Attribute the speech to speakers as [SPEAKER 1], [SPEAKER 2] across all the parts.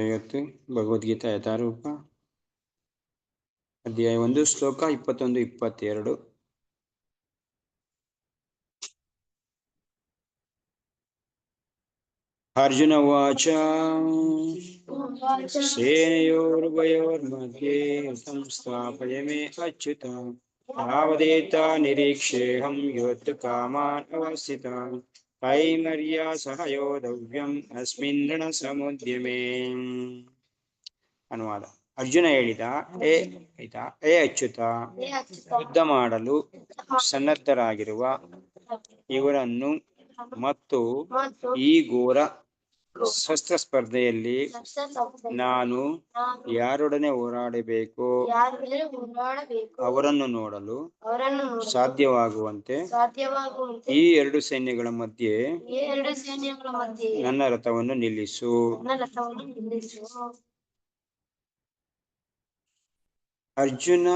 [SPEAKER 1] ಇವತ್ತು ಭಗವದ್ಗೀತಾ ಯಥಾರೂಪ ಅಧ್ಯಾಯ 1 ಶ್ಲೋಕ 21-22. ಅರ್ಜುನ ಉವಾಚ ಸೇನೆಯೋರ್ವಯೋರ್मध्ये ಸಂಸ್ಥಾಪಯ ಮೇ ಅಚ್ಯುತ ಯಾವದೇತ ನಿರೀಕ್ಷೇಹಂ ಯೋತ್ತು ಕಾಮಾನ್ ಅವಸ್ಥಿತಾನ್ ಕೈಮರ್ಯ ಸಹಯೋಧವ್ಯಂ ಅಸ್ಮಿನ್ ರಣಸಮುದ್ಯಮೇ. ಅನುವಾದ. ಅರ್ಜುನ ಹೇಳಿದ, ಏ ಅಚ್ಯುತ, ಯುದ್ಧ ಮಾಡಲು ಸನ್ನದ್ಧರಾಗಿರುವ ಇವರನ್ನು ಮತ್ತು ಈ ಘೋರ ಶಸ್ತ್ರ ಸ್ಪರ್ಧೆಯಲ್ಲಿ ನಾನು ಯಾರೊಡನೆ ಹೋರಾಡಬೇಕು ಅವರನ್ನು ನೋಡಲು ಸಾಧ್ಯವಾಗುವಂತೆ ಈ ಎರಡು ಸೈನ್ಯಗಳ ಮಧ್ಯೆ ನನ್ನ ರಥವನ್ನು ನಿಲ್ಲಿಸು. ಅರ್ಜುನ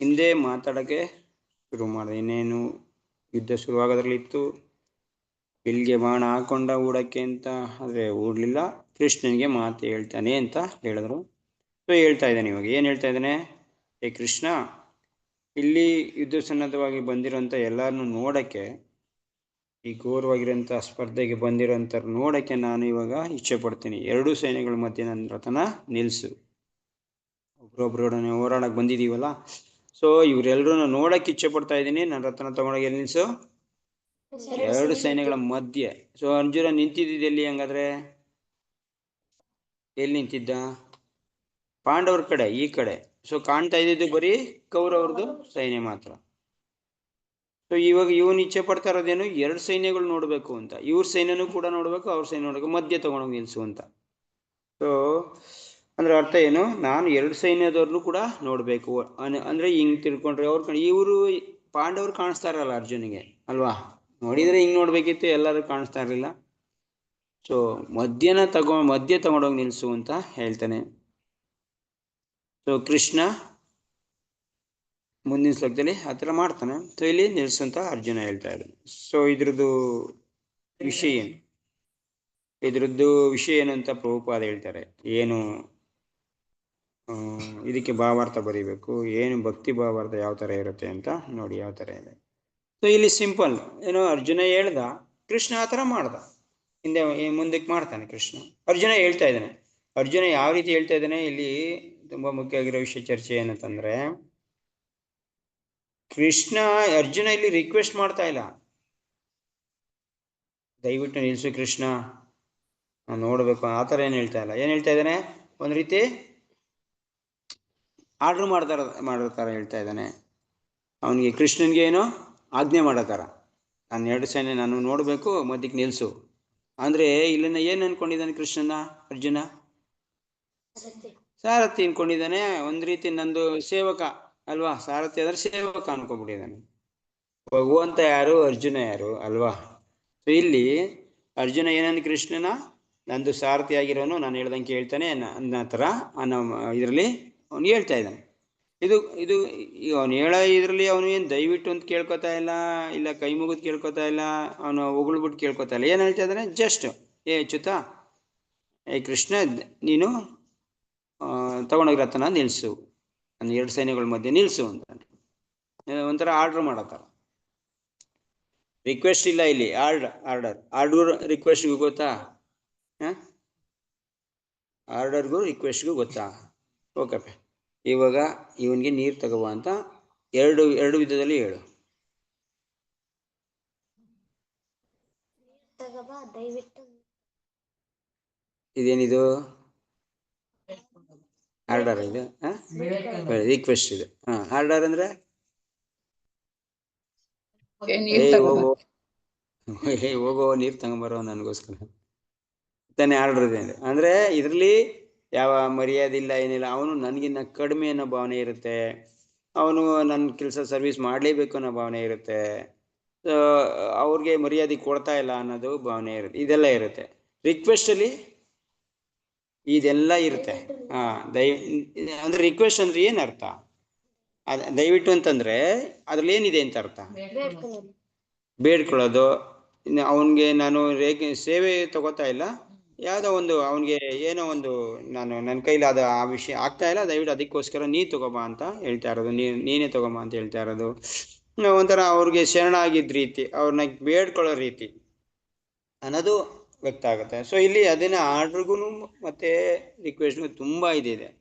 [SPEAKER 1] ಹಿಂದೆ ಮಾತಾಡಕ್ಕೆ ಶುರು ಮಾಡಿದ. ಇನ್ನೇನು ಯುದ್ಧ ಶುರುವಾಗೋದ್ರಲ್ಲಿತ್ತು. ಬಿಲ್ಗೆ ಬಾಣ ಹಾಕೊಂಡ ಹೂಡಕ್ಕೆ ಅಂತ, ಆದರೆ ಹೂಡ್ಲಿಲ್ಲ. ಕೃಷ್ಣನಿಗೆ ಮಾತು ಹೇಳ್ತಾನೆ ಅಂತ ಹೇಳಿದ್ರು. ಸೊ ಹೇಳ್ತಾ ಇದ್ದಾನೆ. ಇವಾಗ ಏನು ಹೇಳ್ತಾ ಇದ್ದಾನೆ? ಏ ಕೃಷ್ಣ, ಇಲ್ಲಿ ಯುದ್ಧ ಸನ್ನದ್ಧವಾಗಿ ಬಂದಿರೋಂಥ ಎಲ್ಲರನ್ನು ನೋಡೋಕ್ಕೆ, ಈ ಘೋರವಾಗಿರೋಂಥ ಸ್ಪರ್ಧೆಗೆ ಬಂದಿರೋಂಥ ನೋಡೋಕ್ಕೆ ನಾನು ಇವಾಗ ಇಚ್ಛೆ ಪಡ್ತೀನಿ. ಎರಡೂ ಸೈನ್ಯಗಳ ಮಧ್ಯೆ ನನ್ನ ರಥನ ನಿಲ್ಲಿಸು. ಒಬ್ರೊಬ್ಬರೊಡನೆ ಹೋರಾಡಕ್ಕೆ ಬಂದಿದ್ದೀವಲ್ಲ, ಸೊ ಇವರೆಲ್ಲರೂ ನೋಡಕ್ಕೆ ಇಚ್ಛೆ ಪಡ್ತಾ ಇದ್ದೀನಿ. ನನ್ನ ರಥನ ತಗೊಂಡೋಗಿ ಎಲ್ಲಿ ನಿಲ್ಲಿಸು? ಎರಡು ಸೈನ್ಯಗಳ ಮಧ್ಯೆ. ಸೊ ಅರ್ಜುನ ನಿಂತಿದ್ದ ಎಲ್ಲಿ? ಹಂಗಾದ್ರೆ ಎಲ್ಲಿ ನಿಂತಿದ್ದ? ಪಾಂಡವ್ರ ಕಡೆ, ಈ ಕಡೆ. ಸೊ ಕಾಣ್ತಾ ಇದ್ದಿದ್ದು ಬರೀ ಕೌರವ್ರದ್ದು ಸೈನ್ಯ ಮಾತ್ರ. ಸೊ ಇವಾಗ ಇವನು ಇಚ್ಛೆ ಪಡ್ತಾ ಇರೋದೇನು? ಎರಡು ಸೈನ್ಯಗಳು ನೋಡ್ಬೇಕು ಅಂತ. ಇವ್ರ ಸೈನ್ಯನೂ ಕೂಡ ನೋಡ್ಬೇಕು, ಅವ್ರ ಸೈನ್ಯ ನೋಡ್ಬೇಕು, ಮಧ್ಯೆ ತಗೊಂಡೋಗಿ ನಿಲ್ಸು ಅಂತ. ಸೊ ಅಂದ್ರೆ ಅರ್ಥ ಏನು? ನಾನು ಎರಡು ಸೈನ್ಯದವ್ರನ್ನು ಕೂಡ ನೋಡ್ಬೇಕು ಅಂದ್ರೆ ಹಿಂಗ್ ತಿಳ್ಕೊಂಡ್ರೆ ಅವ್ರ ಇವರು ಪಾಂಡವ್ರು ಕಾಣಿಸ್ತಾ ಇರಲ್ಲ ಅರ್ಜುನಿಗೆ, ಅಲ್ವಾ? ನೋಡಿದ್ರೆ ಹಿಂಗ್ ನೋಡ್ಬೇಕಿತ್ತು, ಎಲ್ಲರೂ ಕಾಣಿಸ್ತಾ ಇರಲಿಲ್ಲ. ಸೊ ಮಧ್ಯೆ ತಗೊಂಡೋಗಿ ನಿಲ್ಸು ಅಂತ ಹೇಳ್ತಾನೆ. ಸೊ ಕೃಷ್ಣ ಮುಂದಿನ ಶ್ಲೋಕದಲ್ಲಿ ಆ ಥರ ಮಾಡ್ತಾನೆ. ಸೊ ಇಲ್ಲಿ ನಿಲ್ಸು ಅಂತ ಅರ್ಜುನ ಹೇಳ್ತಾ ಇದ್ದಾನೆ. ಸೊ ಇದ್ರದ್ದು ವಿಷಯ ಏನು ಅಂತ ಪ್ರಭುಪಾದ ಹೇಳ್ತಾರೆ. ಏನು ಇದಕ್ಕೆ ಭಾವಾರ್ಥ ಬರೀಬೇಕು, ಏನು ಭಕ್ತಿ ಭಾವಾರ್ಥ ಯಾವ ಥರ ಇರುತ್ತೆ ಅಂತ ನೋಡಿ ಯಾವ ಥರ ಇದೆ. ಸೊ ಇಲ್ಲಿ ಸಿಂಪಲ್ ಏನೋ, ಅರ್ಜುನ ಹೇಳ್ದ, ಕೃಷ್ಣ ಆ ಥರ ಮಾಡ್ದ, ಮುಂದಕ್ಕೆ ಮಾಡ್ತಾನೆ ಕೃಷ್ಣ. ಅರ್ಜುನ ಹೇಳ್ತಾ ಇದ್ದಾನೆ. ಅರ್ಜುನ ಯಾವ ರೀತಿ ಹೇಳ್ತಾ ಇದ್ದಾನೆ? ಇಲ್ಲಿ ತುಂಬ ಮುಖ್ಯ ಆಗಿರೋ ವಿಷಯ ಚರ್ಚೆ ಏನಂತಂದ್ರೆ, ಕೃಷ್ಣ ಅರ್ಜುನ ಇಲ್ಲಿ ರಿಕ್ವೆಸ್ಟ್ ಮಾಡ್ತಾ ಇಲ್ಲ, ದಯವಿಟ್ಟು ನಿಲ್ಸು ಕೃಷ್ಣ, ನಾನು ನೋಡ್ಬೇಕು, ಆ ಥರ ಏನು ಹೇಳ್ತಾ ಇಲ್ಲ. ಏನು ಹೇಳ್ತಾ ಇದ್ದಾನೆ? ಒಂದು ರೀತಿ ಆರ್ಡ್ರ್ ಮಾಡೋ ಥರ ಹೇಳ್ತಾ ಇದ್ದಾನೆ. ಅವನಿಗೆ, ಕೃಷ್ಣನ್ಗೆ ಏನೋ ಆಜ್ಞೆ ಮಾಡೋ ಥರ, ನಾನು ಎರಡು ಸೈನ್ಯ ನಾನು ನೋಡಬೇಕು, ಮಧ್ಯಕ್ಕೆ ನಿಲ್ಸು ಅಂದರೆ. ಇಲ್ಲಿನ ಏನು ಅನ್ಕೊಂಡಿದ್ದಾನೆ ಕೃಷ್ಣನ? ಅರ್ಜುನ ಸಾರಥಿ ಅನ್ಕೊಂಡಿದ್ದಾನೆ. ಒಂದು ರೀತಿ ನಂದು ಸೇವಕ ಅಲ್ವಾ? ಸಾರಥಿ ಆದರೆ ಸೇವಕ ಅನ್ಕೊಂಡ್ಬಿಟ್ಟಿದ್ದಾನೆ. ಭಗವಂತ ಯಾರು, ಅರ್ಜುನ ಯಾರು, ಅಲ್ವಾ? ಸೊ ಇಲ್ಲಿ ಅರ್ಜುನ ಏನಂದ ಕೃಷ್ಣನ, ನಂದು ಸಾರಥಿ ಆಗಿರೋನು, ನಾನು ಹೇಳ್ದಂಗೆ ಹೇಳ್ತಾನೆ ಅನ್ನೋ ಥರ ಇದರಲ್ಲಿ ಅವನು ಹೇಳ್ತಾ ಇದ್ದಾನೆ. ಇದು ಅವನು ಹೇಳೋ ಇದರಲ್ಲಿ ಅವನು ಏನು ದಯವಿಟ್ಟು ಅಂತ ಕೇಳ್ಕೊತಾ ಇಲ್ಲ ಕೈ ಮುಗಿದು ಕೇಳ್ಕೊತಾ ಇಲ್ಲ, ಅವನು ಹೊಗಳ್ಬಿಟ್ಟು ಕೇಳ್ಕೊತಾ ಇಲ್ಲ. ಏನು ಹೇಳ್ತಾ ಇದ್ದಾನೆ? ಜಸ್ಟ್, ಏ ಅಚ್ಯುತ, ಏ ಕೃಷ್ಣ, ನೀನು ತಗೊಂಡೋಗಿ ರಥನ ನಿಲ್ಸು, ನನ್ನ ಎರಡು ಸೈನ್ಯಗಳ ಮಧ್ಯೆ ನಿಲ್ಸು ಅಂತ ಒಂಥರ ಆರ್ಡ್ರ್ ಮಾಡತ್ತಾರ. ರಿಕ್ವೆಸ್ಟ್ ಇಲ್ಲ ಇಲ್ಲಿ, ಆರ್ಡರ್ ರಿಕ್ವೆಸ್ಟ್ಗೂ ಗೊತ್ತಾ? ಆರ್ಡರ್ಗೂ ರಿಕ್ವೆಸ್ಟ್ಗೂ ಗೊತ್ತಾ? ಓಕೆಪ್ಪ, ಇವಾಗ ಇವನಿಗೆ ನೀರು ತಗೋಬ ಅಂತ ಎರಡು ವಿಧದಲ್ಲಿ ಹೇಳು. ಇದೇನಿದು? ಆರ್ಡರ್ ಇದು, ರಿಕ್ವೆಸ್ಟ್ ಇದು. ಆರ್ಡರ್ ಅಂದ್ರೆ ಹೋಗೋ ನೀರು ತಗೊಂಬರೋ ನನಗೋಸ್ಕರ ತಾನೇ ಆರ್ಡರ್ ಇದೆ ಅಂದ್ರೆ. ಇದರಲ್ಲಿ ಯಾವ ಮರ್ಯಾದೆ ಇಲ್ಲ, ಏನಿಲ್ಲ. ಅವನು ನನಗಿನ್ನ ಕಡಿಮೆ ಅನ್ನೋ ಭಾವನೆ ಇರುತ್ತೆ, ಅವನು ನನ್ನ ಕೆಲಸ ಸರ್ವಿಸ್ ಮಾಡಲೇಬೇಕು ಅನ್ನೋ ಭಾವನೆ ಇರುತ್ತೆ, ಅವ್ರಿಗೆ ಮರ್ಯಾದೆ ಕೊಡ್ತಾ ಇಲ್ಲ ಅನ್ನೋದು ಭಾವನೆ ಇರುತ್ತೆ. ಇದೆಲ್ಲ ಇರುತ್ತೆ ರಿಕ್ವೆಸ್ಟಲ್ಲಿ, ಇದೆಲ್ಲ ಇರುತ್ತೆ. ಅಂದ್ರೆ ರಿಕ್ವೆಸ್ಟ್ ಅಂದ್ರೆ ಏನು ಅರ್ಥ? ದಯವಿಟ್ಟು ಅಂತಂದ್ರೆ ಅದ್ರಲ್ಲಿ ಏನಿದೆ ಅಂತ ಅರ್ಥ? ಬೇಡ್ಕೊಳ್ಳೋದು. ಅವನಿಗೆ ನಾನು ಸೇವೆ ತಗೋತಾ ಇಲ್ಲ, ಯಾವುದೋ ಒಂದು ಅವನಿಗೆ ಏನೋ ಒಂದು ನನ್ನ ಕೈಲಿ ಅದು ಆ ವಿಷಯ ಆಗ್ತಾ ಇಲ್ಲ, ದಯವಿಟ್ಟು ಅದಕ್ಕೋಸ್ಕರ ನೀ ತಗೋಬಾ ಅಂತ ಹೇಳ್ತಾ ಇರೋದು, ನೀನೇ ತಗೋಬಾ ಅಂತ ಹೇಳ್ತಾ ಇರೋದು. ಒಂಥರ ಅವ್ರಿಗೆ ಶರಣಾಗಿದ್ದ ರೀತಿ, ಅವ್ರನ್ನ ಬೇಡ್ಕೊಳ್ಳೋ ರೀತಿ ಅನ್ನೋದು ವ್ಯಕ್ತ ಆಗುತ್ತೆ. ಸೊ ಇಲ್ಲಿ ಅದನ್ನ ಆರ್ಡ್ರಿಗೂ ಮತ್ತೆ ರಿಕ್ವೆಸ್ಟ್ಗೂ ತುಂಬಾ ಇದೆ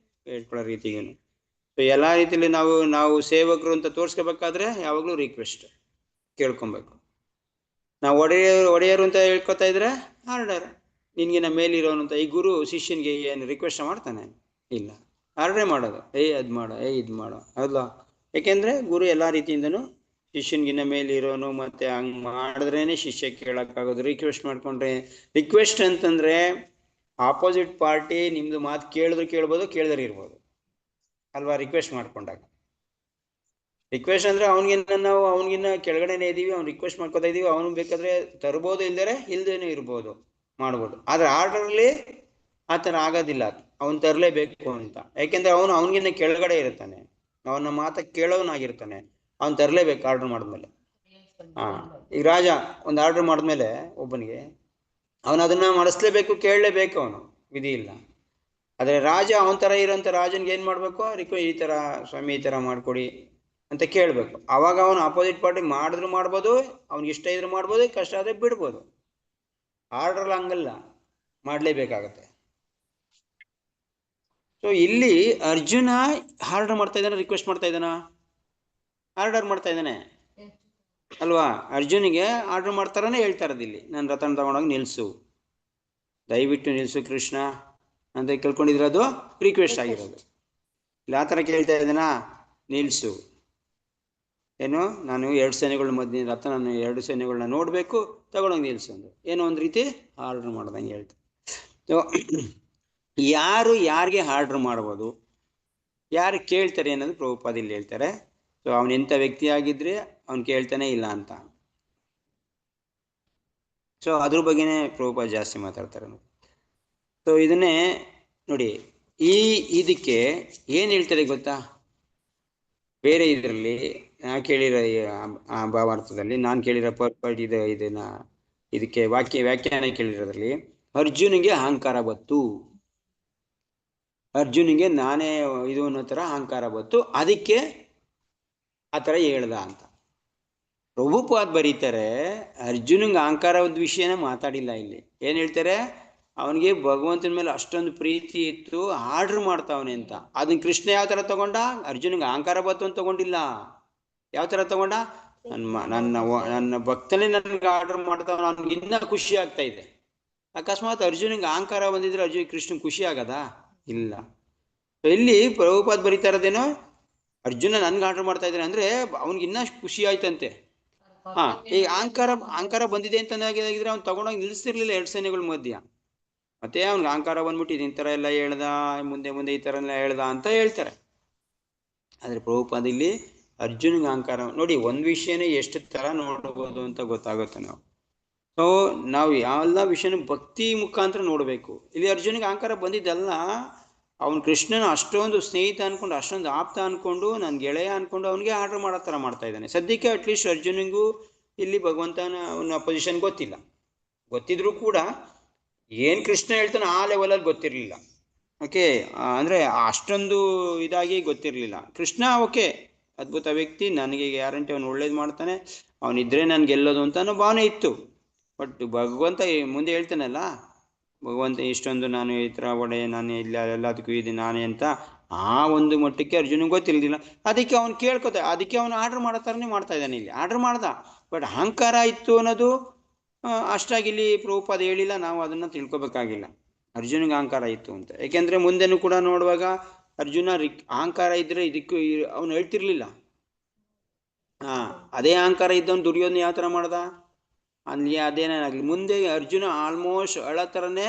[SPEAKER 1] ಬೇಡ್ಕೊಳ್ಳೋ ರೀತಿಗೂ. ಸೊ ಎಲ್ಲಾ ರೀತಿಯಲ್ಲಿ ನಾವು ಸೇವಕರು ಅಂತ ತೋರ್ಸ್ಕೋಬೇಕಾದ್ರೆ ಯಾವಾಗಲೂ ರಿಕ್ವೆಸ್ಟ್ ಕೇಳ್ಕೊಬೇಕು. ನಾವು ಒಡೆಯರು ಅಂತ ಹೇಳ್ಕೊತಾ ಇದ್ರೆ ಆರ್ಡರ್, ನಿನ್ಗಿನ ಮೇಲಿರೋನು ಅಂತ. ಈ ಗುರು ಶಿಷ್ಯನ್ಗೆ ಏನು ರಿಕ್ವೆಸ್ಟ್ ಮಾಡ್ತಾನೆ? ಇಲ್ಲ, ಆರ್ಡ್ರೇ ಮಾಡೋದು. ಅದು ಮಾಡೋ, ಇದು ಮಾಡೋ, ಹೌದಾ? ಯಾಕೆಂದ್ರೆ ಗುರು ಎಲ್ಲಾ ರೀತಿಯಿಂದನೂ ಶಿಷ್ಯನ್ಗಿನ್ನ ಮೇಲಿರೋನು, ಮತ್ತೆ ಹಂಗ್ ಮಾಡಿದ್ರೇನೆ ಶಿಷ್ಯ ಕೇಳಕ್ಕಾಗೋದು. ರಿಕ್ವೆಸ್ಟ್ ಮಾಡ್ಕೊಂಡ್ರೆ, ರಿಕ್ವೆಸ್ಟ್ ಅಂತಂದ್ರೆ ಆಪೋಸಿಟ್ ಪಾರ್ಟಿ ನಿಮ್ದು ಮಾತು ಕೇಳಿದ್ರು ಕೇಳ್ಬೋದು, ಕೇಳಿದ್ರೆ ಇರ್ಬೋದು ಅಲ್ವಾ? ರಿಕ್ವೆಸ್ಟ್ ಮಾಡ್ಕೊಂಡಾಗ ರಿಕ್ವೆಸ್ಟ್ ಅಂದ್ರೆ ಅವನಿಗಿನ್ನ ಕೆಳಗಡೆನೆ ಇದೀವಿ, ಅವ್ನು ರಿಕ್ವೆಸ್ಟ್ ಮಾಡ್ಕೊತಾ ಇದೀವಿ, ಅವನು ಬೇಕಾದ್ರೆ ತರ್ಬೋದು, ಇಲ್ದೇನೂ ಇರ್ಬೋದು, ಮಾಡ್ಬೋದು. ಆದ್ರೆ ಆರ್ಡರ್ಲಿ ಆ ಥರ ಆಗೋದಿಲ್ಲ, ಅವನು ತರಲೇಬೇಕು ಅಂತ. ಯಾಕೆಂದ್ರೆ ಅವನಿಗಿನ್ನ ಕೆಳಗಡೆ ಇರ್ತಾನೆ, ಅವನ ಮಾತ ಕೇಳೋನಾಗಿರ್ತಾನೆ, ಅವ್ನು ತರಲೇಬೇಕು ಆರ್ಡರ್ ಮಾಡಿದ್ಮೇಲೆ. ಈಗ ರಾಜ ಒಂದು ಆರ್ಡರ್ ಮಾಡಿದ್ಮೇಲೆ ಒಬ್ಬನಿಗೆ ಅವನು ಅದನ್ನ ಮಾಡಿಸ್ಲೇಬೇಕು, ಕೇಳಲೇಬೇಕು, ಅವನು ವಿಧಿ ಇಲ್ಲ. ಆದ್ರೆ ರಾಜ ಅವನ ತರ ಇರೋಂಥ ರಾಜನ್ಗೆ ಏನ್ ಮಾಡ್ಬೇಕು? ಈ ತರ ಸ್ವಾಮಿ ಈ ತರ ಮಾಡ್ಕೊಡಿ ಅಂತ ಕೇಳ್ಬೇಕು. ಅವಾಗ ಅವನು ಅಪೋಸಿಟ್ ಪಾರ್ಟಿ ಮಾಡಿದ್ರು ಮಾಡ್ಬೋದು, ಅವ್ನಿಗೆ ಇಷ್ಟ ಇದ್ರು ಮಾಡ್ಬೋದು, ಕಷ್ಟ ಆದ್ರೆ ಬಿಡ್ಬೋದು. ಆರ್ಡರ್ ಹಂಗಲ್ಲ, ಮಾಡ್ಲೇಬೇಕಾಗತ್ತೆ. ಸೊ ಇಲ್ಲಿ ಅರ್ಜುನ ಆರ್ಡರ್ ಮಾಡ್ತಾ ಇದ್ದಾನೆ, ರಿಕ್ವೆಸ್ಟ್ ಮಾಡ್ತಾ ಇದ್ದಾನ? ಆರ್ಡರ್ ಮಾಡ್ತಾ ಇದ್ದಾನೆ ಅಲ್ವಾ? ಅರ್ಜುನಿಗೆ ಆರ್ಡರ್ ಮಾಡ್ತಾರನೇ ಹೇಳ್ತಾ ಇರೋದು ಇಲ್ಲಿ, ನನ್ನ ರಥನ ತಗೊಂಡೋಗಿ ನಿಲ್ಸು, ದಯವಿಟ್ಟು ನಿಲ್ಸು ಕೃಷ್ಣ ಅಂತ ಕೇಳ್ಕೊಂಡಿರೋದು ರಿಕ್ವೆಸ್ಟ್ ಆಗಿರೋದು. ಇಲ್ಲ ಆ ಥರ ಕೇಳ್ತಾ ಇದ್ದಾನ, ನಿಲ್ಸು, ಏನು ನಾನು 2 ಸೇನೆಗಳ ಮಧ್ಯೆ ರಥ, ನಾನು 2 ಸೇನೆಗಳನ್ನ ನೋಡ್ಬೇಕು, ತಗೊಂಡೋಗಿ ನಿಲ್ಸು ಅಂದ್ರು. ಏನೋ ಒಂದು ರೀತಿ ಆರ್ಡರ್ ಮಾಡ್ದಂಗೆ ಹೇಳ್ತಾರೆ. ಯಾರು ಯಾರಿಗೆ ಆರ್ಡರ್ ಮಾಡ್ಬೋದು, ಯಾರು ಕೇಳ್ತಾರೆ ಅನ್ನೋದು ಪ್ರಭುಪಾದ ಇಲ್ಲಿ ಹೇಳ್ತಾರೆ. ಸೊ ಅವನು ಎಂಥ ವ್ಯಕ್ತಿ ಆಗಿದ್ರೆ ಅವ್ನು ಕೇಳ್ತಾನೆ ಇಲ್ಲ ಅಂತ. ಸೊ ಅದ್ರ ಬಗ್ಗೆನೇ ಪ್ರಭುಪಾದ ಜಾಸ್ತಿ ಮಾತಾಡ್ತಾರೆ. ಸೊ ಇದನ್ನೇ ನೋಡಿ, ಇದಕ್ಕೆ ಏನ್ ಹೇಳ್ತಾರೆ ಗೊತ್ತಾ? ಬೇರೆ ಇದರಲ್ಲಿ ನಾ ಕೇಳಿರೋ ಭಾವಾರ್ಥದಲ್ಲಿ ನಾನು ಕೇಳಿರೋ ಪರ್ಪಟ್ ಇದಕ್ಕೆ ವ್ಯಾಖ್ಯಾನ ಕೇಳಿರೋದ್ರಲ್ಲಿ ಅರ್ಜುನಿಗೆ ಅಹಂಕಾರ ಬತ್ತು, ಅರ್ಜುನಿಗೆ ನಾನೇ ಇದು ಅನ್ನೋ ಥರ ಅಹಂಕಾರ ಬತ್ತು, ಅದಕ್ಕೆ ಆ ಥರ ಹೇಳ್ದ ಅಂತ ಪ್ರಭುಪಾದ್ ಬರೀತಾರೆ. ಅರ್ಜುನಿಗೆ ಅಹಂಕಾರದ ವಿಷಯನ ಮಾತಾಡಿಲ್ಲ ಇಲ್ಲಿ. ಏನ್ ಹೇಳ್ತಾರೆ? ಅವನಿಗೆ ಭಗವಂತನ ಮೇಲೆ ಅಷ್ಟೊಂದು ಪ್ರೀತಿ ಇತ್ತು, ಆರ್ಡರ್ ಮಾಡ್ತಾವನೆ ಅಂತ. ಅದನ್ನ ಕೃಷ್ಣ ಯಾವ ಥರ ತಗೊಂಡ? ಅರ್ಜುನಿಗೆ ಅಹಂಕಾರ ಬತ್ತು ಅಂತ ತಗೊಂಡಿಲ್ಲ. ಯಾವ ಥರ ತಗೊಂಡ? ನನ್ನ ಭಕ್ತನೇ ನನಗೆ ಆರ್ಡರ್ ಮಾಡ್ತಾವ, ನನ್ಗೆ ಇನ್ನೂ ಖುಷಿ ಆಗ್ತಾ ಇದೆ. ಅಕಸ್ಮಾತ್ ಅರ್ಜುನಿಗೆ ಅಹಂಕಾರ ಬಂದಿದ್ರೆ ಕೃಷ್ಣ ಖುಷಿ ಆಗದ? ಇಲ್ಲ. ಇಲ್ಲಿ ಪ್ರಭುಪಾದ್ ಬರೀತಾ ಇರೋದೇನೋ, ಅರ್ಜುನ ನನ್ಗೆ ಆರ್ಡರ್ ಮಾಡ್ತಾ ಇದ್ದಾನೆ ಅಂದ್ರೆ ಅವ್ನಿಗೆ ಇನ್ನೂ ಖುಷಿ ಆಯ್ತಂತೆ. ಈ ಅಹಂಕಾರ ಬಂದಿದೆ ಅಂತ ಆಗಿದ್ರೆ ಅವ್ನು ತಗೊಂಡೋಗಿ ನಿಲ್ಲಿಸ್ತಿರ್ಲಿಲ್ಲ 2 ಸೇನೆಗಳ ಮಧ್ಯ. ಮತ್ತೆ ಅವ್ನಿಗೆ ಅಹಂಕಾರ ಬಂದ್ಬಿಟ್ಟು ಈ ಥರ ಎಲ್ಲ ಹೇಳ್ದ, ಮುಂದೆ ಈ ಥರ ಎಲ್ಲ ಹೇಳ್ದ ಅಂತ ಹೇಳ್ತಾರೆ. ಆದ್ರೆ ಪ್ರಭುಪಾದ ಇಲ್ಲಿ ಅರ್ಜುನಿಗೆ ಅಹಂಕಾರ ನೋಡಿ, ಒಂದ್ ವಿಷಯನೇ ಎಷ್ಟು ತರ ನೋಡ್ಬೋದು ಅಂತ ಗೊತ್ತಾಗುತ್ತೆ ನಾವು. ಸೊ ನಾವು ಎಲ್ಲ ವಿಷಯನೂ ಭಕ್ತಿ ಮುಖಾಂತರ ನೋಡ್ಬೇಕು. ಇಲ್ಲಿ ಅರ್ಜುನಿಗೆ ಅಹಂಕಾರ ಬಂದಿದ್ದಲ್ಲ, ಅವನು ಕೃಷ್ಣನ ಅಷ್ಟೊಂದು ಸ್ನೇಹಿತ ಅನ್ಕೊಂಡು, ಅಷ್ಟೊಂದು ಆಪ್ತ ಅನ್ಕೊಂಡು, ನನ್ನ ಗೆಳೆಯ ಅನ್ಕೊಂಡು ಅವನಿಗೆ ಆರ್ಡರ್ ಮಾಡೋ ಥರ ಮಾಡ್ತಾ ಇದ್ದಾನೆ. ಸದ್ಯಕ್ಕೆ ಅಟ್ಲೀಸ್ಟ್ ಅರ್ಜುನಿಗೂ ಇಲ್ಲಿ ಭಗವಂತನ ಅವನ ಪೊಸಿಷನ್ ಗೊತ್ತಿದ್ರು ಕೂಡ ಏನ್ ಕೃಷ್ಣ ಹೇಳ್ತಾನೆ ಆ ಲೆವೆಲಲ್ಲಿ ಗೊತ್ತಿರಲಿಲ್ಲ. ಓಕೆ, ಅಂದ್ರೆ ಅಷ್ಟೊಂದು ಇದಾಗಿ ಗೊತ್ತಿರಲಿಲ್ಲ. ಕೃಷ್ಣ ಓಕೆ ಅದ್ಭುತ ವ್ಯಕ್ತಿ, ನನಗೆ ಗ್ಯಾರಂಟಿ ಅವನು ಒಳ್ಳೇದು ಮಾಡ್ತಾನೆ, ಅವನಿದ್ರೆ ನನ್ಗೆ ಗೆಲ್ಲೋದು ಅಂತ ಅನ್ನೋ ಭಾವನೆ ಇತ್ತು. ಬಟ್ ಭಗವಂತ ಮುಂದೆ ಹೇಳ್ತಾನಲ್ಲ, ಭಗವಂತ ಇಷ್ಟೊಂದು ನಾನು ಈ ಥರ ಒಡೆ, ನಾನು ಇಲ್ಲ ಎಲ್ಲದಕ್ಕೂ ಇದೆ ನಾನೇ ಅಂತ, ಆ ಒಂದು ಮಟ್ಟಕ್ಕೆ ಅರ್ಜುನಿಗೆ ಗೊತ್ತಿರಲಿಲ್ಲ. ಅದಕ್ಕೆ ಅವನು ಅದಕ್ಕೆ ಅವನು ಆರ್ಡರ್ ಮಾಡೋ ಥರನೇ ಮಾಡ್ತಾ ಇದ್ದಾನೆ. ಇಲ್ಲಿ ಆರ್ಡರ್ ಮಾಡ್ದ, ಬಟ್ ಅಹಂಕಾರ ಇತ್ತು ಅನ್ನೋದು ಅಷ್ಟಾಗಿ ಇಲ್ಲಿ ಪ್ರಭುಪಾದ ಹೇಳಿಲ್ಲ. ನಾವು ಅದನ್ನ ತಿಳ್ಕೊಬೇಕಾಗಿಲ್ಲ, ಅರ್ಜುನಿಗೆ ಅಹಂಕಾರ ಇತ್ತು ಅಂತ. ಯಾಕೆಂದ್ರೆ ಮುಂದೆನೂ ಕೂಡ ನೋಡುವಾಗ ಅರ್ಜುನ ಅಹಂಕಾರ ಇದ್ರೆ ಇದಕ್ಕೂ ಅವನು ಹೇಳ್ತಿರ್ಲಿಲ್ಲ. ಅದೇ ಅಹಂಕಾರ ಇದ್ದವನು ದುರ್ಯೋಧನ ಯಾವ ಥರ ಮಾಡ್ದ ಅಲ್ಲಿ, ಅದೇನಾಗಲಿ ಮುಂದೆ ಅರ್ಜುನ ಆಲ್ಮೋಸ್ಟ್ ಅಳ ಥರನೇ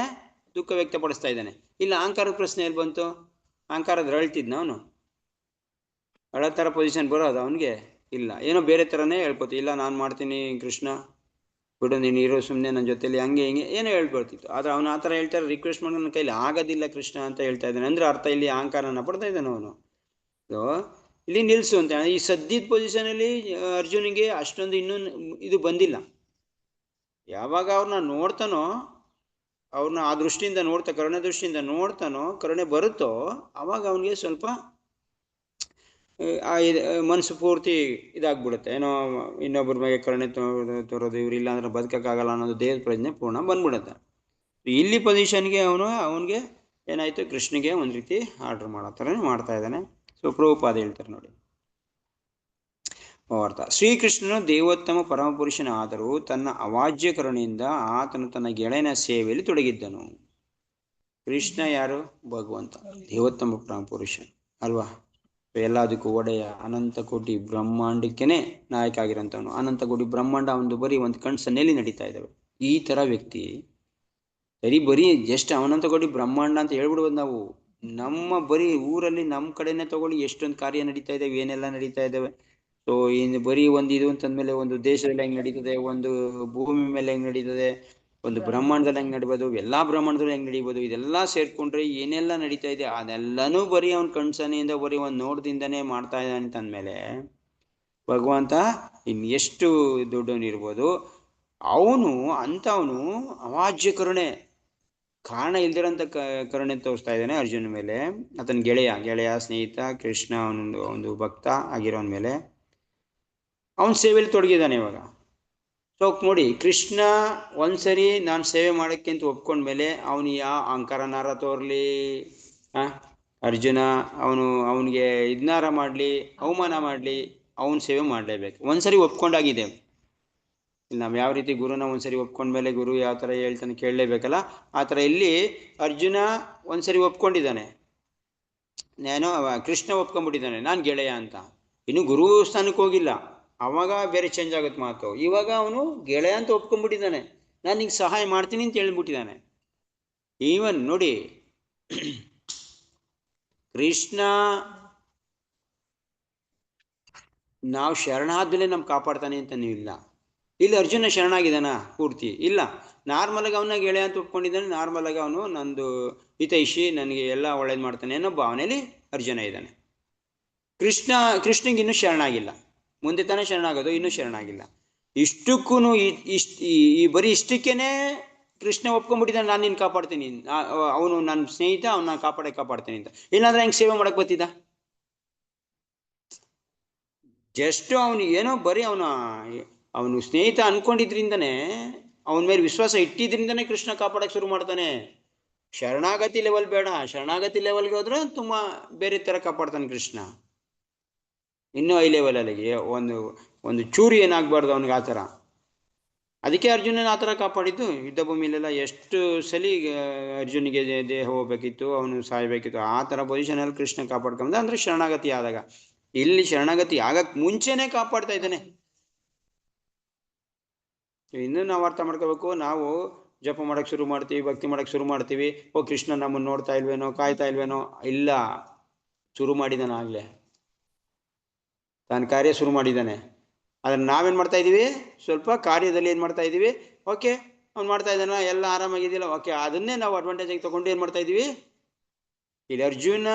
[SPEAKER 1] ದುಃಖ ವ್ಯಕ್ತಪಡಿಸ್ತಾ ಇದ್ದಾನೆ. ಇಲ್ಲ ಅಹಂಕಾರದ ಪ್ರಶ್ನೆ ಎಲ್ಲಿ ಬಂತು? ಅಹಂಕಾರದ ಹೇಳ್ತಿದ್ನ ಅವನು? ಅಳ ಥರ ಪೊಸಿಷನ್ ಬರೋದು ಅವನಿಗೆ ಇಲ್ಲ. ಏನೋ ಬೇರೆ ಥರನೇ ಹೇಳ್ಕೊತಿ, ಇಲ್ಲ ನಾನು ಮಾಡ್ತೀನಿ ಕೃಷ್ಣ ಬಿಡು, ನೀನು ಇರೋ ಸುಮ್ಮನೆ ನನ್ನ ಜೊತೆಲಿ, ಹಂಗೆ ಹಿಂಗೆ ಏನೋ ಹೇಳ್ಕೊಳ್ತಿತ್ತು. ಆದ್ರೆ ಅವನು ಆ ಥರ ಹೇಳ್ತಾರೆ, ರಿಕ್ವೆಸ್ಟ್ ಮಾಡಿ ನನ್ನ ಕೈಲಿ ಆಗೋದಿಲ್ಲ ಕೃಷ್ಣ ಅಂತ ಹೇಳ್ತಾ ಇದ್ದಾನೆ. ಅಂದ್ರೆ ಅರ್ಥ ಇಲ್ಲಿ ಅಹಂಕಾರನ ಪಡ್ತಾ ಇದ್ದಾನೆ ಅವನು. ಸೊ ಇಲ್ಲಿ ನಿಲ್ಸು ಅಂತ. ಈ ಸದ್ಯದ ಪೊಸಿಷನಲ್ಲಿ ಅರ್ಜುನಿಗೆ ಅಷ್ಟೊಂದು ಇನ್ನೂ ಇದು ಬಂದಿಲ್ಲ. ಯಾವಾಗ ಅವ್ರನ್ನ ನೋಡ್ತಾನೋ ಅವ್ರನ್ನ ಆ ದೃಷ್ಟಿಯಿಂದ ನೋಡ್ತಾ, ಕರುಣೆ ದೃಷ್ಟಿಯಿಂದ ನೋಡ್ತಾನೋ, ಕರುಣೆ ಬರುತ್ತೋ, ಅವಾಗ ಅವನಿಗೆ ಸ್ವಲ್ಪ ಮನಸ್ಸು ಪೂರ್ತಿ ಇದಾಗ್ಬಿಡುತ್ತೆ. ಏನೋ ಇನ್ನೊಬ್ಬರ ಮೇಲೆ ಕರುಣೆ ತೋರೋದು, ಇವ್ರು ಇಲ್ಲ ಅಂದ್ರೆ ಬದುಕಕ್ಕಾಗಲ್ಲ ಅನ್ನೋದು ದೇಹದ ಪ್ರಜ್ಞೆ ಪೂರ್ಣ ಬಂದ್ಬಿಡುತ್ತೆ. ಇಲ್ಲಿ ಪೊಸಿಷನ್ಗೆ ಅವನಿಗೆ ಏನಾಯ್ತು, ಕೃಷ್ಣಗೆ ಒಂದು ರೀತಿ ಆರ್ಡರ್ ಮಾಡೋ ಥರನೇ ಮಾಡ್ತಾ ಇದ್ದಾನೆ. ಸೊ ಪ್ರಭುಪಾದ ಹೇಳ್ತಾರೆ ನೋಡಿ ಅರ್ಥ. ಶ್ರೀಕೃಷ್ಣನು ದೇವೋತ್ತಮ ಪರಮಪುರುಷನ ಆದರೂ ತನ್ನ ಅವಾಜ್ಯ ಕರುಣೆಯಿಂದ ಆತನು ತನ್ನ ಗೆಳೆಯನ ಸೇವೆಯಲ್ಲಿ ತೊಡಗಿದ್ದನು. ಕೃಷ್ಣ ಯಾರು? ಭಗವಂತ, ದೇವೋತ್ತಮ ಪರಮಪುರುಷ ಅಲ್ವಾ. ಎಲ್ಲದಕ್ಕೂ ಒಡೆಯ, ಅನಂತ ಕೋಟಿ ಬ್ರಹ್ಮಾಂಡಕ್ಕೇನೆ ನಾಯಕ ಆಗಿರೋಂಥವನು. ಅನಂತ ಕೋಟಿ ಬ್ರಹ್ಮಾಂಡ ಒಂದು ಬರೀ ಒಂದು ಕಣ್ ಸನ್ನೆಯಲ್ಲಿ ನಡೀತಾ ಇದ್ದಾವೆ. ಈ ಥರ ವ್ಯಕ್ತಿ ಬರೀ ಜಸ್ಟ್ ಅನಂತ ಕೋಟಿ ಬ್ರಹ್ಮಾಂಡ ಅಂತ ಹೇಳ್ಬಿಡ್ಬೋದು ನಾವು. ನಮ್ಮ ಬರೀ ಊರಲ್ಲಿ ನಮ್ಮ ಕಡೆನೆ ತಗೊಳ್ಳಿ, ಎಷ್ಟೊಂದು ಕಾರ್ಯ ನಡೀತಾ ಇದ್ದಾವೆ, ಏನೆಲ್ಲ ನಡೀತಾ ಇದ್ದಾವೆ. ಸೊ ಇನ್ನು ಬರೀ ಒಂದು ಇದು ಅಂತಂದ್ಮೇಲೆ ಒಂದು ದೇಶದಲ್ಲಿ ಹೆಂಗ್ ನಡೀತದೆ, ಒಂದು ಭೂಮಿ ಮೇಲೆ ಹೆಂಗ್ ನಡೀತದೆ, ಒಂದು ಬ್ರಹ್ಮಾಂಡದಲ್ಲಿ ಹೆಂಗ್ ನಡಿಬೋದು, ಎಲ್ಲಾ ಬ್ರಹ್ಮಾಂಡದಲ್ಲಿ ಹೆಂಗ್ ನಡೀಬೋದು, ಇದೆಲ್ಲ ಸೇರ್ಕೊಂಡ್ರೆ ಏನೆಲ್ಲ ನಡೀತಾ ಇದೆ ಅದೆಲ್ಲನೂ ಬರೀ ಅವ್ನ ಕಣ್ಸನೆಯಿಂದ ಬರೀ ಒಂದು ನೋಟದಿಂದನೇ ಮಾಡ್ತಾ ಇದ್ದಾನೆ ಅಂತಂದ್ಮೇಲೆ ಭಗವಂತ ಇನ್ ಎಷ್ಟು ದೊಡ್ಡವನಿರ್ಬೋದು. ಅವನು ಅಂತವನು ಅವಾಜ್ಯ ಕರುಣೆ, ಕಾರಣ ಇಲ್ದಿರೋಂಥ ಕರುಣೆ ತೋರಿಸ್ತಾ ಇದ್ದಾನೆ ಅರ್ಜುನ ಮೇಲೆ. ಆತನ ಗೆಳೆಯ ಸ್ನೇಹಿತ ಕೃಷ್ಣ, ಒಂದು ಭಕ್ತ ಆಗಿರೋನ್ ಮೇಲೆ ಅವನ ಸೇವೆಯಲ್ಲಿ ತೊಡಗಿದ್ದಾನೆ ಇವಾಗ. ಸೊ ನೋಡಿ, ಕೃಷ್ಣ ಒಂದ್ಸರಿ ನಾನು ಸೇವೆ ಮಾಡೋಕ್ಕೆ ಅಂತ ಒಪ್ಕೊಂಡ್ಮೇಲೆ ಅವನು ಅಹಂಕಾರನಾರ ತೋರ್ಲಿ, ಅರ್ಜುನ ಅವನಿಗೆ ಇದನ್ನಾರ ಮಾಡಲಿ, ಅವಮಾನ ಮಾಡಲಿ, ಅವನ ಸೇವೆ ಮಾಡಲೇಬೇಕು. ಒಂದ್ಸರಿ ಒಪ್ಕೊಂಡಾಗಿದೆ. ನಾವು ಯಾವ ರೀತಿ ಗುರುನ ಒಂದ್ಸರಿ ಒಪ್ಕೊಂಡ್ಮೇಲೆ ಗುರು ಯಾವ ಥರ ಹೇಳ್ತಾನೆ ಕೇಳಲೇಬೇಕಲ್ಲ, ಆ ಥರ ಇಲ್ಲಿ ಅರ್ಜುನ ಒಂದ್ಸರಿ ಒಪ್ಕೊಂಡಿದ್ದಾನೆ. ಕೃಷ್ಣ ಒಪ್ಕೊಂಡ್ಬಿಟ್ಟಿದ್ದಾನೆ ನಾನು ಗೆಳೆಯ ಅಂತ. ಇನ್ನು ಗುರು ಸ್ಥಾನಕ್ಕೆ ಹೋಗಿಲ್ಲ, ಅವಾಗ ಬೇರೆ ಚೇಂಜ್ ಆಗುತ್ತೆ ಮಾತು. ಇವಾಗ ಅವನು ಗೆಳೆಯ ಅಂತ ಒಪ್ಕೊಂಡ್ಬಿಟ್ಟಿದ್ದಾನೆ, ನಾನು ನಿಂಗೆ ಸಹಾಯ ಮಾಡ್ತೀನಿ ಅಂತ ಹೇಳ್ಬಿಟ್ಟಿದ್ದಾನೆ. ಈವನ್ ನೋಡಿ, ಕೃಷ್ಣ ನಾವು ಶರಣಾದ್ಮೇಲೆ ನಮ್ಗೆ ಕಾಪಾಡ್ತಾನೆ ಅಂತ ನೀವು ಇಲ್ಲ. ಇಲ್ಲಿ ಅರ್ಜುನ ಶರಣಾಗಿದ್ದಾನ ಪೂರ್ತಿ? ಇಲ್ಲ. ನಾರ್ಮಲ್ ಆಗಿ ಅವನ ಗೆಳೆಯ ಅಂತ ಒಪ್ಕೊಂಡಿದ್ದಾನೆ. ನಾರ್ಮಲ್ ಆಗಿ ಅವನು ನಂದು ಹಿತೈಷಿ, ನನಗೆ ಎಲ್ಲ ಒಳ್ಳೇದು ಮಾಡ್ತಾನೆ ಅನ್ನೋ ಭಾವನೆಯಲ್ಲಿ ಅರ್ಜುನ ಇದ್ದಾನೆ. ಕೃಷ್ಣಂಗೆ ಇನ್ನೂ ಶರಣಾಗಿಲ್ಲ. ಮುಂದೆ ತಾನೇ ಶರಣಾಗೋದು, ಇನ್ನೂ ಶರಣಾಗಿಲ್ಲ. ಇಷ್ಟಕ್ಕೂ ಈ ಬರೀ ಇಷ್ಟಕ್ಕೇನೆ ಕೃಷ್ಣ ಒಪ್ಕೊಂಡ್ಬಿಟ್ಟಿದ್ದಾನೆ, ನಾನು ನಿನ್ನ ಕಾಪಾಡ್ತೀನಿ, ಅವನು ನನ್ನ ಸ್ನೇಹಿತ, ಅವನ್ನ ಕಾಪಾಡ್ತೀನಿ ಅಂತ. ಇಲ್ಲಾಂದ್ರೆ ಹೆಂಗೆ ಸೇವೆ ಮಾಡಕ್ ಬರ್ತಿದ್ದ? ಜಸ್ಟ್ ಅವನು ಏನೋ ಬರೀ ಅವನು ಸ್ನೇಹಿತ ಅನ್ಕೊಂಡಿದ್ರಿಂದನೇ, ಅವನ ಮೇಲೆ ವಿಶ್ವಾಸ ಇಟ್ಟಿದ್ರಿಂದನೇ ಕೃಷ್ಣ ಕಾಪಾಡಕ್ಕೆ ಶುರು ಮಾಡ್ತಾನೆ. ಶರಣಾಗತಿ ಲೆವೆಲ್ ಬೇಡ, ಶರಣಾಗತಿ ಲೆವೆಲ್ಗೆ ಹೋದ್ರೆ ತುಂಬಾ ಬೇರೆ ತರ ಕಾಪಾಡ್ತಾನೆ ಕೃಷ್ಣ. ಇನ್ನೂ ಹೈ ಲೆವೆಲ್ ಅಲ್ಲಿಗೆ ಒಂದು ಚೂರು ಏನಾಗಬಾರ್ದು ಅವನಿಗೆ ಆ ಥರ. ಅದಕ್ಕೆ ಅರ್ಜುನನ ಆ ಥರ ಕಾಪಾಡಿದ್ದು. ಯುದ್ಧ ಭೂಮಿಲೆಲ್ಲ ಎಷ್ಟು ಸಲಿ ಅರ್ಜುನಿಗೆ ದೇಹ ಹೋಗ್ಬೇಕಿತ್ತು, ಅವನು ಸಾಯ್ಬೇಕಿತ್ತು. ಆ ಥರ ಪೊಸಿಷನಲ್ಲಿ ಕೃಷ್ಣ ಕಾಪಾಡ್ಕೊಂಡ ಅಂದ್ರೆ ಶರಣಾಗತಿ ಆದಾಗ. ಇಲ್ಲಿ ಶರಣಾಗತಿ ಆಗಕ್ಕೆ ಮುಂಚೆನೆ ಕಾಪಾಡ್ತಾ ಇದ್ದಾನೆ. ಇನ್ನು ನಾವು ಅರ್ಥ ಮಾಡ್ಕೋಬೇಕು. ನಾವು ಜಪ ಮಾಡಕ್ಕೆ ಶುರು ಮಾಡ್ತೀವಿ, ಭಕ್ತಿ ಮಾಡಕ್ಕೆ ಶುರು ಮಾಡ್ತೀವಿ, ಕೃಷ್ಣ ನಮ್ಮನ್ನು ನೋಡ್ತಾ ಇಲ್ವೇನೋ, ಕಾಯ್ತಾ ಇಲ್ವೇನೋ. ಇಲ್ಲ, ಶುರು ಮಾಡಿದ್ದಾನೆ ಆಗ್ಲೇ, ತಾನು ಕಾರ್ಯ ಶುರು ಮಾಡಿದ್ದಾನೆ. ಅದನ್ನ ನಾವೇನ್ ಮಾಡ್ತಾ ಇದೀವಿ, ಸ್ವಲ್ಪ ಕಾರ್ಯದಲ್ಲಿ ಏನ್ ಮಾಡ್ತಾ ಇದೀವಿ, ಓಕೆ ಅವ್ನು ಮಾಡ್ತಾ ಇದ್ದಾನ, ಎಲ್ಲ ಆರಾಮಾಗಿದ್ದಿಲ್ಲ, ಓಕೆ ಅದನ್ನೇ ನಾವು ಅಡ್ವಾಂಟೇಜ್ ಆಗಿ ತಗೊಂಡು ಏನ್ ಮಾಡ್ತಾ ಇದೀವಿ. ಇಲ್ಲಿ ಅರ್ಜುನ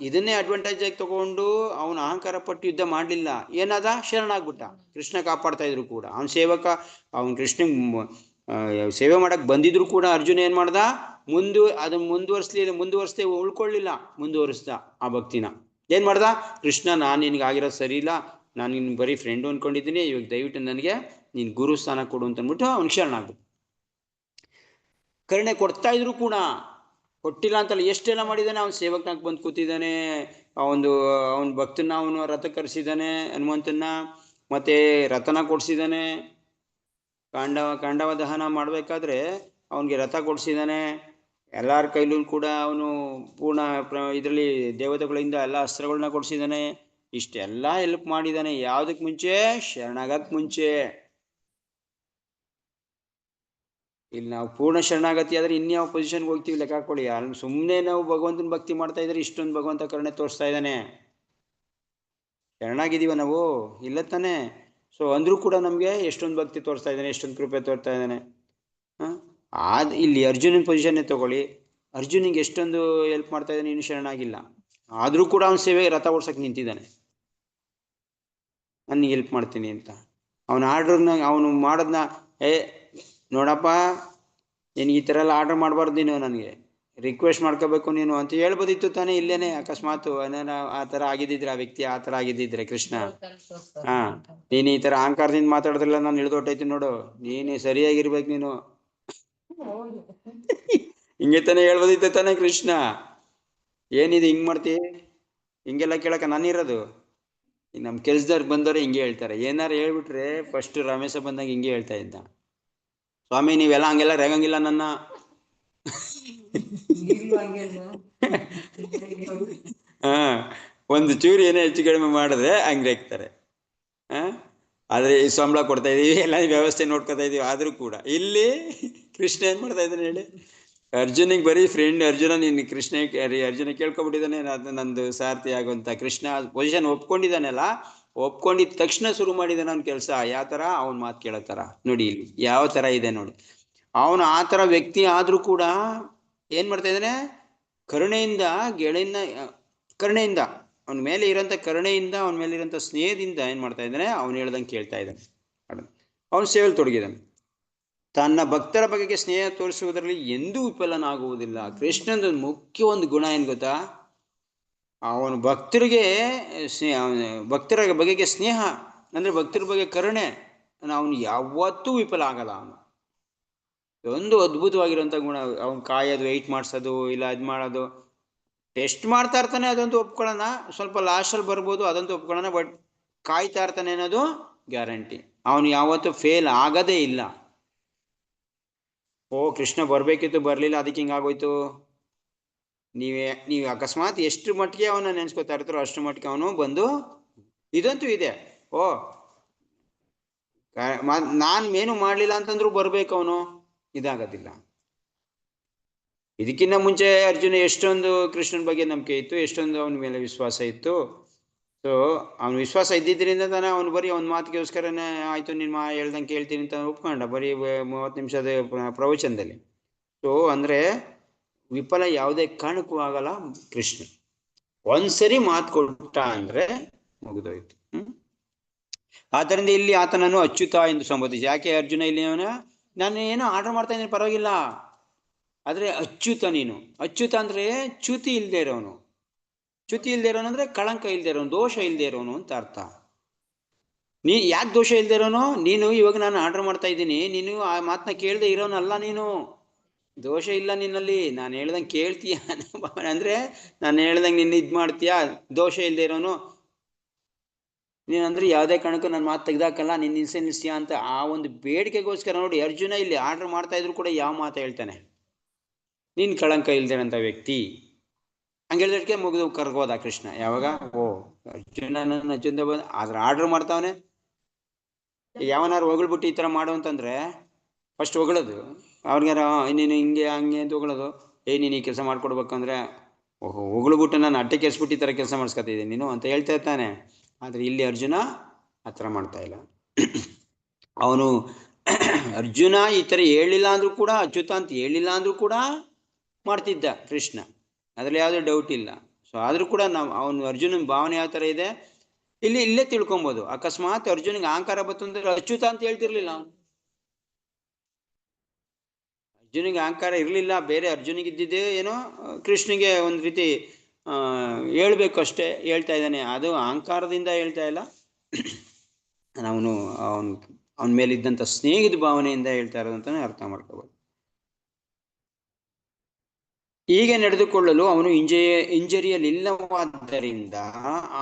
[SPEAKER 1] ಇದನ್ನೇ ಅಡ್ವಾಂಟೇಜ್ ಆಗಿ ತಗೊಂಡು ಅವನು ಅಹಂಕಾರ ಪಟ್ಟು ಯುದ್ಧ ಮಾಡ್ಲಿಲ್ಲ. ಏನಾದ, ಶರಣಾಗ್ಬಿಟ್ಟ. ಕೃಷ್ಣ ಕಾಪಾಡ್ತಾ ಇದ್ರು ಕೂಡ ಅವನ ಸೇವಕ, ಅವನ್ ಕೃಷ್ಣ ಸೇವೆ ಮಾಡಕ್ ಬಂದಿದ್ರು ಕೂಡ ಅರ್ಜುನ ಏನ್ ಮಾಡ್ದ, ಅದನ್ನ ಮುಂದುವರಿಸದೆ ಉಳ್ಕೊಳ್ಳಿಲ್ಲ, ಮುಂದುವರಿಸ್ದ ಆ ಭಕ್ತಿನ. ಏನ್ ಮಾಡ್ದ, ಕೃಷ್ಣ ನಾನು ನಿನ್ಗೆ ಆಗಿರೋದು ಸರಿ ಇಲ್ಲ, ನಾನು ನಿನ್ ಬರೀ ಫ್ರೆಂಡು ಅನ್ಕೊಂಡಿದ್ದೀನಿ, ಇವಾಗ ದಯವಿಟ್ಟು ನನಗೆ ನೀನ್ ಗುರು ಸ್ಥಾನ ಕೊಡು ಅಂತಂದ್ಬಿಟ್ಟು ಅವ್ನು ಶರಣಾಗ್ಬಿಟ್ಟು. ಕರುಣೆ ಕೊಡ್ತಾ ಇದ್ರು ಕೂಡ ಕೊಟ್ಟಿಲ್ಲ ಅಂತಲ್ಲ, ಎಷ್ಟೆಲ್ಲ ಮಾಡಿದ್ದಾನೆ. ಅವನ ಸೇವಕನಾಗ ಬಂದು ಕೂತಿದ್ದಾನೆ, ಅವನ ಭಕ್ತನ ಅವನು ರಥ ಕರೆಸಿದ್ದಾನೆ, ಹನುಮಂತನ, ಮತ್ತೆ ರಥನ ಕೊಡ್ಸಿದ್ದಾನೆ. ಕಾಂಡವ ದಹನ ಮಾಡ್ಬೇಕಾದ್ರೆ ಅವನಿಗೆ ರಥ ಕೊಡ್ಸಿದ್ದಾನೆ. ಎಲ್ಲಾರ ಕೈಲೂ ಕೂಡ ಅವನು ಪೂರ್ಣ ಇದರಲ್ಲಿ ದೇವತೆಗಳಿಂದ ಎಲ್ಲ ಅಸ್ತ್ರಗಳನ್ನ ಕೊಡ್ಸಿದ್ದಾನೆ. ಇಷ್ಟೆಲ್ಲ ಹೆಲ್ಪ್ ಮಾಡಿದ್ದಾನೆ. ಯಾವುದಕ್ಕೆ ಮುಂಚೆ, ಶರಣಾಗಕ್ಕೆ ಮುಂಚೆ. ಇಲ್ಲಿ ನಾವು ಪೂರ್ಣ ಶರಣಾಗತಿ ಆದ್ರೆ ಇನ್ಯಾವ ಪೊಸಿಷನ್ಗೆ ಹೋಗ್ತೀವಿ ಲೆಕ್ಕ ಹಾಕೊಳ್ಳಿ. ಅಲ್ಲಿ ಸುಮ್ಮನೆ ನಾವು ಭಗವಂತನ ಭಕ್ತಿ ಮಾಡ್ತಾ ಇದ್ರೆ ಇಷ್ಟೊಂದು ಭಗವಂತ ಕರುಣೆ ತೋರಿಸ್ತಾ ಇದ್ದಾನೆ. ಶರಣಾಗಿದ್ದೀವ ನಾವು? ಇಲ್ಲ ತಾನೆ. ಸೊ ಅಂದ್ರೂ ಕೂಡ ನಮ್ಗೆ ಎಷ್ಟೊಂದು ಭಕ್ತಿ ತೋರಿಸ್ತಾ ಇದ್ದಾನೆ, ಎಷ್ಟೊಂದು ಕೃಪೆ ತೋರ್ತಾ ಇದ್ದಾನೆ. ಇಲ್ಲಿ ಅರ್ಜುನನ ಪೊಸಿಷನ್ನೇ ತಗೊಳ್ಳಿ, ಅರ್ಜುನಿಗೆ ಎಷ್ಟೊಂದು ಹೆಲ್ಪ್ ಮಾಡ್ತಾ ಇದ್ದಾನೆ, ಇನ್ನು ಶರಣಾಗಿಲ್ಲ. ಆದ್ರೂ ಕೂಡ ಅವನ ಸೇವೆ ರಥ ಓಡ್ಸಕ್ ನಿಂತಿದ್ದಾನೆ, ನನಗೆ ಹೆಲ್ಪ್ ಮಾಡ್ತೀನಿ ಅಂತ. ಅವನ ಆರ್ಡರ್ನ ಅವನು ಮಾಡೋದನ್ನ, ನೋಡಪ್ಪ ನೀನು ಈ ಥರ ಎಲ್ಲ ಆರ್ಡರ್ ಮಾಡಬಾರ್ದು, ನೀನು ನನಗೆ ರಿಕ್ವೆಸ್ಟ್ ಮಾಡ್ಕೋಬೇಕು ನೀನು ಅಂತ ಹೇಳ್ಬೋದಿತ್ತು ತಾನೇ ಇಲ್ಲೇನೆ. ಅಕಸ್ಮಾತ್ ಆ ಥರ ಆಗಿದ್ದಿದ್ರೆ, ಆ ವ್ಯಕ್ತಿ ಆ ಥರ ಆಗಿದ್ದಿದ್ರೆ ಕೃಷ್ಣ, ಹಾ, ನೀನು ಈ ಥರ ಅಹಂಕಾರದಿಂದ ಮಾತಾಡಿದ್ರಲ್ಲ, ನಾನು ಇಳಿದೊಟ್ಟೈತಿ ನೋಡು, ನೀನು ಸರಿಯಾಗಿರ್ಬೇಕು ನೀನು. ಹಿಂಗೆ ತಾನೇ ಹೇಳ್ಬೋದಿತ್ತು ತಾನೇ ಕೃಷ್ಣ. ಏನಿದೆ ಹಿಂಗೆ ಮಾಡ್ತಿ, ಹಿಂಗೆಲ್ಲ ಕೇಳಕ್ಕೆ ನಾನಿರೋದು. ನಮ್ಮ ಕೆಲ್ಸದವ್ರು ಬಂದವ್ರೆ ಹಿಂಗೆ ಹೇಳ್ತಾರೆ. ಏನಾರು ಹೇಳ್ಬಿಟ್ರೆ ಫಸ್ಟ್ ರಮೇಶ ಬಂದಾಗ ಹಿಂಗೆ ಹೇಳ್ತಾ ಇದ್ದ, ಸ್ವಾಮಿ ನೀವೆಲ್ಲ ಹಂಗೆಲ್ಲ ರೇಗಂಗಿಲ್ಲ ನನ್ನ. ಹಾ, ಒಂದು ಚೂರು ಏನೇ ಹೆಚ್ಚು ಕಡಿಮೆ ಮಾಡಿದ್ರೆ ಹಂಗೆ ರೇಗ್ತಾರೆ. ಆದ್ರೆ ಈ ಸಂಬಳ ಕೊಡ್ತಾ ಇದೀವಿ, ಎಲ್ಲ ವ್ಯವಸ್ಥೆ ನೋಡ್ಕೊತಾ ಇದೀವಿ, ಆದ್ರೂ ಕೂಡ ಇಲ್ಲಿ ಕೃಷ್ಣ ಏನ್ ಮಾಡ್ತಾ ಇದ್ದಾನೆ ಹೇಳಿ. ಅರ್ಜುನಿಗೆ ಬರೀ ಫ್ರೆಂಡ್ ಅರ್ಜುನ, ನೀನು ಕೃಷ್ಣ ಅರ್ಜುನ ಕೇಳ್ಕೊಬಿಟ್ಟಿದ್ದಾನೆ, ಅದು ನಂದು ಸಾರ್ಥಿ ಆಗುವಂತ. ಕೃಷ್ಣ ಪೊಸಿಷನ್ ಒಪ್ಕೊಂಡಿದ್ದಾನೆಲ್ಲ, ಒಪ್ಕೊಂಡಿದ್ದ ತಕ್ಷಣ ಶುರು ಮಾಡಿದ್ದಾನೆ ಅವ್ನ ಕೆಲಸ. ಯಾವ ತರ ಅವನ ಮಾತು ಕೇಳೋ ತರ ನೋಡಿ, ಇಲ್ಲಿ ಯಾವ ತರ ಇದೆ ನೋಡಿ. ಅವನು ಆ ತರ ವ್ಯಕ್ತಿ ಆದ್ರೂ ಕೂಡ ಏನ್ ಮಾಡ್ತಾ ಇದ್ದಾನೆ, ಕರುಣೆಯಿಂದ ಕರುಣೆಯಿಂದ ಅವನ ಮೇಲೆ ಇರೋಂಥ ಕರುಣೆಯಿಂದ, ಅವನ ಮೇಲೆ ಇರೋಂಥ ಸ್ನೇಹದಿಂದ ಏನ್ ಮಾಡ್ತಾ ಇದ್ದಾನೆ, ಅವನು ಹೇಳ್ದಂಗೆ ಕೇಳ್ತಾ ಇದ್ದಾನೆ. ಅವನು ಸೇವೆಯಲ್ಲಿ ತೊಡಗಿದ್ದಾನೆ. ತನ್ನ ಭಕ್ತರ ಬಗೆಗೆ ಸ್ನೇಹ ತೋರಿಸುವುದರಲ್ಲಿ ಎಂದೂ ವಿಫಲನಾಗುವುದಿಲ್ಲ. ಕೃಷ್ಣನ ಮುಖ್ಯ ಒಂದು ಗುಣ ಏನ್ ಗೊತ್ತಾ, ಅವನು ಭಕ್ತರಿಗೆ ಭಕ್ತರ ಬಗೆಗೆ ಸ್ನೇಹ ಅಂದ್ರೆ ಭಕ್ತರ ಬಗ್ಗೆ ಕರುಣೆ, ಅವನು ಯಾವತ್ತೂ ವಿಫಲ ಆಗಲ್ಲ. ಅವನು ಒಂದು ಅದ್ಭುತವಾಗಿರುವಂಥ ಗುಣ. ಅವನು ಕಾಯೋದು, ವೆಯ್ಟ್ ಮಾಡಿಸೋದು, ಇಲ್ಲ ಇದು ಮಾಡೋದು, ಟೆಸ್ಟ್ ಮಾಡ್ತಾ ಇರ್ತಾನೆ, ಅದಂತೂ ಒಪ್ಕೊಳ್ಳೋಣ. ಸ್ವಲ್ಪ ಲಾಸ್ಟಲ್ಲಿ ಬರ್ಬೋದು, ಅದಂತೂ ಒಪ್ಕೊಳ್ಳೋಣ. ಬಟ್ ಕಾಯ್ತಾ ಇರ್ತಾನೆ ಅನ್ನೋದು ಗ್ಯಾರಂಟಿ. ಅವನು ಯಾವತ್ತೂ ಫೇಲ್ ಆಗದೇ ಇಲ್ಲ. ಓ ಕೃಷ್ಣ ಬರ್ಬೇಕಿತ್ತು, ಬರ್ಲಿಲ್ಲ, ಅದಕ್ಕೆ ಹಿಂಗಾಗೋಯ್ತು. ನೀವು ಅಕಸ್ಮಾತ್ ಎಷ್ಟು ಮಟ್ಟಿಗೆ ಅವನ ನೆನ್ಸ್ಕೊತಾ ಇರ್ತಾರೋ ಅಷ್ಟು ಮಟ್ಟಿಗೆ ಅವನು ಬಂದು, ಇದಂತೂ ಇದೆ, ಓ ನಾನ್ ಏನು ಮಾಡ್ಲಿಲ್ಲ ಅಂತಂದ್ರೂ ಬರ್ಬೇಕು ಅವನು, ಇದಾಗೋದಿಲ್ಲ. ಇದಕ್ಕಿಂತ ಮುಂಚೆ ಅರ್ಜುನ ಎಷ್ಟೊಂದು ಕೃಷ್ಣನ ಬಗ್ಗೆ ನಂಬಿಕೆ ಇತ್ತು, ಎಷ್ಟೊಂದು ಅವನ ಮೇಲೆ ವಿಶ್ವಾಸ ಇತ್ತು. ಸೊ ಅವನ ವಿಶ್ವಾಸ ಇದ್ದಿದ್ದರಿಂದ ತಾನೇ ಅವನು ಬರೀ ಅವನ ಮಾತಿಗೋಸ್ಕರನೇ ಆಯ್ತು ನಿಮ್ಮ ಹೇಳ್ದಂಗೆ ಕೇಳ್ತೀನಿ ಅಂತ ಒಪ್ಕೊಂಡ, ಬರೀ 30 ನಿಮಿಷದ ಪ್ರವಚನದಲ್ಲಿ. ಸೊ ಅಂದ್ರೆ ವಿಫಲ ಯಾವುದೇ ಕಾರಣಕ್ಕೂ ಆಗಲ್ಲ ಕೃಷ್ಣ. ಒಂದ್ಸರಿ ಮಾತು ಕೊಟ್ಟ ಅಂದ್ರೆ ಮುಗಿದೋಯ್ತು. ಆದ್ದರಿಂದ ಇಲ್ಲಿ ಆತನನ್ನು ಅಚ್ಯುತ ಎಂದು ಸಂಬೋಧಿಸಿ. ಯಾಕೆ ಅರ್ಜುನ ಇಲ್ಲಿ ನಾನು ಏನೋ ಆರ್ಡರ್ ಮಾಡ್ತಾ ಇದ್ದೀನಿ ಪರವಾಗಿಲ್ಲ, ಆದ್ರೆ ಅಚ್ಯುತ ನೀನು. ಅಚ್ಯುತ ಅಂದ್ರೆ ಚ್ಯುತಿ ಇಲ್ದೇ ಇರೋನು. ಚ್ಯುತಿ ಇಲ್ದೇ ಇರೋನು ಅಂದ್ರೆ ಕಳಂಕ ಇಲ್ದೇ ಇರೋನು, ದೋಷ ಇಲ್ದೇ ಇರೋನು ಅಂತ ಅರ್ಥ. ನೀ ಯಾಕೆ ದೋಷ ಇಲ್ದೇ ಇರೋನು, ನೀನು ಇವಾಗ ನಾನು ಆರ್ಡರ್ ಮಾಡ್ತಾ ಇದ್ದೀನಿ, ನೀನು ಆ ಮಾತನ್ನ ಕೇಳದೆ ಇರೋನಲ್ಲ ನೀನು. ದೋಷ ಇಲ್ಲ ನಿನ್ನಲ್ಲಿ, ನಾನು ಹೇಳ್ದಂಗೆ ಕೇಳ್ತೀಯ ಅಂದ್ರೆ ನಾನು ಹೇಳ್ದಂಗೆ ನಿನ್ನ ಇದು ಮಾಡ್ತೀಯಾ, ದೋಷ ಇಲ್ದೇ ಇರೋನು ನೀನಂದ್ರೆ ಯಾವುದೇ ಕಾರಣಕ್ಕೂ ನನ್ನ ಮಾತು ತೆಗ್ದಾಕಲ್ಲ, ನಿನ್ನ ನಿಲ್ಸಿಯ ಅಂತ ಆ ಒಂದು ಬೇಡಿಕೆಗೋಸ್ಕರ ನೋಡಿ ಅರ್ಜುನ ಇಲ್ಲಿ ಆರ್ಡರ್ ಮಾಡ್ತಾ ಇದ್ರು ಕೂಡ ಯಾವ ಮಾತು ಹೇಳ್ತಾನೆ, ನೀನು ಕಳಂಕ ಇಲ್ದೇನಂತ ವ್ಯಕ್ತಿ. ಹಂಗೆ ಹೇಳಿದಕ್ಕೆ ಮುಗಿದು ಕರ್ಗೋದ ಕೃಷ್ಣ. ಯಾವಾಗ ಓ ಅರ್ಜುನ ಬಂದು ಆದ್ರೆ ಆರ್ಡರ್ ಮಾಡ್ತಾವನೆ. ಯಾವನಾರು ಹೊಗಳ್ಬಿಟ್ಟು ಈ ಥರ ಮಾಡು ಅಂತಂದ್ರೆ ಫಸ್ಟ್ ಹೊಗಳೋದು, ಅವ್ರಿಗಾರ ನೀನು ಹಿಂಗೆ ಹಂಗೆ ಅಂತ ಹೊಗಳೋದು. ನೀನು ಈ ಕೆಲಸ ಮಾಡ್ಕೊಡ್ಬೇಕಂದ್ರೆ ಓಹೋ ಹೊಗಳ್ಬಿಟ್ಟು ನಾನು ಅಟ್ಟೆ ಕೆಲ್ಸ್ಬಿಟ್ಟು ಈ ಥರ ಕೆಲಸ ಮಾಡಿಸ್ಕೊತಿದ್ದೀನಿ ನೀನು ಅಂತ ಹೇಳ್ತಾ ಇರ್ತಾನೆ. ಆದರೆ ಇಲ್ಲಿ ಅರ್ಜುನ ಆ ಥರ ಮಾಡ್ತಾ ಇಲ್ಲ. ಅವನು ಅರ್ಜುನ ಈ ಥರ ಹೇಳಿಲ್ಲ ಅಂದ್ರೂ ಕೂಡ, ಅಚ್ಯುತ ಅಂತ ಹೇಳಿಲ್ಲ ಅಂದ್ರೂ ಕೂಡ ಮಾಡ್ತಿದ್ದ ಕೃಷ್ಣ, ಅದರಲ್ಲಿ ಯಾವುದೇ ಡೌಟ್ ಇಲ್ಲ. ಸೊ ಆದರೂ ಕೂಡ ಅವನು ಅರ್ಜುನನ ಭಾವನೆ ಯಾವ ಥರ ಇದೆ ಇಲ್ಲೇ ತಿಳ್ಕೊಬೋದು. ಅಕಸ್ಮಾತ್ ಅರ್ಜುನಿಗೆ ಅಹಂಕಾರ ಬರ್ತಂದ್ರೆ ಅಚ್ಯುತ ಅಂತ ಹೇಳ್ತಿರ್ಲಿಲ್ಲ ಅವನು. ಅರ್ಜುನಿಗೆ ಅಹಂಕಾರ ಇರಲಿಲ್ಲ, ಬೇರೆ ಅರ್ಜುನಿಗೆ ಇದ್ದಿದ್ದೇ ಏನೋ ಕೃಷ್ಣನಿಗೆ ಒಂದು ರೀತಿ ಹೇಳ್ಬೇಕು ಅಷ್ಟೇ, ಹೇಳ್ತಾ ಇದ್ದಾನೆ. ಅದು ಅಹಂಕಾರದಿಂದ ಹೇಳ್ತಾ ಇಲ್ಲ, ಅವನು ಅವನ ಮೇಲಿದ್ದಂಥ ಸ್ನೇಹದ ಭಾವನೆಯಿಂದ ಹೇಳ್ತಾ ಇರೋದಂತಾನೆ ಅರ್ಥ ಮಾಡ್ಕೋಬೋದು. ಹೀಗೆ ನಡೆದುಕೊಳ್ಳಲು ಅವನು ಹಿಂಜರಿಯಲಿಲ್ಲವಾದ್ದರಿಂದ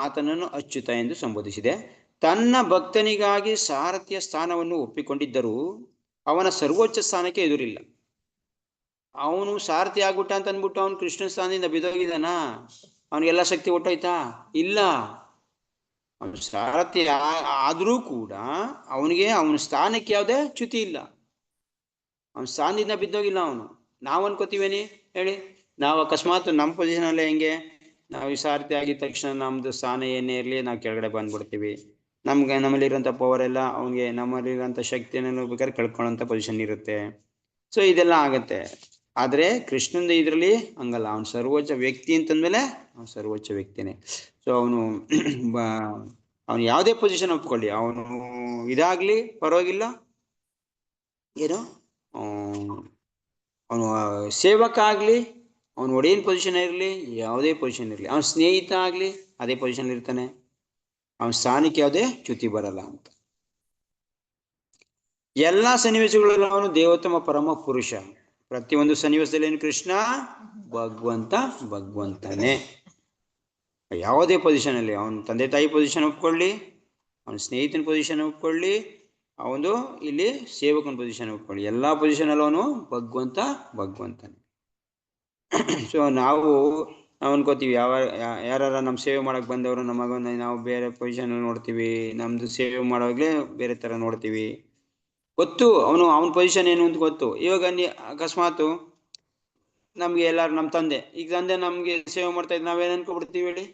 [SPEAKER 1] ಆತನನ್ನು ಅಚ್ಯುತ ಎಂದು ಸಂಬೋಧಿಸಿದೆ. ತನ್ನ ಭಕ್ತನಿಗಾಗಿ ಸಾರಥ್ಯ ಸ್ಥಾನವನ್ನು ಒಪ್ಪಿಕೊಂಡಿದ್ದರೂ ಅವನ ಸರ್ವೋಚ್ಚ ಸ್ಥಾನಕ್ಕೆ ಎದುರಿಲ್ಲ. ಅವನು ಸಾರಥಿ ಆಗ್ಬಿಟ್ಟ ಅಂತ ಅಂದ್ಬಿಟ್ಟು ಅವನು ಕೃಷ್ಣ ಸ್ಥಾನದಿಂದ ಬಿದ್ದೋಗಿದ್ದಾನ, ಅವನಿಗೆಲ್ಲ ಶಕ್ತಿ ಒಟ್ಟೋಯ್ತಾ? ಇಲ್ಲ. ಅವನು ಸಾರಥಿ ಆದರೂ ಕೂಡ ಅವನಿಗೆ ಅವನ ಸ್ಥಾನಕ್ಕೆ ಯಾವುದೇ ಚ್ಯುತಿ ಇಲ್ಲ, ಅವನ ಸ್ಥಾನದಿಂದ ಬಿದ್ದೋಗಿಲ್ಲ ಅವನು. ನಾವು ಅನ್ಕೋತೀವೇನಿ ಹೇಳಿ, ನಾವು ಅಕಸ್ಮಾತ್ ನಮ್ಮ ಪೊಸಿಷನಲ್ಲೇ ಹೆಂಗೆ, ನಾವು ಸಾರಥಿ ಆಗಿದ ತಕ್ಷಣ ನಮ್ದು ಸ್ಥಾನ ಏನೇ ಇರಲಿ ನಾವು ಕೆಳಗಡೆ ಬಂದ್ಬಿಡ್ತೀವಿ. ನಮ್ಮಲ್ಲಿರೋಂಥ ಪವರ್ ಎಲ್ಲ ಅವನಿಗೆ, ನಮ್ಮಲ್ಲಿರೋಂಥ ಶಕ್ತಿಯನ್ನು ಬೇಕಾದ್ರೆ ಕಳ್ಕೊಳ್ಳೋಂಥ ಪೊಸಿಷನ್ ಇರುತ್ತೆ. ಸೊ ಇದೆಲ್ಲ ಆಗತ್ತೆ. ಆದರೆ ಕೃಷ್ಣಂದು ಇದರಲ್ಲಿ ಹಂಗಲ್ಲ, ಅವನು ಸರ್ವೋಚ್ಚ ವ್ಯಕ್ತಿ ಅಂತಂದ್ಮೇಲೆ ಅವನು ಸರ್ವೋಚ್ಚ ವ್ಯಕ್ತಿನೇ. ಸೊ ಅವನು ಯಾವುದೇ ಪೊಸಿಷನ್ ಒಪ್ಕೊಳ್ಳಿ, ಅವನು ಇದಾಗ್ಲಿ ಪರವಾಗಿಲ್ಲ, ಏನು ಅವನು ಸೇವಕ ಆಗಲಿ, ಅವನು ಒಡೆಯನ್ ಪೊಸಿಷನ್ ಇರಲಿ, ಯಾವುದೇ ಪೊಸಿಷನ್ ಇರಲಿ, ಅವನ ಸ್ನೇಹಿತ ಆಗಲಿ ಅದೇ ಪೊಸಿಷನ್ ಇರ್ತಾನೆ. ಅವನ ಸ್ಥಾನಕ್ಕೆ ಯಾವುದೇ ಚ್ಯುತಿ ಬರಲ್ಲ ಅಂತ. ಎಲ್ಲ ಸನ್ನಿವೇಶಗಳಲ್ಲೂ ಅವನು ದೇವೋತ್ತಮ ಪರಮ ಪುರುಷ. ಪ್ರತಿಯೊಂದು ಸನ್ನಿವೇಶದಲ್ಲಿ ಏನು ಕೃಷ್ಣ ಭಗವಂತನೇ. ಯಾವುದೇ ಪೊಸಿಷನ್ ಅಲ್ಲಿ, ಅವನ ತಂದೆ ತಾಯಿ ಪೊಸಿಷನ್ ಒಪ್ಕೊಳ್ಳಿ, ಅವನ ಸ್ನೇಹಿತನ ಪೊಸಿಷನ್ ಒಪ್ಕೊಳ್ಳಿ, ಅವನು ಇಲ್ಲಿ ಸೇವಕನ ಪೊಸಿಷನ್ ಒಪ್ಕೊಳ್ಳಿ, ಎಲ್ಲ ಪೊಸಿಷನ್ ಅಲ್ಲಿ ಅವನು ಭಗವಂತನೇ. ಸೊ ನಾವು ಅನ್ಕೋತೀವಿ, ಯಾರು ನಮ್ಮ ಸೇವೆ ಮಾಡಕ್ ಬಂದವರು ನಮಗೊಂದು ನಾವು ಬೇರೆ ಪೊಸಿಷನ್ ನೋಡ್ತೀವಿ, ನಮ್ದು ಸೇವೆ ಮಾಡೋವಾಗ್ಲೇ ಬೇರೆ ತರ ನೋಡ್ತೀವಿ. ಗೊತ್ತು ಅವನ ಪೊಸಿಷನ್ ಏನು ಅಂತ ಗೊತ್ತು. ಇವಾಗ ಅಕಸ್ಮಾತ್ ನಮ್ಗೆ ಎಲ್ಲಾರು ನಮ್ಮ ತಂದೆ ನಮ್ಗೆ ಸೇವೆ ಮಾಡ್ತಾ ಇದ್ ನಾವೇನ್ ಅನ್ಕೊಬಿಡ್ತೀವಿ ಹೇಳಿ?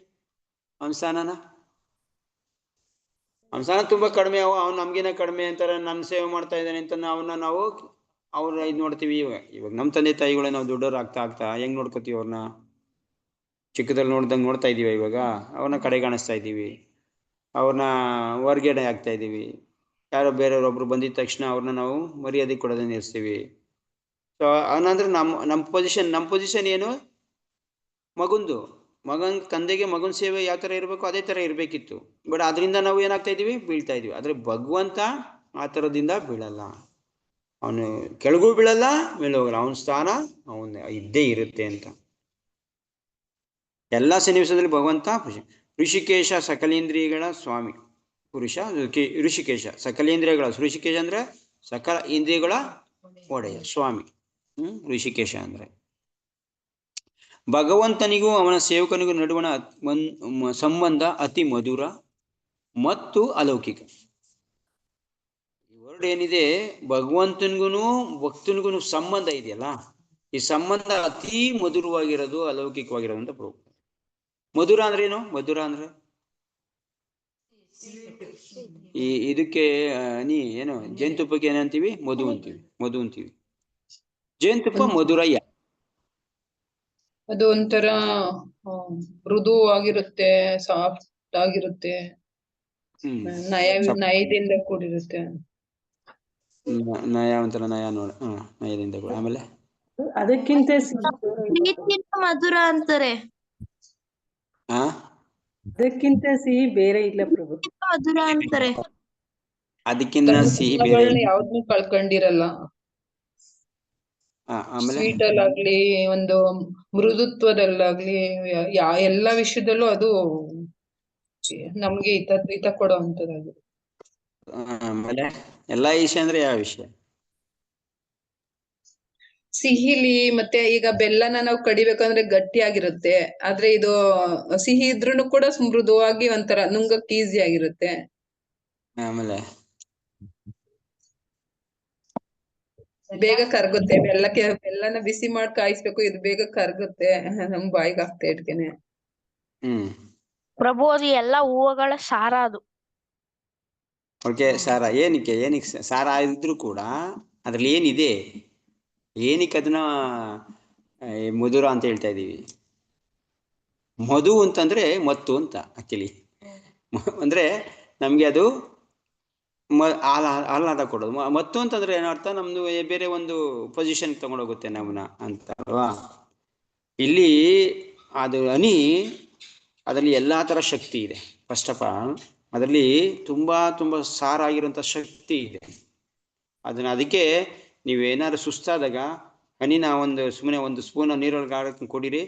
[SPEAKER 1] ಅವನ ಸ್ಥಾನ ತುಂಬಾ ಕಡಿಮೆ, ಅವ್ನು ನಮ್ಗೇನ ಕಡಿಮೆ ಅಂತಾರೆ, ನನ್ನ ಸೇವೆ ಮಾಡ್ತಾ ಇದ್ದಾನೆ ಅಂತ ನಾವು ಅವ್ರ ಇದು ನೋಡ್ತೀವಿ. ಇವಾಗ ನಮ್ಮ ತಂದೆ ತಾಯಿಗಳೇ ನಾವು ದೊಡ್ಡವ್ರು ಆಗ್ತಾ ಹೆಂಗ್ ನೋಡ್ಕೋತೀವಿ ಅವ್ರನ್ನ? ಚಿಕ್ಕದಲ್ಲಿ ನೋಡ್ತಾ ಇದೀವಿ. ಇವಾಗ ಅವ್ರನ್ನ ಕಡೆಗಾಣಿಸ್ತಾ ಇದ್ದೀವಿ, ಅವ್ರನ್ನ ಹೊರ್ಗಡೆ ಆಗ್ತಾ ಇದ್ದೀವಿ. ಯಾರೋ ಬೇರೆಯವ್ರೊಬ್ರು ಬಂದಿದ ತಕ್ಷಣ ಅವ್ರನ್ನ ನಾವು ಮರ್ಯಾದೆ ಕೊಡೋದೇ ನಿಲ್ಲಿಸ್ತೀವಿ. ಸೊ ಅವನಂದ್ರೆ ನಮ್ಮ ಪೊಸಿಷನ್ ಏನು? ತಂದೆಗೆ ಮಗನ ಸೇವೆ ಯಾವ ತರ ಇರಬೇಕು ಅದೇ ತರ ಇರ್ಬೇಕಿತ್ತು. ಬಟ್ ಅದರಿಂದ ನಾವು ಏನಾಗ್ತಾ ಇದೀವಿ? ಬೀಳ್ತಾ ಇದೀವಿ. ಆದ್ರೆ ಭಗವಂತ ಆ ಥರದಿಂದ ಬೀಳಲ್ಲ. ಅವನು ಕೆಳಗೂ ಬೀಳಲ್ಲ, ಮೇಲೆ ಹೋಗಲ್ಲ. ಅವನ ಸ್ಥಾನ ಅವನ ಇದ್ದೇ ಇರುತ್ತೆ ಅಂತ. ಎಲ್ಲ ಸನ್ನಿವೇಶದಲ್ಲಿ ಭಗವಂತ ಋಷಿಕೇಶ ಸಕಲೇಂದ್ರಿಯಗಳ ಸ್ವಾಮಿ ಪುರುಷ. ಋಷಿಕೇಶ ಸಕಲೇಂದ್ರಿಯಗಳ, ಋಷಿಕೇಶ ಅಂದ್ರೆ ಸಕಲ ಇಂದ್ರಿಯಗಳ ಒಡೆಯ ಸ್ವಾಮಿ. ಋಷಿಕೇಶ ಅಂದ್ರೆ ಭಗವಂತನಿಗೂ ಅವನ ಸೇವಕನಿಗೂ ನಡುವಣ ಸಂಬಂಧ ಅತಿ ಮಧುರ ಮತ್ತು ಅಲೌಕಿಕ. ವರ್ಡ್ ಏನಿದೆ, ಭಗವಂತನಿಗೂ ಭಕ್ತನಿಗೂ ಸಂಬಂಧ ಇದೆಯಲ್ಲ, ಈ ಸಂಬಂಧ ಅತಿ ಮಧುರವಾಗಿರೋದು, ಅಲೌಕಿಕವಾಗಿರೋದು ಅಂತ ಪ್ರೂವ್. ಮಧುರ ಅಂದ್ರೆ ಏನು? ಮಧುರ ಅಂದ್ರೆ ಇದಕ್ಕೆ ಏನು ಜೇನುತುಪ್ಪಕ್ಕೆ ಏನಂತೀವಿ? ಮಧು ಅಂತೀವಿ. ಜೇನುತುಪ್ಪ ಮಧುರ.
[SPEAKER 2] ಅದು ಒಂಥರ ಮೃದು ಆಗಿರುತ್ತೆ, ಸಾಫ್ಟ್ ಆಗಿರುತ್ತೆ, ನಯದಿಂದ ಕೂಡಿರುತ್ತೆ.
[SPEAKER 1] ಒಂಥರ ನೋಡ ನಯದಿಂದ ಕೂಡ. ಆಮೇಲೆ
[SPEAKER 3] ಅದಕ್ಕಿಂತ
[SPEAKER 4] ಮಧುರ ಅಂತಾರೆ.
[SPEAKER 3] ಅದಕ್ಕಿಂತ ಸಿಹಿ ಬೇರೆ ಇಲ್ಲ ಪ್ರಭು.
[SPEAKER 4] ಮಧುರ ಅಂತಾರೆ.
[SPEAKER 1] ಅದಕ್ಕಿಂತ ಸಿಹಿ ಬೇರೆ
[SPEAKER 2] ಯಾವ್ದನ್ನು ಕಳ್ಕೊಂಡಿರಲ್ಲ. ಸ್ವೀಟ್ ಅಲ್ಲಾಗ್ಲಿ, ಒಂದು ಮೃದುತ್ವದಲ್ಲಾಗ್ಲಿ, ಎಲ್ಲ ವಿಷಯದಲ್ಲೂ ಅದು ನಮ್ಗೆ ಹಿತ ಕೊಡುವಂತದ್ದಾಗಿದೆ.
[SPEAKER 1] ಆಮೇಲೆ ಎಲ್ಲಾ ವಿಷಯ ಅಂದ್ರೆ ಯಾವ ವಿಷಯ?
[SPEAKER 2] ಸಿಹಿಲಿ ಮತ್ತೆ ಈಗ ಬೆಲ್ಲನ ನಾವು ಕಡಿಬೇಕಂದ್ರೆ ಗಟ್ಟಿಯಾಗಿರುತ್ತೆ, ಆದ್ರೆ ಇದು ಸಿಹಿ ಇದ್ರೂನು ಕೂಡ ಮೃದುವಾಗಿ ಒಂಥರ ನುಂಗಕ್ ಈಸಿ ಆಗಿರುತ್ತೆ.
[SPEAKER 1] ಆಮೇಲೆ
[SPEAKER 2] ಬೇಗ ಕರ್ಗುತ್ತೆ. ಬೆಲ್ಲನ ಬಿಸಿ ಮಾಡಿ ಕಾಯಿಸ್ಬೇಕು, ಇದು ಬೇಗ ಕರ್ಗುತ್ತೆ ನಮ್ ಬಾಯಿಗೆ ಆಗ್ತಾ ಇಟ್ಕೇನೆ.
[SPEAKER 4] ಪ್ರಭು ಅದು ಎಲ್ಲ ಹೂವುಗಳ ಸಾರ. ಅದು
[SPEAKER 1] ಓಕೆ, ಸಾರ ಏನಕ್ಕೆ ಸಾರ ಇದ್ರು ಕೂಡ ಅದ್ರಲ್ಲಿ ಏನಿದೆ? ಏನಕ್ಕೆ ಅದನ್ನ ಮಧುರ ಅಂತ ಹೇಳ್ತಾ ಇದೀವಿ? ಮಧು ಅಂತಂದ್ರೆ ಮತ್ತು ಅಂತ ಆಕ್ಚುಲಿ ಅಂದ್ರೆ ನಮ್ಗೆ ಅದು ಆಹ್ಲಾದ ಕೊಡೋದು. ಮತ್ತು ಅಂತಂದ್ರೆ ಏನರ್ಥ? ನಮ್ದು ಬೇರೆ ಒಂದು ಪೊಸಿಷನ್ ತಗೊಂಡೋಗುತ್ತೆ ನಮ್ಮನ್ನ ಅಂತ ಅಲ್ವಾ? ಇಲ್ಲಿ ಅದು ಅದರಲ್ಲಿ ಎಲ್ಲಾ ತರ ಶಕ್ತಿ ಇದೆ. ಫಸ್ಟ್ ಆಫ್ ಆಲ್ ಅದರಲ್ಲಿ ತುಂಬಾ ಸಾರ ಆಗಿರುವಂತ ಶಕ್ತಿ ಇದೆ. ಅದಕ್ಕೆ ನೀವೇನಾದ್ರು ಸುಸ್ತಾದಾಗ ಹನಿನ ಸುಮ್ಮನೆ ಒಂದು ಸ್ಪೂನ್ ನೀರೊಳಗೆ ಹಾಕಿ ಕುಡೀರಿ,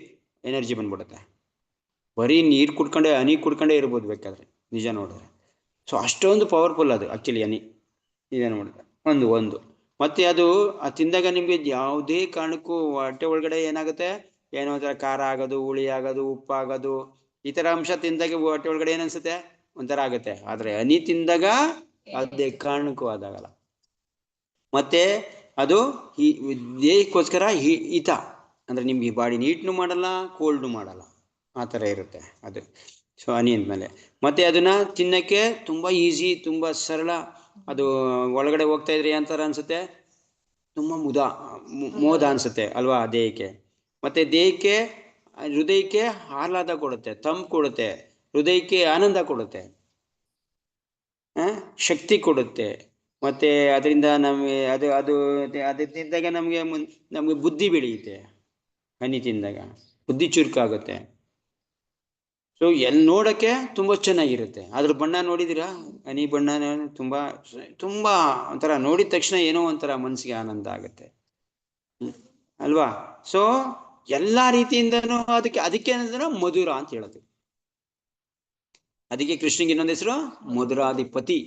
[SPEAKER 1] ಎನರ್ಜಿ ಬಂದ್ಬಿಡುತ್ತೆ. ಬರೀ ನೀರು ಕುಡ್ಕೊಂಡೆ, ಹನಿ ಕುಡ್ಕೊಂಡೇ ಇರ್ಬೋದು ಬೇಕಾದ್ರೆ, ನಿಜ ನೋಡಿದ್ರೆ. ಸೊ ಅಷ್ಟೊಂದು ಪವರ್ಫುಲ್ ಅದು ಆಕ್ಚುಲಿ ಹನಿ. ಇದೇನು ಮಾಡಿದ್ರೆ ಒಂದು ಮತ್ತೆ ಅದು ತಿಂದಾಗ ನಿಮ್ಗೆ ಯಾವುದೇ ಕಾರಣಕ್ಕೂ ಹೊಟ್ಟೆ ಒಳಗಡೆ ಏನಾಗುತ್ತೆ? ಏನೋ ಒಂಥರ ಖಾರ ಆಗೋದು, ಹುಳಿ ಆಗೋದು, ಉಪ್ಪಾಗೋದು, ಈ ತರ ಅಂಶ ತಿಂದಾಗ ಹೊಟ್ಟೆ ಒಳಗಡೆ ಏನನ್ಸುತ್ತೆ? ಒಂಥರ ಆಗುತ್ತೆ. ಆದ್ರೆ ಹನಿ ತಿಂದಾಗ ಅದೇ ಕಾರಣಕ್ಕೂ ಅದಾಗಲ್ಲ. ಮತ್ತೆ ಅದು ದೇಹಕ್ಕೋಸ್ಕರ ಹಿತ, ಅಂದ್ರೆ ನಿಮ್ಗೆ ಬಾಡಿ ನೀಟ್ನು ಮಾಡಲ್ಲ, ಕೋಲ್ಡ್ನು ಮಾಡಲ್ಲ, ಆ ತರ ಇರುತ್ತೆ ಅದು. ಸೊ ಹನಿ ಅಂದ್ಮೇಲೆ ಮತ್ತೆ ಅದನ್ನ ತಿನ್ನಕ್ಕೆ ತುಂಬಾ ಈಸಿ, ತುಂಬಾ ಸರಳ. ಅದು ಒಳಗಡೆ ಹೋಗ್ತಾ ಇದ್ರೆ ಏನಂತಾರ ಅನ್ಸುತ್ತೆ? ತುಂಬಾ ಮೋದ ಅನ್ಸುತ್ತೆ ಅಲ್ವಾ ದೇಹಕ್ಕೆ. ಮತ್ತೆ ದೇಹಕ್ಕೆ, ಹೃದಯಕ್ಕೆ ಆಹ್ಲಾದ ಕೊಡುತ್ತೆ, ತಂಪು ಕೊಡುತ್ತೆ, ಹೃದಯಕ್ಕೆ ಆನಂದ ಕೊಡುತ್ತೆ, ಶಕ್ತಿ ಕೊಡುತ್ತೆ, ಮತ್ತೆ ಅದರಿಂದ ನಮಗೆ ಅದು ತಿಂದಾಗ ನಮಗೆ ಬುದ್ಧಿ ಬೆಳೆಯುತ್ತೆ. ಹನಿ ತಿಂದಾಗ ಬುದ್ಧಿ ಚುರುಕಾಗುತ್ತೆ. ಸೊ ಎಲ್ಲಿ ನೋಡಕ್ಕೆ ತುಂಬಾ ಚೆನ್ನಾಗಿರುತ್ತೆ. ಅದ್ರ ಬಣ್ಣ ನೋಡಿದಿರಾ? ಹನಿ ಬಣ್ಣ ತುಂಬಾ ತುಂಬಾ ಒಂಥರ ನೋಡಿದ ತಕ್ಷಣ ಏನೋ ಒಂಥರ ಮನ್ಸಿಗೆ ಆನಂದ ಆಗುತ್ತೆ ಅಲ್ವಾ? ಸೊ ಎಲ್ಲಾ ರೀತಿಯಿಂದನೂ ಅದಕ್ಕೆ ಅಂದ್ರೆ ಮಧುರ ಅಂತ ಹೇಳೋದು. ಅದಕ್ಕೆ ಕೃಷ್ಣಗೆ ಇನ್ನೊಂದು ಹೆಸರು ಮಧುರಾಧಿಪತಿ.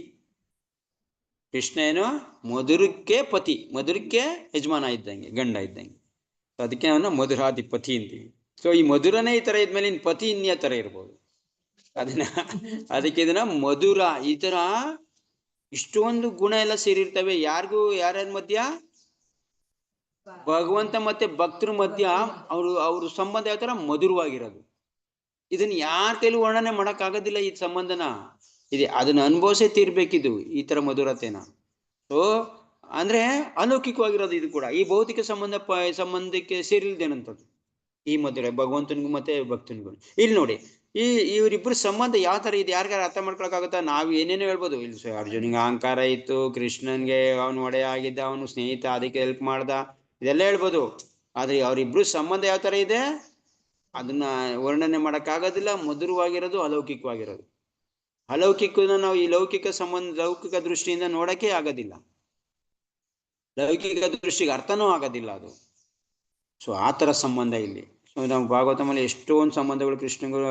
[SPEAKER 1] ಕೃಷ್ಣ ಏನು ಮಧುರಕ್ಕೆ ಪತಿ, ಮಧುರಕ್ಕೆ ಯಜಮಾನ ಇದ್ದಂಗೆ, ಗಂಡ ಇದ್ದಂಗೆ. ಅದಕ್ಕೆ ಅವನ್ನ ಮಧುರಾಧಿಪತಿ ಅಂತೀವಿ. ಸೊ ಈ ಮಧುರನೇ ಈ ತರ ಇದ್ಮೇಲೆ ಇನ್ ಪತಿ ಇನ್ಯ ತರ ಇರ್ಬೋದು. ಅದಕ್ಕೆ ಇದನ್ನ ಮಧುರ. ಈ ತರ ಇಷ್ಟೊಂದು ಗುಣ ಎಲ್ಲ ಸೇರಿರ್ತವೆ. ಯಾರ್ಯಾರ ಮಧ್ಯ? ಭಗವಂತ ಮತ್ತೆ ಭಕ್ತರ ಮಧ್ಯ ಅವ್ರ ಸಂಬಂಧ ಯಾವ ತರ ಮಧುರವಾಗಿರೋದು. ಇದನ್ನ ಯಾರ ಕೈಲೂ ವರ್ಣನೆ ಮಾಡಕ್ ಆಗೋದಿಲ್ಲ. ಈ ಸಂಬಂಧನ ಅದನ್ನ ಅನುಭವಿಸೇ ತೀರ್ಬೇಕಿದು, ಈ ತರ ಮಧುರತೆನ. ಸೊ ಅಂದ್ರೆ ಅಲೌಕಿಕವಾಗಿರೋದು ಇದು ಕೂಡ. ಈ ಭೌತಿಕ ಸಂಬಂಧಕ್ಕೆ ಸೇರಿಲ್ದೇನಂತದ್ದು ಈ ಮಧುರ, ಭಗವಂತನಿಗೂ ಮತ್ತೆ ಭಕ್ತನಿಗೂ. ಇಲ್ಲಿ ನೋಡಿ, ಇವರಿಬ್ಬರು ಸಂಬಂಧ ಯಾವ ತರ ಇದೆ, ಯಾರಿಗಾರ ಅರ್ಥ ಮಾಡ್ಕೊಳಕ್ಕಾಗುತ್ತಾ? ನಾವು ಏನೇನೋ ಹೇಳ್ಬೋದು. ಇಲ್ಲಿ ಅರ್ಜುನಿಗೆ ಅಹಂಕಾರ ಇತ್ತು, ಕೃಷ್ಣನ್ಗೆ ಅವನು ಒಡೆಯ ಆಗಿದ್ದ, ಅವನು ಸ್ನೇಹಿತ, ಅದಕ್ಕೆ ಹೆಲ್ಪ್ ಮಾಡ್ದ, ಇದೆಲ್ಲ ಹೇಳ್ಬೋದು. ಆದ್ರೆ ಅವರಿಬ್ರು ಸಂಬಂಧ ಯಾವ ತರ ಇದೆ ಅದನ್ನ ವರ್ಣನೆ ಮಾಡಕ್ಕಾಗೋದಿಲ್ಲ. ಮಧುರವಾಗಿರೋದು, ಅಲೌಕಿಕವಾಗಿರೋದು. ಅಲೌಕಿಕನ ನಾವು ಈ ಲೌಕಿಕ ದೃಷ್ಟಿಯಿಂದ ನೋಡಕ್ಕೆ ಆಗೋದಿಲ್ಲ. ಲೌಕಿಕ ದೃಷ್ಟಿಗೆ ಅರ್ಥನೂ ಆಗೋದಿಲ್ಲ ಅದು. ಸೊ ಆ ತರ ಸಂಬಂಧ ಇಲ್ಲಿ. ಸೊ ನಾವು ಭಾಗವತಮಲ್ಲಿ ಎಷ್ಟೊಂದು ಸಂಬಂಧಗಳು, ಕೃಷ್ಣಗಳು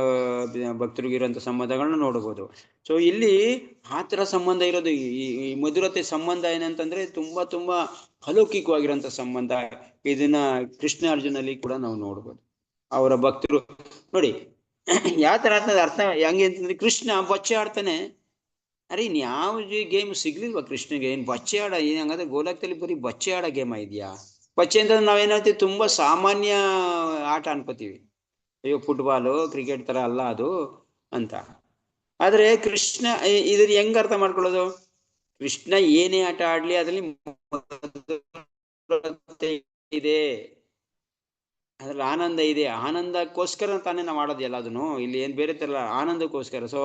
[SPEAKER 1] ಭಕ್ತರಿಗೂ ಇರುವಂತ ಸಂಬಂಧಗಳನ್ನ ನೋಡ್ಬೋದು. ಸೊ ಇಲ್ಲಿ ಆ ತರ ಸಂಬಂಧ ಇರೋದು. ಈ ಮಧುರತೆ ಸಂಬಂಧ ಏನಂತಂದ್ರೆ ತುಂಬಾ ತುಂಬಾ ಅಲೌಕಿಕವಾಗಿರೋಂಥ ಸಂಬಂಧ. ಇದನ್ನ ಕೃಷ್ಣ ಅರ್ಜುನಲ್ಲಿ ಕೂಡ ನಾವು ನೋಡ್ಬೋದು. ಅವರ ಭಕ್ತರು ನೋಡಿ ಯಾವ ತರ ಅರ್ಥ ಹೆಂಗೆ ಅಂತಂದ್ರೆ, ಕೃಷ್ಣ ಬಚ್ಚೆ ಆಡ್ತಾನೆ. ಅರೆ ಇನ್ ಯಾವ ಗೇಮ್ ಸಿಗ್ಲಿಲ್ವಾ ಕೃಷ್ಣಗೆ? ಏನ್ ಬಚ್ಚೆ ಆಡ ಹಂಗಂದ್ರೆ ಗೋಲಾಕ್ದಲ್ಲಿ ಬರೀ ಬಚ್ಚೆ ಆಡೋ ಗೇಮ್ ಇದೆಯಾ? ಬಚ್ಚೆ ಅಂತಂದ್ರೆ ನಾವೇನಂತೀವಿ, ತುಂಬಾ ಸಾಮಾನ್ಯ ಆಟ ಅನ್ಕೋತೀವಿ. ಅಯ್ಯೋ ಫುಟ್ಬಾಲು ಕ್ರಿಕೆಟ್ ತರ ಅಲ್ಲ ಅದು ಅಂತ. ಆದ್ರೆ ಕೃಷ್ಣ ಇದ್ರ ಹೆಂಗ್ ಅರ್ಥ ಮಾಡ್ಕೊಳ್ಳೋದು? ಕೃಷ್ಣ ಏನೇ ಆಟ ಆಡ್ಲಿ ಅದ್ರಲ್ಲಿ ಇದೆ, ಅದ್ರಲ್ಲಿ ಆನಂದ ಇದೆ. ಆನಂದಕ್ಕೋಸ್ಕರ ತಾನೇ ನಾವು ಆಡೋದು ಎಲ್ಲದನ್ನು. ಇಲ್ಲಿ ಏನ್ ಬೇರೆ ತರ ಆನಂದಕ್ಕೋಸ್ಕರ. ಸೊ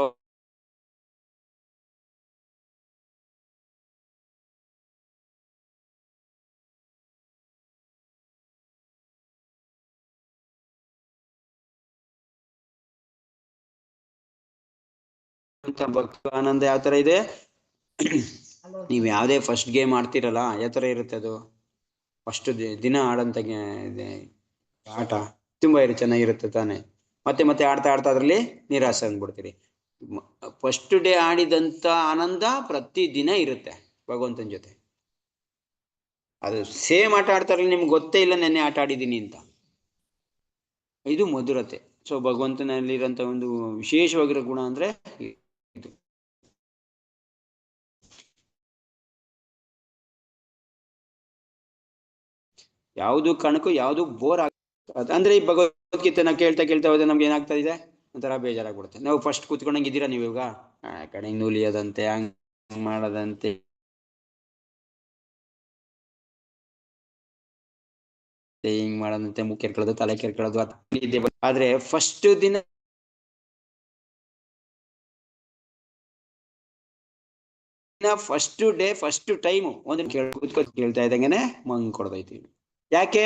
[SPEAKER 1] ಭಕ್ತ ಆನಂದ ಯಾವ ತರ ಇದೆ? ನೀವ್ ಯಾವ್ದೇ ಫಸ್ಟ್ ಗೇಮ್ ಆಡ್ತಿರಲ್ಲ, ಯಾವ ತರ ಇರುತ್ತೆ ಅದು? ಫಸ್ಟ್ ದಿನ ಆಡಂತ ಆಟ ತುಂಬಾ ಚೆನ್ನಾಗಿರುತ್ತೆ ತಾನೆ. ಮತ್ತೆ ಮತ್ತೆ ಆಡ್ತಾ ಆಡ್ತಾ ಅದ್ರಲ್ಲಿ ನಿರಾಸೆ ಅಂದ್ಬಿಡ್ತೀರಿ. ಫಸ್ಟ್ ಡೇ ಆಡಿದಂತ ಆನಂದ ಪ್ರತಿ ದಿನ ಇರುತ್ತೆ ಭಗವಂತನ ಜೊತೆ. ಅದು ಸೇಮ್ ಆಟ ಆಡ್ತಾರಲ್ಲ, ನಿಮ್ಗೆ ಗೊತ್ತೇ ಇಲ್ಲ ನೆನ್ನೆ ಆಟ ಆಡಿದ್ದೀನಿ ಅಂತ. ಇದು ಮಧುರತೆ. ಸೊ ಭಗವಂತನಲ್ಲಿರೋಂಥ ಒಂದು ವಿಶೇಷವಾಗಿರೋ ಗುಣ ಅಂದ್ರೆ ಇದು. ಯಾವುದು ಕಾರಣಕ್ಕೂ ಯಾವುದು ಬೋರ್ ಅಂದ್ರೆ ಈ ಭಗವದ್ಗೀತೆ ನಾವು ಕೇಳ್ತಾ ಹೋದ್ರೆ ನಮ್ಗೆ ಏನಾಗ್ತಾ ಇದೆ, ಒಂಥರ ಬೇಜಾರಾಗ್ಬಿಡುತ್ತೆ. ನಾವು ಫಸ್ಟ್ ಕೂತ್ಕೊಂಡಂಗಿದ್ದೀರಾ ನೀವು ಇವಾಗ? ಕಡೆ ನೂಲಿಯೋದಂತೆ, ಹಂಗ್ ಮಾಡೋದಂತೆ, ಹಿಂಗ್ ಮಾಡೋದಂತೆ, ಮುಖ ಕೆರ್ಕೊಳ್ಳೋದು, ತಲೆ ಕೆರ್ಕೊಳ್ಳೋದು. ಆದ್ರೆ ಫಸ್ಟ್ ದಿನ ಫಸ್ಟ್ ಡೇ ಫಸ್ಟ್ ಟೈಮ್ ಒಂದನ್ನ ಕೇಳ್ತಾ ಇದ್ದಂಗೆನೆ ಮಂಗ್ ಕೊಡ್ದೈತಿ. ಯಾಕೆ?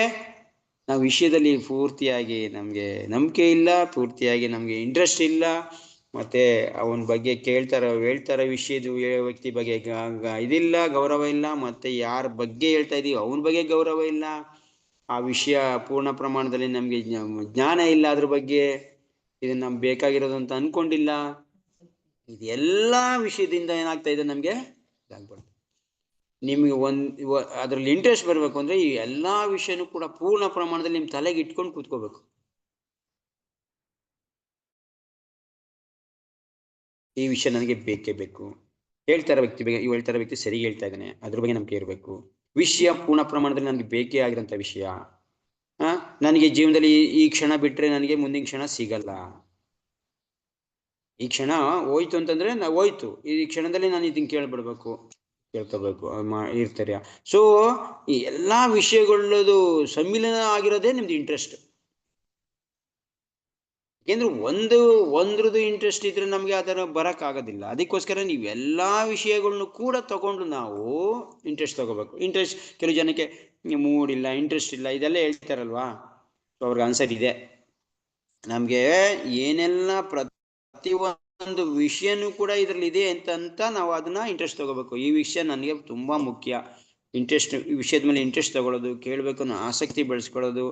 [SPEAKER 1] ನಾವು ವಿಷಯದಲ್ಲಿ ಪೂರ್ತಿಯಾಗಿ ನಮ್ಗೆ ನಂಬಿಕೆ ಇಲ್ಲ, ಪೂರ್ತಿಯಾಗಿ ನಮ್ಗೆ ಇಂಟ್ರೆಸ್ಟ್ ಇಲ್ಲ. ಮತ್ತೆ ಅವನ ಬಗ್ಗೆ ಹೇಳ್ತಾರ ವಿಷಯದ ವ್ಯಕ್ತಿ ಬಗ್ಗೆ ಇದಿಲ್ಲ, ಗೌರವ ಇಲ್ಲ. ಮತ್ತೆ ಯಾರ ಬಗ್ಗೆ ಹೇಳ್ತಾ ಇದೀವಿ ಅವನ ಬಗ್ಗೆ ಗೌರವ ಇಲ್ಲ. ಆ ವಿಷಯ ಪೂರ್ಣ ಪ್ರಮಾಣದಲ್ಲಿ ನಮ್ಗೆ ಜ್ಞಾನ ಇಲ್ಲ ಅದ್ರ ಬಗ್ಗೆ. ಇದನ್ನ ನಮ್ಗೆ ಬೇಕಾಗಿರೋದು ಅಂತ ಅನ್ಕೊಂಡಿಲ್ಲ. ಇದೆಲ್ಲಾ ವಿಷಯದಿಂದ ಏನಾಗ್ತಾ ಇದೆ ನಮ್ಗೆ ಇದಾಗ್ಬಾರ್ದು. ನಿಮ್ಗೆ ಅದ್ರಲ್ಲಿ ಇಂಟ್ರೆಸ್ಟ್ ಬರ್ಬೇಕು ಅಂದ್ರೆ ಈ ಎಲ್ಲಾ ವಿಷಯನೂ ಕೂಡ ಪೂರ್ಣ ಪ್ರಮಾಣದಲ್ಲಿ ನಿಮ್ ತಲೆಗೆ ಇಟ್ಕೊಂಡು ಕೂತ್ಕೋಬೇಕು. ಈ ವಿಷಯ ನನಗೆ ಬೇಕೇ ಬೇಕು. ಹೇಳ್ತಾರ ವ್ಯಕ್ತಿ ಸರಿ ಹೇಳ್ತಾ ಇದ್ದಾನೆ, ಅದ್ರ ಬಗ್ಗೆ ನಂಬಿಕೆ ಇರಬೇಕು. ವಿಷಯ ಪೂರ್ಣ ಪ್ರಮಾಣದಲ್ಲಿ ನನಗೆ ಬೇಕೇ ಆಗಿರೋಂಥ ವಿಷಯ. ನನಗೆ ಜೀವನದಲ್ಲಿ ಈ ಕ್ಷಣ ಬಿಟ್ರೆ ನನಗೆ ಮುಂದಿನ ಕ್ಷಣ ಸಿಗಲ್ಲ. ಈ ಕ್ಷಣ ಹೋಯ್ತು ಅಂತಂದ್ರೆ ಹೋಯ್ತು. ಈ ಕ್ಷಣದಲ್ಲಿ ನಾನು ಇದನ್ನ ಕೇಳ್ಕೊಬೇಕು ಇರ್ತಾರೆ. ಸೊ ಈ ಎಲ್ಲಾ ವಿಷಯಗಳದು ಸಮ್ಮಿಲನ ಆಗಿರೋದೇ ನಿಮ್ದು ಇಂಟ್ರೆಸ್ಟ್. ಯಾಕೆಂದ್ರೆ ಒಂದ್ರದ್ದು ಇಂಟ್ರೆಸ್ಟ್ ಇದ್ರೆ ನಮಗೆ ಅದರ ಬರೋಕ್ಕಾಗೋದಿಲ್ಲ. ಅದಕ್ಕೋಸ್ಕರ ನೀವೆಲ್ಲ ವಿಷಯಗಳನ್ನು ಕೂಡ ತಗೊಂಡು ನಾವು ಇಂಟ್ರೆಸ್ಟ್ ತಗೋಬೇಕು. ಇಂಟ್ರೆಸ್ಟ್ ಕೆಲವು ಜನಕ್ಕೆ ಮೂಡ್ ಇಲ್ಲ, ಇಂಟ್ರೆಸ್ಟ್ ಇಲ್ಲ, ಇದೆಲ್ಲ ಹೇಳ್ತಾರಲ್ವಾ. ಸೊ ಅವ್ರಿಗೆ ಆನ್ಸರ್ ಇದೆ. ನಮಗೆ ಏನೆಲ್ಲ ಪ್ರತಿಯೊಂದು ವಿಷಯನೂ ಕೂಡ ಇದರಲ್ಲಿ ಇದೆ ಅಂತ ನಾವು ಅದನ್ನ ಇಂಟ್ರೆಸ್ಟ್ ತಗೋಬೇಕು. ಈ ವಿಷಯ ನನಗೆ ತುಂಬಾ ಮುಖ್ಯ. ಇಂಟ್ರೆಸ್ಟ್, ಈ ವಿಷಯದ ಮೇಲೆ ಇಂಟ್ರೆಸ್ಟ್ ತಗೊಳ್ಳೋದು, ಕೇಳಬೇಕು ಅನ್ನೋ ಆಸಕ್ತಿ ಬೆಳೆಸ್ಕೊಳ್ಳೋದು,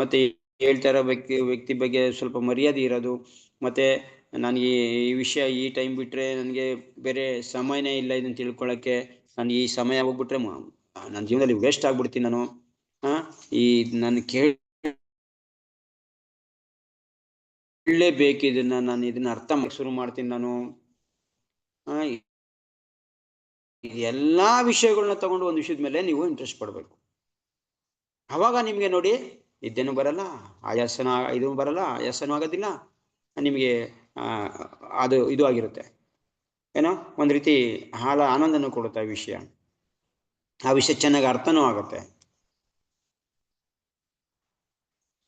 [SPEAKER 1] ಮತ್ತೆ ಹೇಳ್ತಾ ಇರೋ ವ್ಯಕ್ತಿ ಬಗ್ಗೆ ಸ್ವಲ್ಪ ಮರ್ಯಾದೆ ಇರೋದು, ಮತ್ತೆ ನನಗೆ ಈ ವಿಷಯ ಈ ಟೈಮ್ ಬಿಟ್ಟರೆ ನನಗೆ ಬೇರೆ ಸಮಯನೇ ಇಲ್ಲ ಇದನ್ನು ತಿಳ್ಕೊಳ್ಳೋಕ್ಕೆ, ನಾನು ಈ ಸಮಯ ಹೋಗ್ಬಿಟ್ರೆ ನನ್ನ ಜೀವನದಲ್ಲಿ ವೇಸ್ಟ್ ಆಗ್ಬಿಡ್ತೀನಿ ನಾನು. ಈ ನಾನು ಕೇಳಲೇಬೇಕು ಇದನ್ನ, ನಾನು ಇದನ್ನ ಅರ್ಥ ಮಾಡಕ್ಕೆ ಶುರು ಮಾಡ್ತೀನಿ ನಾನು. ಎಲ್ಲಾ ವಿಷಯಗಳನ್ನ ತಗೊಂಡು ಒಂದು ವಿಷಯದ ಮೇಲೆ ನೀವು ಇಂಟ್ರೆಸ್ಟ್ ಪಡಬೇಕು. ಅವಾಗ ನಿಮ್ಗೆ ನೋಡಿ ನಿದ್ದೆನೂ ಬರಲ್ಲ, ಇದು ಬರಲ್ಲ, ಆಯಾಸನೂ ಆಗೋದಿಲ್ಲ, ನಿಮಗೆ ಅದು ಇದು ಆಗಿರುತ್ತೆ, ಏನೋ ಒಂದು ರೀತಿ ಆನಂದನೂ ಕೊಡುತ್ತೆ ಆ ವಿಷಯ ಚೆನ್ನಾಗಿ ಅರ್ಥನೂ ಆಗುತ್ತೆ.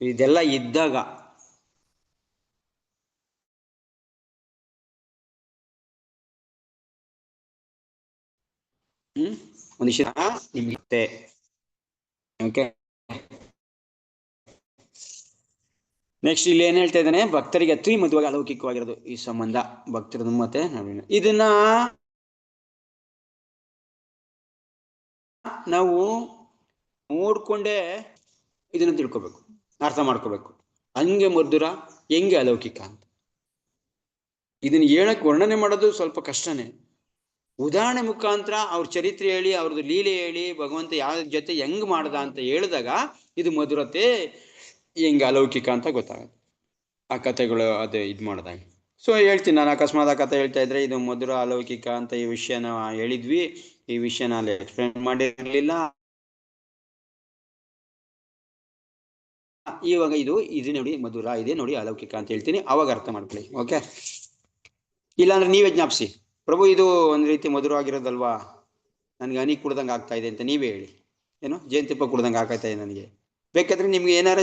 [SPEAKER 1] ಇದೆಲ್ಲ ಇದ್ದಾಗ ಒಂದು ವಿಷಯ ನಿಮ್ಗೆ ಓಕೆ. ನೆಕ್ಸ್ಟ್ ಇಲ್ಲಿ ಏನ್ ಹೇಳ್ತಾ ಇದ್ದಾನೆ, ಭಕ್ತರಿಗೆ ಅತಿ ಮದುವೆಗೆ ಅಲೌಕಿಕವಾಗಿರೋದು ಈ ಸಂಬಂಧ, ಭಕ್ತರದು ಮತ್ತೆ ಇದನ್ನ ನಾವು ನೋಡ್ಕೊಂಡೇ ಇದನ್ನ ತಿಳ್ಕೊಬೇಕು, ಅರ್ಥ ಮಾಡ್ಕೋಬೇಕು. ಹಂಗೆ ಮಧುರ, ಹೆಂಗೆ ಅಲೌಕಿಕ ಅಂತ ಇದನ್ನ ಹೇಳಕ್ ವರ್ಣನೆ ಮಾಡೋದು ಸ್ವಲ್ಪ ಕಷ್ಟನೇ. ಉದಾಹರಣೆ ಮುಖಾಂತರ ಅವ್ರ ಚರಿತ್ರೆ ಹೇಳಿ, ಅವ್ರದ್ದು ಲೀಲೆ ಹೇಳಿ, ಭಗವಂತ ಯಾವ ಜೊತೆ ಹೆಂಗ್ ಮಾಡ್ದ ಅಂತ ಹೇಳಿದಾಗ ಇದು ಮಧುರತೆ, ಹೆಂಗೆ ಅಲೌಕಿಕ ಅಂತ ಗೊತ್ತಾಗುತ್ತೆ ಆ ಕಥೆಗಳು ಅದು ಇದು ಮಾಡಿದಾಗ. ಸೊ ಹೇಳ್ತೀನಿ ನಾನು, ಅಕಸ್ಮಾತ್ ಆ ಕಥೆ ಹೇಳ್ತಾ ಇದ್ರೆ ಇದು ಮಧುರ ಅಲೌಕಿಕ ಅಂತ ಈ ವಿಷಯನ ಹೇಳಿದ್ವಿ, ಈ ವಿಷಯನ ಅಲ್ಲಿ ಎಕ್ಸ್ಪ್ಲೇನ್ ಮಾಡಿರಲಿಲ್ಲ, ಇವಾಗ ಇದು ನೋಡಿ ಮಧುರ, ಇದೆ ನೋಡಿ ಅಲೌಕಿಕ ಅಂತ ಹೇಳ್ತೀನಿ, ಅವಾಗ ಅರ್ಥ ಮಾಡ್ಕೊಳ್ಳಿ. ಓಕೆ, ಇಲ್ಲಾಂದ್ರೆ ನೀವೇ ಜ್ಞಾಪಿಸಿ, ಪ್ರಭು ಇದು ಒಂದು ರೀತಿ ಮಧುರವಾಗಿರೋದಲ್ವಾ, ನನಗೆ ಹನಿ ಕುಡ್ದಂಗೆ ಆಗ್ತಾ ಇದೆ ಅಂತ ನೀವೇ ಹೇಳಿ. ಏನೋ ಜೇನುತುಪ್ಪ ಕುಡ್ದಂಗೆ ಆಗ್ತಾ ಇದೆ ನನಗೆ. ಬೇಕಾದ್ರೆ ನಿಮ್ಗೆ ಏನಾರ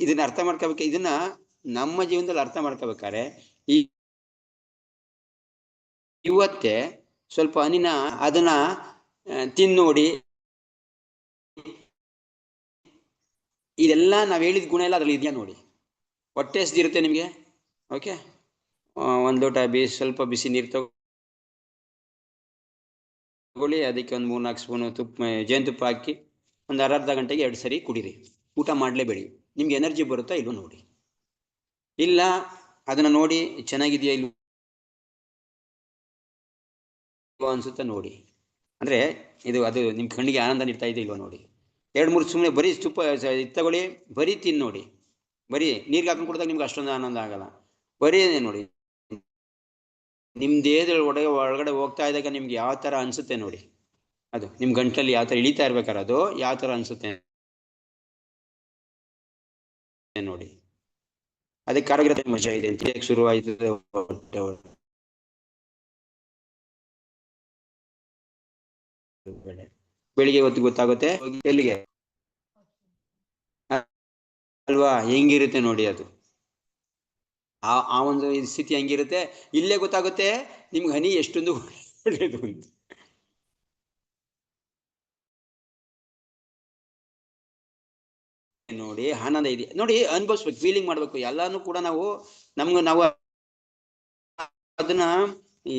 [SPEAKER 1] ಇದನ್ನ ಅರ್ಥ ಮಾಡ್ಕೋಬೇಕು. ಇದನ್ನ ನಮ್ಮ ಜೀವನದಲ್ಲಿ ಅರ್ಥ ಮಾಡ್ಕೋಬೇಕಾದ್ರೆ ಇವತ್ತೇ ಸ್ವಲ್ಪ ಹನಿನ ಅದನ್ನ ತಿನ್ನೋಡಿ, ಇದೆಲ್ಲ ನಾವು ಹೇಳಿದ ಗುಣ ಎಲ್ಲ ಅದ್ರಲ್ಲಿ ಇದೆಯಾ ನೋಡಿ, ಹೊಟ್ಟೆ ಹಸ್ದಿರುತ್ತೆ ನಿಮಗೆ. ಓಕೆ, ಒಂದು ಲೋಟ ಸ್ವಲ್ಪ ಬಿಸಿ ನೀರು ತಗೊಳ್ಳಿ, ಅದಕ್ಕೆ ಒಂದು 3-4 ಸ್ಪೂನು ಜೇನುತುಪ್ಪ ಹಾಕಿ ಒಂದು ಅರ್ಧ ಗಂಟೆಗೆ 2 ಸರಿ ಕುಡೀರಿ. ಊಟ ಮಾಡಲೇಬೇಡಿ, ನಿಮ್ಗೆ ಎನರ್ಜಿ ಬರುತ್ತಾ ಇಲ್ಲೋ ನೋಡಿ. ಇಲ್ಲ ಅದನ್ನ ನೋಡಿ ಚೆನ್ನಾಗಿದೆಯಾ ಇಲ್ವೋ ಅನ್ಸುತ್ತಾ ನೋಡಿ, ಅಂದ್ರೆ ಅದು ನಿಮ್ ಕಣ್ಣಿಗೆ ಆನಂದ ನೀಡ್ತಾ ಇದೆ ಇಲ್ವೋ ನೋಡಿ. 2-3 ಸುಮ್ಮನೆ ಬರೀ ತುಪ್ಪ ತಗೊಳ್ಳಿ, ಬರೀ ತಿನ್ನು ನೋಡಿ, ಬರೀ ನೀರ್ಗೆ ಹಾಕೊಂಡು ಕುಡಿದಾಗ ನಿಮ್ಗೆ ಅಷ್ಟೊಂದು ಆನಂದ ಆಗಲ್ಲ. ಬರೀ ನೋಡಿ ನಿಮ್ ದೇಹದಲ್ಲಿ ಒಳಗಡೆ ಹೋಗ್ತಾ ಇದ್ದಾಗ ನಿಮ್ಗೆ ಯಾವ ತರ ಅನ್ಸುತ್ತೆ ನೋಡಿ, ಅದು ನಿಮ್ ಗಂಟಲಲ್ಲಿ ಯಾವ ತರ ಇಳಿತಾ ಇರ್ಬೇಕಾದ್ರೆ ಅದು ಯಾವ ತರ ಅನ್ಸುತ್ತೆ ನೋಡಿ. ಅದಕ್ಕೆ ಕಾರಾಗಿರೋ ಮಜಾ ಇದೆ ಅಂತ ಶುರುವಾಯ್ತು. ಬೆಳಿಗ್ಗೆ ಹೊತ್ತು ಗೊತ್ತಾಗುತ್ತೆ ಎಲ್ಲಿಗೆ ಅಲ್ವಾ, ಹೆಂಗಿರುತ್ತೆ ನೋಡಿ ಅದು, ಆ ಒಂದು ಸ್ಥಿತಿ ಹೆಂಗಿರುತ್ತೆ. ಇಲ್ಲೇ ಗೊತ್ತಾಗುತ್ತೆ ನಿಮ್ಗೆ ಹನಿ ಎಷ್ಟೊಂದು ಒಳ್ಳೇದು ಅಂತ. ನೋಡಿ ಆನಂದ ಇದೆ ನೋಡಿ, ಅನುಭವಿಸ್ಬೇಕು, ಫೀಲಿಂಗ್ ಮಾಡ್ಬೇಕು. ಎಲ್ಲಾನು ಕೂಡ ನಾವು ಅದನ್ನ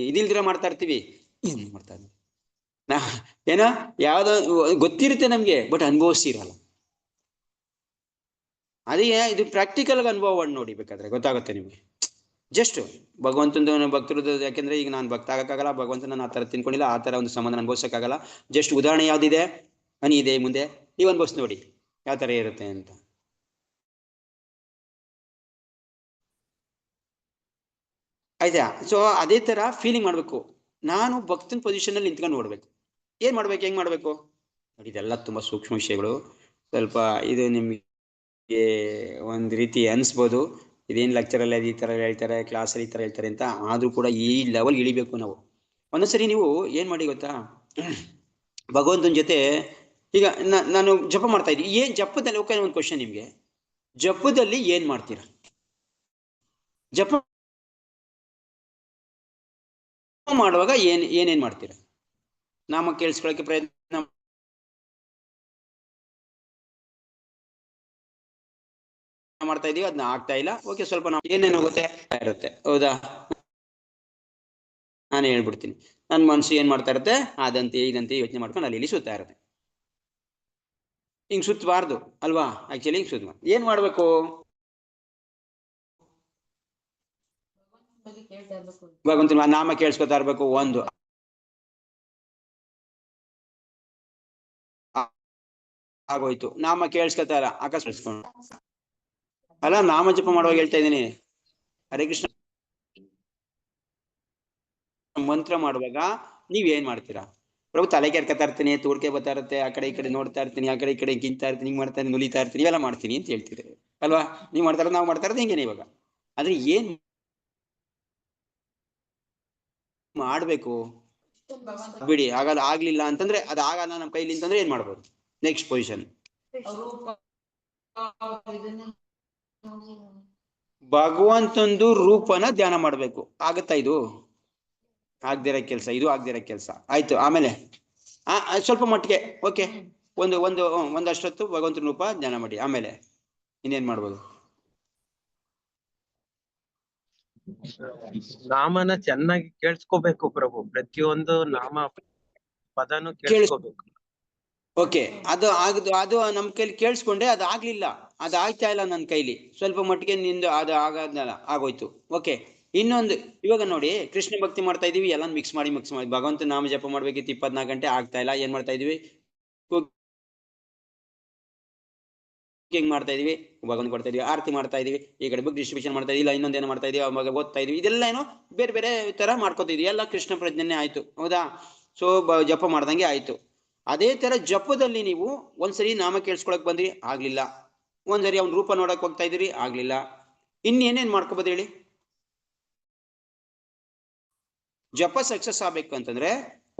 [SPEAKER 1] ಇದಿಲ್ದಿರ ಮಾಡ್ತಾ ಇರ್ತೀವಿ, ಏನೋ ಯಾವ್ದೋ ಗೊತ್ತಿರುತ್ತೆ ನಮ್ಗೆ, ಬಟ್ ಅನುಭವಿಸಿರಲ್ಲ. ಅದೇ ಇದು ಪ್ರಾಕ್ಟಿಕಲ್ ಅನುಭವ ನೋಡಿ, ಬೇಕಾದ್ರೆ ಗೊತ್ತಾಗುತ್ತೆ ನಿಮ್ಗೆ. ಜಸ್ಟ್ ಭಗವಂತನ ಭಕ್ತರದ್ದು, ಯಾಕೆಂದ್ರೆ ಈಗ ನಾನು ಭಕ್ತ ಆಗಕ್ಕಾಗಲ್ಲ, ಭಗವಂತನ ನಾನು ಆ ತರ ತಿನ್ಕೊಂಡಿಲ್ಲ, ಆ ತರ ಒಂದು ಸಂಬಂಧ ಅನುಭವಿಸಕ್ಕಾಗಲ್ಲ. ಜಸ್ಟ್ ಉದಾಹರಣೆ ಯಾವ್ದಿದೆ, ಹನಿ ಇದೆ ಮುಂದೆ, ನೀವು ಅನುಭವಿಸ್ ನೋಡಿ ಯಾವ ತರ ಇರುತ್ತೆ ಅಂತ. ಆಯ್ತಾ? ಸೊ ಅದೇ ತರ ಫೀಲಿಂಗ್ ಮಾಡ್ಬೇಕು. ನಾನು ಭಕ್ತನ ಪೊಸಿಷನ್ ಅಲ್ಲಿ ನಿಂತ್ಕೊಂಡು ನೋಡ್ಬೇಕು, ಏನ್ ಮಾಡ್ಬೇಕು, ಹೆಂಗ್ ಮಾಡ್ಬೇಕು ನೋಡಿ. ಇದೆಲ್ಲ ತುಂಬಾ ಸೂಕ್ಷ್ಮ ವಿಷಯಗಳು. ಸ್ವಲ್ಪ ಇದು ನಿಮ್ಗೆ ಒಂದ್ ರೀತಿ ಅನ್ಸ್ಬೋದು, ಇದೇನ್ ಲೆಕ್ಚರಲ್ಲಿ ಈ ತರ ಹೇಳ್ತಾರೆ, ಕ್ಲಾಸಲ್ಲಿ ಈ ತರ ಹೇಳ್ತಾರೆ ಅಂತ. ಆದ್ರೂ ಕೂಡ ಈ ಲೆವೆಲ್ ಇಳಿಬೇಕು ನಾವು. ಒಂದೊಂದ್ಸರಿ ನೀವು ಏನ್ ಮಾಡಿ ಗೊತ್ತಾ, ಭಗವಂತನ ಜೊತೆ ಈಗ ನಾನು ಜಪ ಮಾಡ್ತಾ ಇದ್ದೀನಿ, ಏನ್ ಜಪದಲ್ಲಿ ಒಂದು ಕ್ವಶನ್ ನಿಮ್ಗೆ, ಜಪದಲ್ಲಿ ಏನ್ ಮಾಡ್ತೀರಾ? ಜಪ ಮಾಡುವಾಗ ಏನೇನ್ ಮಾಡ್ತೀರಾ? ನಾಮ ಕೇಳಿಸ್ಕೊಳ್ಳೋಕೆ ಪ್ರಯತ್ನ ಮಾಡ್ತಾ ಇದೀವಿ, ಅದನ್ನ ಆಗ್ತಾ ಇಲ್ಲ. ಓಕೆ, ಸ್ವಲ್ಪ ನಾವು ಏನೇನು ಹೋಗುತ್ತೆ ಇರುತ್ತೆ. ಹೌದಾ, ನಾನು ಹೇಳ್ಬಿಡ್ತೀನಿ. ನನ್ನ ಮನಸ್ಸು ಏನ್ ಮಾಡ್ತಾ ಇರುತ್ತೆ, ಅದಂತೆ ಇದಂತೆ ಯೋಚನೆ ಮಾಡ್ಕೊಂಡು ಅಲ್ಲಿ ಇಲ್ಲಿ ಸುತ್ತಾ ಇರುತ್ತೆ. ಹಿಂಗ್ ಸುತ್ತಬಾರ್ದು ಅಲ್ವಾ? ಆಕ್ಚುಲಿ ಹಿಂಗ್ ಸುತ್ತ ಏನ್ ಮಾಡ್ಬೇಕು? ಭಗವಂತನ ನಾಮ ಕೇಳಿಸ್ಕೊತಾ ಇರ್ಬೇಕು. ಒಂದು ಆಗೋಯ್ತು, ನಾಮ ಕೇಳಿಸ್ಕೊತಾ ಇಲ್ಲ, ಅಕಸ್ಮಿಸ್ಕೊಂಡು ಅಲ್ಲ, ನಾಮ ಜಪ ಮಾಡುವಾಗ ಹೇಳ್ತಾ ಇದ್ದೀನಿ. ಹರೇ ಕೃಷ್ಣ ಮಂತ್ರ ಮಾಡುವಾಗ ನೀವ್ ಏನ್ ಮಾಡ್ತೀರಾ? ಪ್ರಭು ತಲೆ ಕೆರ್ಕತಾ ಇರ್ತೀನಿ, ತೂರ್ಕೆ ಬರ್ತಾ ಇರುತ್ತೆ, ಆ ಕಡೆ ಈ ಕಡೆ ನೋಡ್ತಾ ಇರ್ತೀನಿ, ಆ ಕಡೆ ಈ ಕಡೆ ಗಿಂತಾ ಇರ್ತೀನಿ, ಹಿಂಗ್ ಮಾಡ್ತಾ ಇರ್ತೀನಿ, ನುಲಿತಾ ಇರ್ತೀನಿ, ಇವೆಲ್ಲ ಮಾಡ್ತೀನಿ ಅಂತ ಹೇಳ್ತೀರಿ ಅಲ್ವಾ? ನೀವ್ ಮಾಡ್ತಾ ಇರೋದು ನಾವು ಮಾಡ್ತಾ ಇರೋದು ಹಿಂಗೇನೆ. ಇವಾಗ ಆದ್ರೆ ಏನ್ ಮಾಡ್ಬೇಕು ಬಿಡಿ, ಆಗಲ್ಲ, ಆಗ್ಲಿಲ್ಲ ಅಂತಂದ್ರೆ ಅದು ಆಗಲ್ಲ ನಮ್ಮ ಕೈಲಿ ಅಂತಂದ್ರೆ ಏನ್ ಮಾಡ್ಬೋದು? ನೆಕ್ಸ್ಟ್ ಪೊಸಿಷನ್, ಭಗವಂತಂದು ರೂಪನ ಧ್ಯಾನ ಮಾಡ್ಬೇಕು. ಆಗತ್ತಾ ಇದು? ಆಗ್ದಿರೋ ಕೆಲಸ, ಇದು ಆಗ್ದಿರೋ ಕೆಲಸ. ಆಯ್ತು, ಆಮೇಲೆ ಸ್ವಲ್ಪ ಮಟ್ಟಿಗೆ ಓಕೆ, ಒಂದಷ್ಟೊತ್ತು ಭಗವಂತನ ರೂಪ ಧ್ಯಾನ ಮಾಡಿ. ಆಮೇಲೆ ಇನ್ನೇನ್ ಮಾಡ್ಬೋದು?
[SPEAKER 5] ನಾಮನ ಚೆನ್ನಾಗಿ ಕೇಳಿಸ್ಕೋಬೇಕು ಪ್ರಭು, ಪ್ರತಿಯೊಂದು ನಾಮ ಪದನು ಕೇಳಿಸ್ಕೋಬೇಕು.
[SPEAKER 1] ಓಕೆ, ಅದು ನಮ್ ಕೈಲಿ ಕೇಳಿಸ್ಕೊಂಡೆ, ಅದು ಆಗ್ಲಿಲ್ಲ, ಅದು ಆಗ್ತಾ ಇಲ್ಲ ನನ್ನ ಕೈಲಿ, ಸ್ವಲ್ಪ ಮಟ್ಟಿಗೆ ನಿಂದು ಅದು ಆಗೋದ್ನಲ್ಲ, ಆಗೋಯ್ತು. ಓಕೆ, ಇನ್ನೊಂದು, ಇವಾಗ ನೋಡಿ, ಕೃಷ್ಣ ಭಕ್ತಿ ಮಾಡ್ತಾ ಇದೀವಿ, ಎಲ್ಲ ಮಿಕ್ಸ್ ಮಾಡಿ ಭಗವಂತ ನಾಮ ಜಪ ಮಾಡ್ಬೇಕಿತ್ತು 24 ಗಂಟೆ, ಆಗ್ತಾ ಇಲ್ಲ. ಏನ್ ಮಾಡ್ತಾ ಇದೀವಿ? ಹೆಂಗ್ ಮಾಡ್ತಾ ಇದೀವಿ? ಭಗವಂತ ಕೊಡ್ತಾ ಇದೀವಿ, ಆರತಿ ಮಾಡ್ತಾ ಇದೀವಿ, ಈ ಕಡೆ ಬುಕ್ ಡಿಸ್ಟ್ರಿಬ್ಯೂಷನ್ ಮಾಡ್ತಾ ಇದೀವಿ, ಇಲ್ಲ ಇನ್ನೊಂದೇನೋ ಮಾಡ್ತಾ ಇದೀವಿ, ಅವಾಗ ಓದ್ತಾ ಇದೀವಿ, ಇದೆಲ್ಲ ಏನೋ ಬೇರೆ ಬೇರೆ ತರ ಮಾಡ್ಕೊತಿದ್ವಿ, ಎಲ್ಲ ಕೃಷ್ಣ ಪ್ರಜ್ಞೆ ಆಯ್ತು. ಹೌದಾ? ಸೊ ಜಪ ಮಾಡ್ದಂಗೆ ಆಯ್ತು. ಅದೇ ತರ ಜಪದಲ್ಲಿ ನೀವು ಒಂದ್ಸರಿ ನಾಮ ಕೇಳಿಸ್ಕೊಳಕ್ ಬಂದ್ರಿ, ಆಗ್ಲಿಲ್ಲ. ಒಂದ್ಸರಿ ಅವ್ನ ರೂಪ ನೋಡಕ್ ಹೋಗ್ತಾ ಇದೀರಿ, ಆಗ್ಲಿಲ್ಲ. ಇನ್ನೇನೇನ್ ಮಾಡ್ಕೋಬೋದು ಹೇಳಿ? ಜಪ ಸಕ್ಸಸ್ ಆಗ್ಬೇಕು ಅಂತಂದ್ರೆ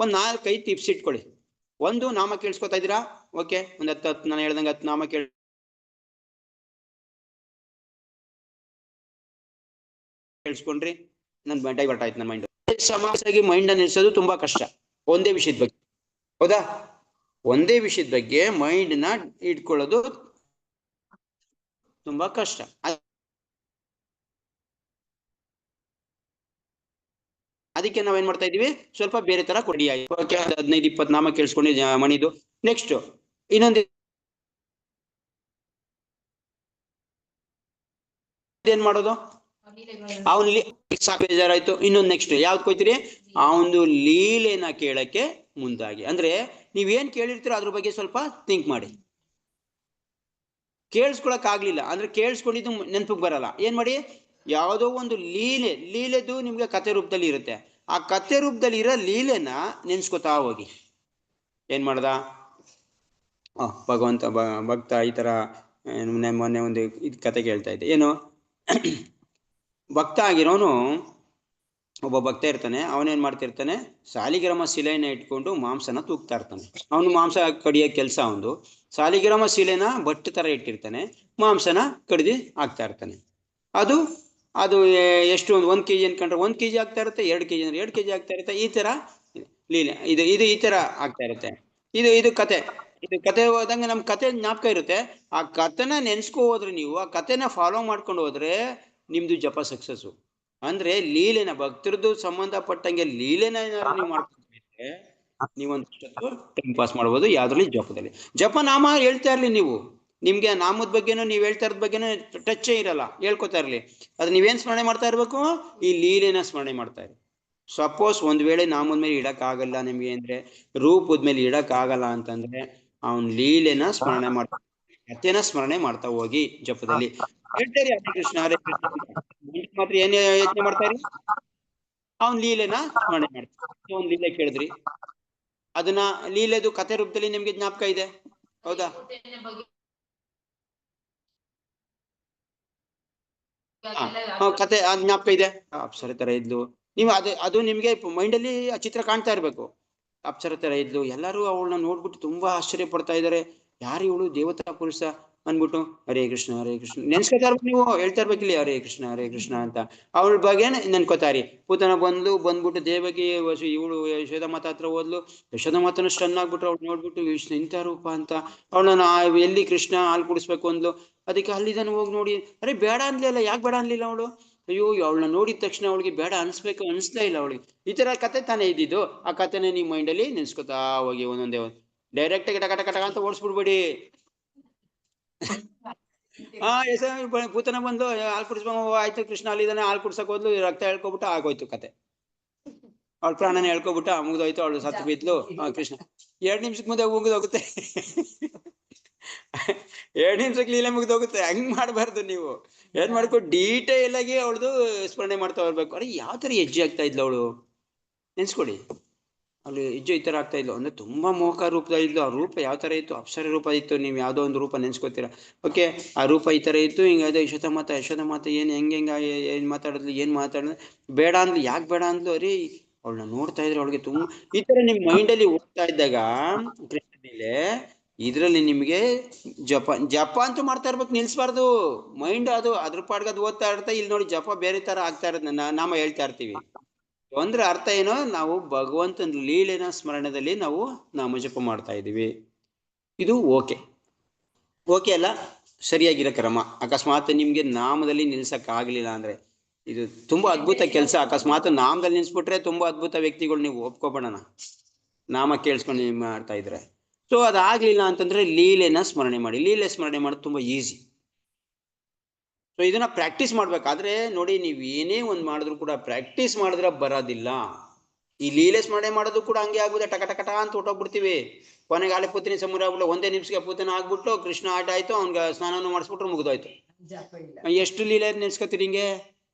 [SPEAKER 1] ಒಂದ್ 4-5 ಟಿಪ್ಸ್ ಇಟ್ಕೊಳ್ಳಿ. ಒಂದು, ನಾಮ ಕೇಳಿಸ್ಕೊತಾ ಇದ್ದೀರಾ, ಓಕೆ, ಒಂದ್ 10 ನಾನು ಹೇಳ್ದಂಗೆ 10 ನಾಮ ಕೇಳಿಸ್ಕೊಂಡ್ರಿ, ನನ್ ಡೈವರ್ಟ್ ಆಯ್ತು ನನ್ನ ಮೈಂಡ್. ಸಮಾಸಾಗಿ ಮೈಂಡ್ ಅನ್ನು ನಿಲ್ಸೋದು ತುಂಬಾ ಕಷ್ಟ ಒಂದೇ ವಿಷಯದ ಬಗ್ಗೆ. ಹೌದಾ? ಒಂದೇ ವಿಷಯದ ಬಗ್ಗೆ ಮೈಂಡ್ ನ ಇಟ್ಕೊಳ್ಳೋದು ತುಂಬಾ ಕಷ್ಟ. ಅದಕ್ಕೆ ನಾವೇನ್ ಮಾಡ್ತಾ ಇದೀವಿ, ಸ್ವಲ್ಪ ಬೇರೆ ತರ ಕೊಡಿ. 15-20 ನಾಮ ಕೇಳಿಸ್ಕೊಂಡು ಮಣಿದು. ನೆಕ್ಸ್ಟ್ ಇನ್ನೊಂದು ಏನ್ ಮಾಡೋದು? ಅವನಲ್ಲಿ ಬೇಜಾರಾಯ್ತು, ಇನ್ನೊಂದು ನೆಕ್ಸ್ಟ್ ಯಾವ್ದು ಕೊಯ್ತೀರಿ? ಅವನು ಲೀಲೆನ ಕೇಳಕ್ಕೆ ಮುಂದಾಗಿ. ಅಂದ್ರೆ ನೀವೇನ್ ಕೇಳಿರ್ತೀರೋ ಅದ್ರ ಬಗ್ಗೆ ಸ್ವಲ್ಪ ಥಿಂಕ್ ಮಾಡಿ. ಕೇಳಿಸ್ಕೊಳಕ್ ಆಗ್ಲಿಲ್ಲ ಅಂದ್ರೆ ಕೇಳಿಸ್ಕೊಂಡಿದ್ದು ನೆನಪಿಗೆ ಬರಲ್ಲ, ಏನ್ ಮಾಡಿ? ಯಾವುದೋ ಒಂದು ಲೀಲೆದು ನಿಮ್ಗೆ ಕತೆ ರೂಪದಲ್ಲಿ ಇರುತ್ತೆ, ಆ ಕತೆ ರೂಪದಲ್ಲಿ ಇರೋ ಲೀಲೆನ ನೆನ್ಸ್ಕೊತಾ ಹೋಗಿ. ಏನ್ ಮಾಡ್ದ ಭಗವಂತ ಭಕ್ತ ಈ ತರ, ಮೊನ್ನೆ ಒಂದು ಕತೆ ಕೇಳ್ತಾ ಇದ್ದೆ. ಏನು, ಭಕ್ತ ಆಗಿರೋನು, ಒಬ್ಬ ಭಕ್ತ ಇರ್ತಾನೆ, ಅವನೇನ್ ಮಾಡ್ತಿರ್ತಾನೆ, ಸಾಲಿಗ್ರಾಮ ಶಿಲೆನ ಇಟ್ಕೊಂಡು ಮಾಂಸನ ತೂಗ್ತಾ ಇರ್ತಾನೆ. ಅವನು ಮಾಂಸ ಕಡಿಯೋ ಕೆಲಸ ಅವನು. ಸಾಲಿಗ್ರಾಮ ಶಿಲೆನ ಬಟ್ಟೆ ತರ ಇಟ್ಟಿರ್ತಾನೆ, ಮಾಂಸನ ಕಡಿದು ಹಾಕ್ತಾ ಇರ್ತಾನೆ. ಅದು ಎಷ್ಟು, 1 kg ಅನ್ಕೊಂಡ್ರೆ 1 kg ಆಗ್ತಾ ಇರುತ್ತೆ, 2 kg ಅಂದ್ರೆ 2 kg ಆಗ್ತಾ ಇರುತ್ತೆ. ಈ ತರ ಲೀಲೆ, ಇದು ಈ ತರ ಆಗ್ತಾ ಇರುತ್ತೆ. ಇದು ಕತೆ ಹೋದಂಗೆ ನಮ್ ಕತೆ ಜ್ಞಾಪಕ ಇರುತ್ತೆ. ಆ ಕತೆನ ನೆನ್ಸ್ಕೊ ಹೋದ್ರೆ, ನೀವು ಆ ಕತೆನ ಫಾಲೋ ಮಾಡ್ಕೊಂಡು ಹೋದ್ರೆ ನಿಮ್ದು ಜಪ ಸಕ್ಸಸ್. ಅಂದ್ರೆ ಲೀಲೆನ, ಭಕ್ತರದ್ದು ಸಂಬಂಧಪಟ್ಟಂಗೆ ಲೀಲೆನ ಏನಾದ್ರು ನೀವು ಮಾಡ್ಕೊಂಡ್ರೆ ನೀವೊಂದಷ್ಟು ಟೈಮ್ ಪಾಸ್ ಮಾಡ್ಬೋದು ಯಾವ್ದ್ರಲ್ಲಿ? ಜಪದಲ್ಲಿ. ಜಪ ನಾಮ ಹೇಳ್ತಾ ಇರ್ಲಿ ನೀವು, ನಿಮ್ಗೆ ನಾಮದ ಬಗ್ಗೆನೂ ನೀವು ಹೇಳ್ತಾ ಇರೋದ್ ಬಗ್ಗೆನೂ ಟಚ್ಚೇ ಇರಲ್ಲ, ಹೇಳ್ಕೊತಾ ಇರ್ಲಿ. ಅದು ನೀವೇನ್ ಸ್ಮರಣೆ ಮಾಡ್ತಾ ಇರ್ಬೇಕು? ಈ ಲೀಲೆನ ಸ್ಮರಣೆ ಮಾಡ್ತಾ ಇರಿ. ಸಪೋಸ್ ಒಂದ್ ವೇಳೆ ನಾಮದ ಮೇಲೆ ಇಡಕ್ ಆಗಲ್ಲ ನಿಮ್ಗೆ ಅಂದ್ರೆ, ರೂಪದ ಮೇಲೆ ಇಡಕ್ ಆಗಲ್ಲ ಅಂತಂದ್ರೆ, ಅವನ್ ಲೀಲೆನ ಸ್ಮರಣೆ ಮಾಡ್ತಾ, ಕಥೆನ ಸ್ಮರಣೆ ಮಾಡ್ತಾ ಹೋಗಿ ಜಪದಲ್ಲಿ. ಹೇಳ್ತಾರೆ ಹರೇ ಕೃಷ್ಣ ಹರೇ ಕೃಷ್ಣ ಮಾತ್ರ ಏನ್ ಯೋಚನೆ ಮಾಡ್ತಾ ಇರಿ? ಅವನ್ ಲೀಲೆನ ಸ್ಮರಣೆ ಮಾಡ್ತಾರೆ. ಒಂದ್ ಲೀಲೆ ಕೇಳಿದ್ರಿ, ಅದನ್ನ ಲೀಲೆದು ಕಥೆ ರೂಪದಲ್ಲಿ ನಿಮ್ಗೆ ಜ್ಞಾಪಕ ಇದೆ. ಹೌದಾ? ಕತೆ ಜ್ಞಾಪಕ ಇದೆ. ಅಪ್ಸರೆ ತರ ಇದ್ಲು, ನೀವು ಅದು ನಿಮ್ಗೆ ಮೈಂಡ್ ಅಲ್ಲಿ ಆ ಚಿತ್ರ ಕಾಣ್ತಾ ಇರ್ಬೇಕು. ಅಪ್ಸರೆ ತರ ಇದ್ಲು, ಎಲ್ಲರೂ ಅವಳನ್ನ ನೋಡ್ಬಿಟ್ಟು ತುಂಬಾ ಆಶ್ಚರ್ಯ ಪಡ್ತಾ ಇದಾರೆ. ಯಾರು ಇವಳು? ದೇವತಾ ಪುರುಷ, ಅಂದ್ಬಿಟ್ಟು ಹರೇ ಕೃಷ್ಣ ನೆನ್ಸ್ಕೊತಾ ಇರ್ಬೇಕು, ನೀವು ಹೇಳ್ತಾ ಇರ್ಬೇಕಿಲ್ಲಿ ಹರೇ ಕೃಷ್ಣ ಅಂತ. ಅವಳ ಬಗ್ಗೆ ನೆನ್ಕೋತಾರಿ. ಪೂತನ ಬಂದ್ಬಿಟ್ಟು ದೇವಕಿ ಇವಳು ಯಶೋಧ ಮಾತ ಹತ್ರ ಹೋದ್ಲು. ಯಶೋಧ ಮಾತನ ಸ್ಟನ್ ಆಗ್ಬಿಟ್ರು. ಅವ್ಳು ನೋಡ್ಬಿಟ್ಟು ಇಂಥ ರೂಪ ಅಂತ. ಅವಳನ್ನ ಎಲ್ಲಿ ಕೃಷ್ಣ ಹಾಲು ಕುಡಿಸ್ಬೇಕು ಅಂದ್ಲು. ಅದಕ್ಕೆ ಅಲ್ಲಿದ್ದಾನೆ ಹೋಗಿ ನೋಡಿ, ಅರೆ ಬೇಡ ಅನ್ಲಿಲ್ಲ. ಯಾಕೆ ಬೇಡ ಅನ್ಲಿಲ್ಲ ಅವಳು? ಅಯ್ಯೋ ಅವಳನ್ನ ನೋಡಿದ ತಕ್ಷಣ ಅವಳಿಗೆ ಬೇಡ ಅನ್ಸ್ಬೇಕು ಅನ್ಸ್ಲೇ ಇಲ್ಲ ಅವಳಿಗೆ. ಈ ತರ ಕತೆ ತಾನೇ ಇದ್ದಿದ್ದು. ಆ ಕತೆನ ನಿಮ್ ಮೈಂಡಲ್ಲಿ ನೆನ್ಸ್ಕೊತಾ ಹೋಗಿ ಒಂದೊಂದೇ ಡೈರೆಕ್ಟ್ ಕಟ ಅಂತ ಓಡಿಸ್ಬಿಡ್ಬೇಡಿ. ಪೂತನ ಬಂದು ಹಾಲು ಕುಡಿಸ್ಬೇಕು, ಆಯ್ತು ಕೃಷ್ಣ ಅಲ್ಲಿದ್ದಾನೆ, ಹಾಲು ಕುಡ್ಸಕ್ ಹೋದ್ಲು, ರಕ್ತ ಹೇಳ್ಕೊಬಿಟ್ಟು ಆಗೋಯ್ತು ಕತೆ. ಅವಳ ಪ್ರಾಣನ ಹೇಳ್ಕೊಬಿಟ್ಟು ಮುಗ್ದೋಯ್ತು, ಅವಳು ಸತ್ತು ಬಿದ್ಲು. ಕೃಷ್ಣ 2 ನಿಮಿಷಕ್ಕೆ ಮುಂದೆ ಮುಗಿದೋಗುತ್ತೆ. 2 ನಿಮಿಷಕ್ಕೆ ಲೀಲೆ ಮುಗ್ದೋಗುತ್ತೆ. ಹಂಗ್ ಮಾಡ್ಬಾರ್ದು. ನೀವು ಏನ್ ಮಾಡ್ಕೊ ಡೀಟೇಲ್ ಆಗಿ ಅವಳದು ಸ್ಮರಣೆ ಮಾಡ್ತಾ ಬರ್ಬೇಕು. ಅರೆ ಯಾವ ತರ ಹೆಜ್ಜೆ ಆಗ್ತಾ ಇದ್ಲು ಅವಳು ನೆನ್ಸ್ಕೊಡಿ. ಅಲ್ಲಿ ಹೆಜ್ಜೆ ಈ ತರ ಆಗ್ತಾ ಇದ್ಲು ಅಂದ್ರೆ ತುಂಬಾ ಮೋಹ ರೂಪದ ಇದ್ಲು. ಆ ರೂಪ ಯಾವ ತರ ಇತ್ತು? ಅಪ್ಸರ ರೂಪ ಇತ್ತು. ನೀವು ಯಾವ್ದೋ ಒಂದು ರೂಪ ನೆನ್ಸ್ಕೊತೀರಾ. ಓಕೆ, ಆ ರೂಪ ಈ ತರ ಇತ್ತು. ಹಿಂಗ ಅದು ಯಶೋಧ ಮಾತ ಏನ್ ಮಾತಾಡಿದ್ಲು, ಬೇಡ ಅಂದ್ಲು. ಯಾಕೆ ಬೇಡ ಅಂದ್ಲು? ಅರೆ ಅವಳನ್ನ ನೋಡ್ತಾ ಇದ್ರೆ ಅವಳಿಗೆ ತುಂಬಾ ಈ ತರ ನಿಮ್ ಮೈಂಡ್ ಅಲ್ಲಿ ಹೋಗ್ತಾ ಇದ್ದಾಗ ಕೃಷ್ಣ ಮೇಲೆ ಇದ್ರಲ್ಲಿ ನಿಮ್ಗೆ ಜಪ ಅಂತೂ ಮಾಡ್ತಾ ಇರ್ಬೇಕು, ನಿಲ್ಸ್ಬಾರ್ದು. ಮೈಂಡ್ ಅದು ಅದ್ರ ಪಾಡ್ಗೆ ಅದು ಓದ್ತಾ ಇರ್ತಾ. ಇಲ್ಲಿ ನೋಡಿ ಜಪ ಬೇರೆ ತರ ಆಗ್ತಾ ಇರೋದ್ ನಾಮ ಹೇಳ್ತಾ ಇರ್ತೀವಿ. ಅಂದ್ರೆ ಅರ್ಥ ಏನೋ, ನಾವು ಭಗವಂತನ ಲೀಲೆನ ಸ್ಮರಣದಲ್ಲಿ ನಾವು ನಾಮಜಪ ಮಾಡ್ತಾ ಇದೀವಿ. ಇದು ಓಕೆ ಅಲ್ಲ? ಸರಿಯಾಗಿರೋ ಕ್ರಮ. ಅಕಸ್ಮಾತ್ ನಿಮ್ಗೆ ನಾಮದಲ್ಲಿ ನಿಲ್ಸಕ್ ಆಗ್ಲಿಲ್ಲ ಅಂದ್ರೆ ಇದು ತುಂಬಾ ಅದ್ಭುತ ಕೆಲಸ. ಅಕಸ್ಮಾತ್ ನಾಮದಲ್ಲಿ ನಿಲ್ಸ್ಬಿಟ್ರೆ ತುಂಬಾ ಅದ್ಭುತ ವ್ಯಕ್ತಿಗಳು. ನೀವು ಒಪ್ಕೊಬೇಡಣ, ನಾಮ ಕೇಳಿಸ್ಕೊಂಡು ನೀವು ಮಾಡ್ತಾ ಇದ್ರೆ. ಸೊ ಅದಾಗ್ಲಿಲ್ಲ ಅಂತಂದ್ರೆ ಲೀಲೆನ ಸ್ಮರಣೆ ಮಾಡಿ. ಲೀಲೆ ಸ್ಮರಣೆ ಮಾಡೋದು ತುಂಬಾ ಈಸಿ. ಸೊ ಇದನ್ನ ಪ್ರಾಕ್ಟೀಸ್ ಮಾಡ್ಬೇಕಾದ್ರೆ ನೋಡಿ, ನೀವು ಏನೇ ಒಂದ್ ಮಾಡಿದ್ರು ಕೂಡ ಪ್ರಾಕ್ಟೀಸ್ ಮಾಡಿದ್ರೆ ಬರೋದಿಲ್ಲ. ಈ ಲೀಲೆ ಸ್ಮರಣೆ ಮಾಡೋದು ಕೂಡ ಹಂಗೆ ಆಗುತ್ತೆ. ಟಕ ಅಂತ ಹೊಟ್ಟೋಗ್ಬಿಡ್ತೀವಿ. ಕೊನೆಗೆ ಆಲೆ ಪೂತನಿ ಸಮೂರ ಆಗ್ಬಿಟ್ಟು 1 ನಿಮಿಷಕ್ಕೆ ಪೂತನ ಆಗ್ಬಿಟ್ಟು ಕೃಷ್ಣ ಆಟ ಆಯ್ತು, ಅವ್ನ್ಗೆ ಸ್ನಾನವನ್ನು ಮಾಡಿಸ್ಬಿಟ್ರು, ಮುಗಿದೋಯ್ತು. ಎಷ್ಟು ಲೀಲೆ ನೆನ್ಸ್ಕೊತೀರಿ? ಹಿಂಗೆ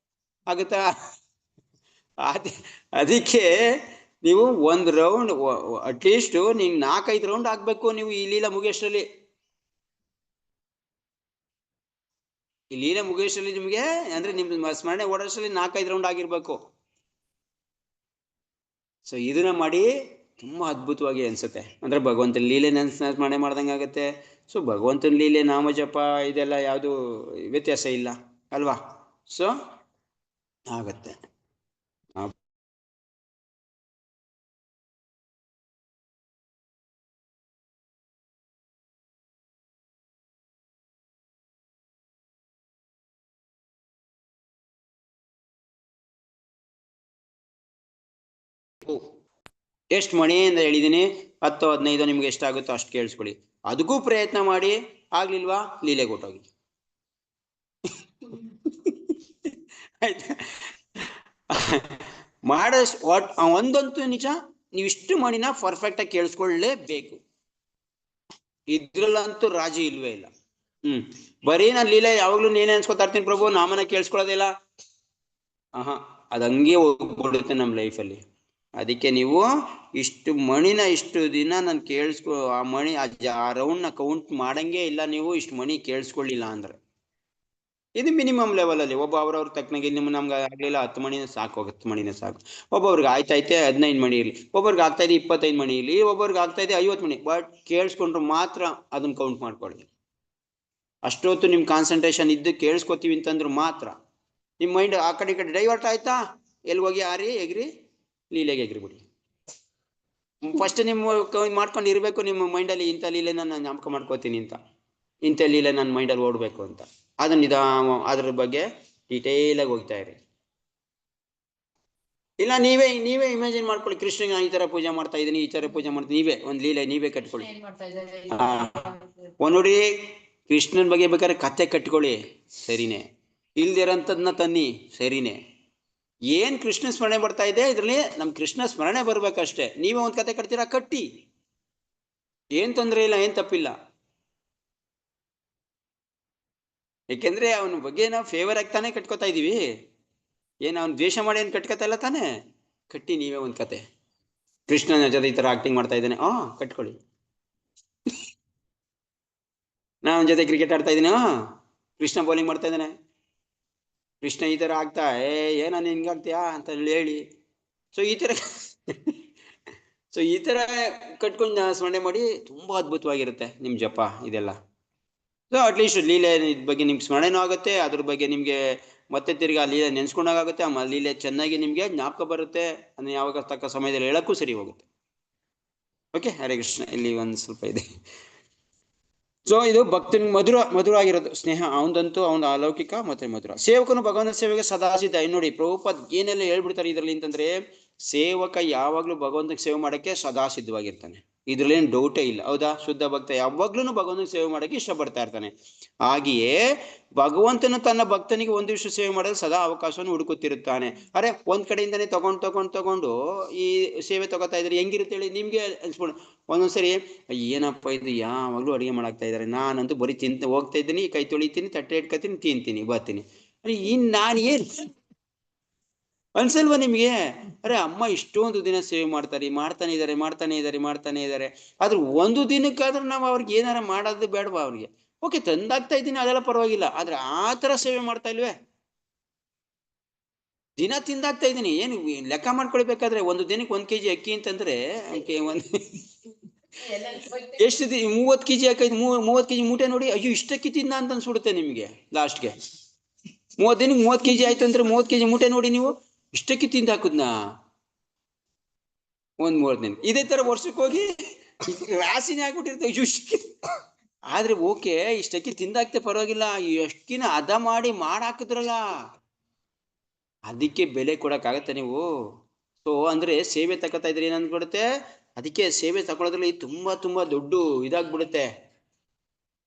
[SPEAKER 1] ಆಗುತ್ತಾ? ಅದಕ್ಕೆ ನೀವು 1 ರೌಂಡ್ ಅಟ್ಲೀಸ್ಟ್ ನೀವು 4-5 ರೌಂಡ್ ಆಗ್ಬೇಕು ನೀವು ಈ ಲೀಲೆ ಮುಗಿಯೋಷ್ಟರಲ್ಲಿ. ಈ ಲೀಲೆ ಮುಗಿಯೋಷ್ಟರಲ್ಲಿ ನಿಮ್ಗೆ ಅಂದ್ರೆ ನಿಮ್ ಸ್ಮರಣೆ ಓಡೋಷ್ಟರಲ್ಲಿ 4-5 ರೌಂಡ್ ಆಗಿರ್ಬೇಕು. ಸೊ ಇದನ್ನ ಮಾಡಿ ತುಂಬಾ ಅದ್ಭುತವಾಗಿ ಅನ್ಸುತ್ತೆ. ಅಂದ್ರೆ ಭಗವಂತನ ಲೀಲೆ ಸ್ಮರಣೆ ಮಾಡ್ದಂಗೆ ಆಗುತ್ತೆ. ಸೊ ಭಗವಂತನ ಲೀಲೆ ನಾಮಜಪ ಇದೆಲ್ಲ ಯಾವುದು ವ್ಯತ್ಯಾಸ ಇಲ್ಲ ಅಲ್ವಾ? ಸೊ ಆಗತ್ತೆ. ಎಷ್ಟು ಮಣಿಯಿಂದ ಹೇಳಿದೀನಿ, 10-15 ನಿಮ್ಗೆ ಎಷ್ಟಾಗುತ್ತೋ ಅಷ್ಟು ಕೇಳಿಸ್ಕೊಳ್ಳಿ. ಅದಕ್ಕೂ ಪ್ರಯತ್ನ ಮಾಡಿ. ಆಗ್ಲಿಲ್ವಾ ಲೀಲೆ ಕೊಟ್ಟೋಗಿ. ಆಯ್ತಾ? ಒಂದಂತೂ ನಿಜ, ನೀವು ಇಷ್ಟು ಮಣಿನ ಪರ್ಫೆಕ್ಟ್ ಆಗಿ ಕೇಳಿಸ್ಕೊಳ್ಳೇಬೇಕು. ಇದ್ರಲ್ಲಂತೂ ರಾಜಿ ಇಲ್ವೇ ಇಲ್ಲ. ಬರೀ ನಾನು ಲೀಲೆ ಯಾವಾಗ್ಲೂ ನೀನೇ ಅನ್ಸ್ಕೊತಾ ಇರ್ತೀನಿ ಪ್ರಭು, ನಾಮನ ಕೇಳಿಸ್ಕೊಳ್ಳೋದಿಲ್ಲ. ಅದಂಗೆ ಹೋಗ್ಬಿಡುತ್ತೆ ನಮ್ಮ ಲೈಫಲ್ಲಿ. ಅದಕ್ಕೆ ನೀವು ಇಷ್ಟು ಮಣಿನ ಇಷ್ಟು ದಿನ ನಾನು ಆ ಮಣಿ ಆ ರೌಂಡ್ನ ಕೌಂಟ್ ಮಾಡಂಗೆ ಇಲ್ಲ. ನೀವು ಇಷ್ಟು ಮಣಿ ಕೇಳಿಸ್ಕೊಳ್ಳಿಲ್ಲ ಅಂದ್ರೆ ಇದು ಮಿನಿಮಮ್ ಲೆವೆಲ್ ಅಲ್ಲಿ. ಅವ್ರವ್ರ ತಕ್ಕನಾಗಿ ನಮ್ಗೆ ಆಗ್ಲಿಲ್ಲ 10 ಮಣಿನ ಸಾಕು, 10 ಮಣಿನ ಸಾಕು. ಒಬ್ಬೊಬ್ರಿಗೆ ಆಯ್ತೈತೆ 15 ಮಣಿ ಇರಲಿ, ಒಬ್ಬರಿಗೆ ಆಗ್ತಾ ಇದೆ 25 ಮಣಿ ಇರಲಿ, ಒಬ್ಬರಿಗೆ ಆಗ್ತಾ ಇದೆ 50 ಮಣಿ. ಬಟ್ ಕೇಳಿಸ್ಕೊಂಡ್ರು ಮಾತ್ರ ಅದನ್ನ ಕೌಂಟ್ ಮಾಡ್ಕೊಳ್ಳಿ. ಅಷ್ಟೊತ್ತು ನಿಮ್ ಕಾನ್ಸಂಟ್ರೇಷನ್ ಇದ್ದು ಕೇಳಿಸ್ಕೊತೀವಿ ಅಂತಂದ್ರು ಮಾತ್ರ. ನಿಮ್ ಮೈಂಡ್ ಆ ಕಡೆ ಈ ಕಡೆ ಡೈವರ್ಟ್ ಆಯ್ತಾ, ಎಲ್ಲಿ ಹೋಗಿ ಎಗ್ರಿ ಲೀಲೆಗೆ ಎಗ್ರಿಬಿಡಿ. ಫಸ್ಟ್ ನಿಮ್ಮ ಮಾಡ್ಕೊಂಡು ಇರಬೇಕು ನಿಮ್ಮ ಮೈಂಡಲ್ಲಿ, ಇಂಥ ಲೀಲೆ ನಾನು ಜ್ಞಾಪಕ ಮಾಡ್ಕೋತೀನಿ ಅಂತ, ಇಂಥ ಲೀಲೆ ನನ್ನ ಮೈಂಡಲ್ಲಿ ಓಡಬೇಕು ಅಂತ. ಅದನ್ನ ಅದ್ರ ಬಗ್ಗೆ ಡೀಟೇಲ್ ಆಗಿ ಹೋಗ್ತಾ ಇರಿ. ಇಲ್ಲ ನೀವೇ ಇಮ್ಯಾಜಿನ್ ಮಾಡ್ಕೊಳ್ಳಿ, ಕೃಷ್ಣಗೆ ನಾನು ಈ ತರ ಪೂಜೆ ಮಾಡ್ತಾ ಇದ್ದೀನಿ, ಈ ತರ ಪೂಜೆ ಮಾಡ್ತೀನಿ. ಒಂದು ಲೀಲೆ ನೀವೇ ಕಟ್ಕೊಳ್ಳಿ. ನೋಡಿ, ಕೃಷ್ಣನ ಬಗ್ಗೆ ಬೇಕಾದ್ರೆ ಕತೆ ಕಟ್ಕೊಳ್ಳಿ, ಸರಿನೇ. ಇಲ್ದಿರಂಥದ್ನ ತನ್ನಿ, ಸರಿನೇ. ಏನ್ ಕೃಷ್ಣ ಸ್ಮರಣೆ ಬರ್ತಾ ಇದೆ ಇದ್ರಲ್ಲಿ ನಮ್ ಕೃಷ್ಣ ಸ್ಮರಣೆ ಬರ್ಬೇಕಷ್ಟೇ. ನೀವೇ ಒಂದ್ ಕತೆ ಕಟ್ತೀರಾ, ಕಟ್ಟಿ, ಏನ್ ತೊಂದ್ರೆ ಇಲ್ಲ, ಏನ್ ತಪ್ಪಿಲ್ಲ. ಯಾಕೆಂದ್ರೆ ಅವನ ಬಗ್ಗೆ ನಾವು ಫೇವರ್ ಆಗಿ ತಾನೇ ಕಟ್ಕೋತಾ ಇದೀವಿ. ಅವ್ನು ದ್ವೇಷ ಮಾಡಿ ಏನ್ ಕಟ್ಕೋತಾ ಇಲ್ಲ ತಾನೆ. ಕಟ್ಟಿ ನೀವೇ ಒಂದ್ ಕತೆ, ಕೃಷ್ಣನ ಜೊತೆ ಈ ತರ ಆಕ್ಟಿಂಗ್ ಮಾಡ್ತಾ ಇದ್ದೇನೆ, ಕಟ್ಕೊಳ್ಳಿ. ನಾನು ಜೊತೆ ಕ್ರಿಕೆಟ್ ಆಡ್ತಾ ಇದ್ದೀನಿ, ಕೃಷ್ಣ ಬೌಲಿಂಗ್ ಮಾಡ್ತಾ ಇದ್ದಾನೆ, ಕೃಷ್ಣ ಈ ತರ ಆಗ್ತಾ ನಾನು ಹಿಂಗಾಗ್ತೀಯಾ ಅಂತ ಹೇಳಿ. ಸೊ ಈ ತರ ಕಟ್ಕೊಂಡು ಸ್ಮರಣೆ ಮಾಡಿ, ತುಂಬಾ ಅದ್ಭುತವಾಗಿರುತ್ತೆ ನಿಮ್ ಜಪ ಇದೆಲ್ಲ. ಸೊ ಅಟ್ಲೀಸ್ಟ್ ಲೀಲೆ ಬಗ್ಗೆ ನಿಮ್ಗೆ ಸ್ಮರಣೆನೂ ಆಗುತ್ತೆ, ಅದ್ರ ಬಗ್ಗೆ ನಿಮ್ಗೆ ಮತ್ತೆ ತಿರ್ಗಿ ಆ ಲೀಲೆ ನೆನ್ಸ್ಕೊಂಡಾಗುತ್ತೆ, ಆ ಲೀಲೆ ಚೆನ್ನಾಗಿ ನಿಮ್ಗೆ ಜ್ಞಾಪಕ ಬರುತ್ತೆ, ಅದನ್ನ ಯಾವಾಗ ತಕ್ಕ ಸಮಯದಲ್ಲಿ ಹೇಳಕ್ಕೂ ಸರಿ ಹೋಗುತ್ತೆ. ಓಕೆ, ಹರೇ ಕೃಷ್ಣ. ಇಲ್ಲಿ ಒಂದು ಸ್ವಲ್ಪ ಇದೆ. ಸೊ ಇದು ಭಕ್ತನ ಮಧುರ ಆಗಿರೋದು ಸ್ನೇಹ, ಅವನದಂತೂ ಅವನ ಅಲೌಕಿಕ ಮತ್ತೆ ಮಧುರ. ಸೇವಕನು ಭಗವಂತನ ಸೇವೆಗೆ ಸದಾ ಸಿದ್ಧ. ನೋಡಿ ಪ್ರಭುಪಾದ್ ಏನೆಲ್ಲ ಹೇಳ್ಬಿಡ್ತಾರೆ ಇದರಲ್ಲಿ ಅಂತಂದ್ರೆ, ಸೇವಕ ಯಾವಾಗ್ಲೂ ಭಗವಂತನಿಗೆ ಸೇವೆ ಮಾಡಕ್ಕೆ ಸದಾ ಸಿದ್ಧವಾಗಿರ್ತಾನೆ, ಇದ್ರಲ್ಲಿ ಏನು ಡೌಟೇ ಇಲ್ಲ. ಹೌದಾ? ಶುದ್ಧ ಭಕ್ತ ಯಾವಾಗ್ಲೂ ಭಗವಂತನಿಗೆ ಸೇವೆ ಮಾಡಕ್ಕೆ ಇಷ್ಟಪಡ್ತಾ ಇರ್ತಾನೆ. ಹಾಗೆಯೇ ಭಗವಂತನು ತನ್ನ ಭಕ್ತನಿಗೆ ಒಂದು ವಿಷಯ ಸೇವೆ ಮಾಡಲು ಸದಾ ಅವಕಾಶವನ್ನು ಹುಡುಕುತ್ತಿರುತ್ತಾನೆ. ಅರೆ ಒಂದ್ ಕಡೆಯಿಂದಾನೆ ತಗೊಂಡು ಈ ಸೇವೆ ತಗೋತಾ ಇದ್ರೆ ಹೆಂಗಿರುತ್ತೆ ಹೇಳಿ? ನಿಮ್ಗೆ ಅನ್ಸ್ಬಿಡು ಒಂದೊಂದ್ಸರಿ, ಏನಪ್ಪ ಇದು ಯಾವಾಗ್ಲೂ ಅಡಿಗೆ ಮಾಡಾಕ್ತಾ ಇದಾರೆ, ನಾನಂತೂ ಬರೀ ಹೋಗ್ತಾ ಇದ್ದೀನಿ, ಕೈ ತೊಳಿತೀನಿ, ತಟ್ಟೆ ಇಟ್ಕೊತೀನಿ, ತಿಂತೀನಿ, ಬರ್ತೀನಿ, ನಾನು ಏನ್ ಅನ್ಸಲ್ವಾ ನಿಮ್ಗೆ? ಅರೆ ಅಮ್ಮ ಇಷ್ಟೊಂದು ದಿನ ಸೇವೆ ಮಾಡ್ತಾನೆ ಇದಾರೆ, ಆದ್ರೆ ಒಂದು ದಿನಕ್ಕಾದ್ರೂ ನಾವು ಅವ್ರಿಗೆ ಏನಾರ ಮಾಡೋದು ಬೇಡವಾ? ಅವ್ರಿಗೆ ಓಕೆ ತಂದಾಗ್ತಾ ಇದ್ದೀನಿ, ಅದೆಲ್ಲ ಪರವಾಗಿಲ್ಲ, ಆದ್ರೆ ಆ ತರ ಸೇವೆ ಮಾಡ್ತಾ ಇಲ್ವೇ? ದಿನ ತಿಂದಾಗ್ತಾ ಇದ್ದೀನಿ, ಏನು ಲೆಕ್ಕ ಮಾಡ್ಕೊಳ್ಬೇಕಾದ್ರೆ ಒಂದು ದಿನಕ್ಕೆ 1 kg ಅಕ್ಕಿ ಅಂತಂದ್ರೆ ಎಷ್ಟು 30 kg ಹಾಕೈತಿ, 30 kg ಮೂಟೆ ನೋಡಿ, ಅಯ್ಯೋ ಇಷ್ಟಕ್ಕಿ ತಿಂದ ಅಂತ ಅನ್ಸ್ಬಿಡುತ್ತೆ ನಿಮ್ಗೆ. ಲಾಸ್ಟ್ಗೆ 30 ದಿನಕ್ಕೆ 30 kg ಆಯ್ತು ಅಂದ್ರೆ 30 kg ಮೂಟೆ ನೋಡಿ ನೀವು, ಇಷ್ಟಕ್ಕಿ ತಿಂದ ಹಾಕುದ್ನಾ ಒಂದ್ 3 ದಿನ. ಇದೇ ತರ ವರ್ಷಕ್ಕೆ ಹೋಗಿ ರಾಸಿನೇ ಆಗ್ಬಿಟ್ಟಿರ್ತವೆ. ಅಯ್ಯೋ ಆದ್ರೆ ಓಕೆ ಇಷ್ಟಕ್ಕಿ ತಿಂದಾಕ್ತೆ ಪರವಾಗಿಲ್ಲ, ಎಷ್ಟಿನ ಅದ ಮಾಡಾಕಿದ್ರಲ್ಲ, ಅದಕ್ಕೆ ಬೆಲೆ ಕೊಡಕ್ಕಾಗತ್ತೆ ನೀವು? ಸೊ ಅಂದ್ರೆ ಸೇವೆ ತಗೋತಾ ಇದ್ರೆ ಏನ್ ಅನ್ಬಿಡುತ್ತೆ, ಅದಕ್ಕೆ ಸೇವೆ ತಗೊಳ್ಳೋದ್ರಲ್ಲಿ ತುಂಬಾ ದೊಡ್ಡ ಇದಾಗ್ಬಿಡುತ್ತೆ.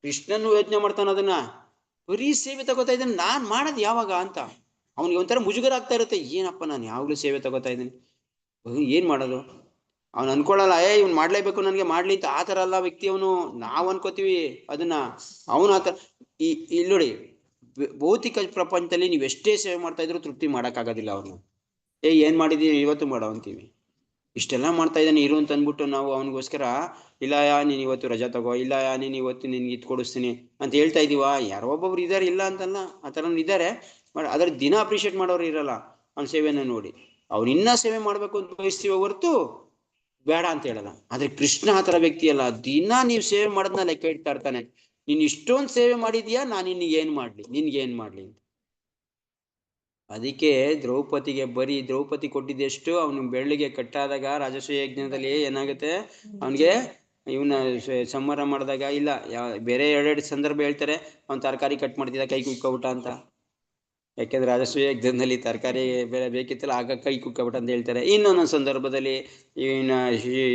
[SPEAKER 1] ಕೃಷ್ಣನು ಯೋಚನೆ ಮಾಡ್ತಾನ ಅದನ್ನ, ಬರೀ ಸೇವೆ ತಗೋತಾ ಇದ್ದಾನೆ, ನಾನ್ ಮಾಡೋದು ಯಾವಾಗ ಅಂತ ಅವ್ನಿಗೆ ಒಂಥರ ಮುಜುಗರ ಆಗ್ತಾ ಇರುತ್ತೆ. ಏನಪ್ಪ ನಾನು ಯಾವಾಗ್ಲೂ ಸೇವೆ ತಗೋತಾ ಇದ್ದೀನಿ, ಏನ್ ಮಾಡೋದು? ಅವ್ನು ಅನ್ಕೊಳ್ಳಲ್ಲ, ಇವ್ನು ಮಾಡ್ಲೇಬೇಕು ನನಗೆ ಮಾಡ್ಲಿ ಅಂತ. ಆತರ ಅಲ್ಲ ವ್ಯಕ್ತಿ ಅವನು. ನಾವ್ ಅನ್ಕೋತೀವಿ ಅದನ್ನ, ಅವನು ಆತರ. ಇಲ್ಲಿ ನೋಡಿ, ಭೌತಿಕ ಪ್ರಪಂಚದಲ್ಲಿ ನೀವು ಎಷ್ಟೇ ಸೇವೆ ಮಾಡ್ತಾ ಇದ್ರು ತೃಪ್ತಿ ಮಾಡಕ್ಕಾಗೋದಿಲ್ಲ ಅವ್ರನ್ನ. ಏನ್ ಮಾಡಿದೀವಿ ಇವತ್ತು ಮಾಡೋ ಅಂತೀವಿ, ಇಷ್ಟೆಲ್ಲ ಮಾಡ್ತಾ ಇದ್ದಾನೆ ಇರು ಅಂತ ಅಂದ್ಬಿಟ್ಟು ನಾವು ಅವನಿಗೋಸ್ಕರ ಇಲ್ಲ ನೀನ್ ಇವತ್ತು ರಜಾ ತಗೋ, ಇಲ್ಲ ನೀನ್ ಇವತ್ತು ನಿನ್ಗೆ ಇದು ಕೊಡಿಸ್ತೀನಿ ಅಂತ ಹೇಳ್ತಾ ಇದೀವ. ಯಾರೋ ಒಬ್ಬೊಬ್ರು ಇದಾರೆ, ಇಲ್ಲ ಅಂತಲ್ಲ, ಆ ಥರ ಇದ್ದಾರೆ. ಅದ್ರ ದಿನ ಅಪ್ರಿಷಿಯೇಟ್ ಮಾಡೋರು ಇರಲ್ಲ ಅವ್ನ ಸೇವೆನ ನೋಡಿ. ಅವ್ನು ಇನ್ನ ಸೇವೆ ಮಾಡ್ಬೇಕು ಅಂತ ಬಯಸ್ತೀವ ಹೊರ್ತು ಬೇಡ ಅಂತ ಹೇಳಲ್ಲ. ಆದ್ರೆ ಕೃಷ್ಣ ಆ ಥರ ವ್ಯಕ್ತಿ ಅಲ್ಲ, ದಿನ ನೀವು ಸೇವೆ ಮಾಡೋದನ್ನ ಲೆಕ್ಕ ಇಡ್ತಾ ಇರ್ತಾನೆ. ನೀನ್ ಇಷ್ಟೊಂದು ಸೇವೆ ಮಾಡಿದ್ಯಾ, ನಾನು ನಿನ್ಗೆ ಏನ್ ಮಾಡ್ಲಿ ಅಂತ. ಅದಕ್ಕೆ ದ್ರೌಪದಿ ಕೊಟ್ಟಿದ್ದೆಷ್ಟು, ಅವನು ಬೆಳ್ಳಿಗೆ ಕಟ್ಟಾದಾಗ ರಾಜಸೂಯ ಯಜ್ಞದಲ್ಲಿ ಏನಾಗುತ್ತೆ, ಅವನಿಗೆ ಇವನ ಸಂಹಾರ ಮಾಡಿದಾಗ, ಇಲ್ಲ ಬೇರೆ 2 ಸಂದರ್ಭ ಹೇಳ್ತಾರೆ, ಅವ್ನು ತರಕಾರಿ ಕಟ್ ಮಾಡ್ತಿದ್ದ, ಕೈ ಕುಕ್ಕೊಬಿಟ್ಟ ಅಂತ. ಯಾಕೆಂದ್ರೆ ರಾಜಸೂಯ ಯಜ್ಞದಲ್ಲಿ ತರಕಾರಿ ಬೇರೆ ಬೇಕಿತ್ತಲ್ಲ, ಆಗ ಕೈ ಕುಕ್ಕೊಬಿಟ್ಟ ಅಂತ ಹೇಳ್ತಾರೆ. ಇನ್ನೊಂದೊಂದು ಸಂದರ್ಭದಲ್ಲಿ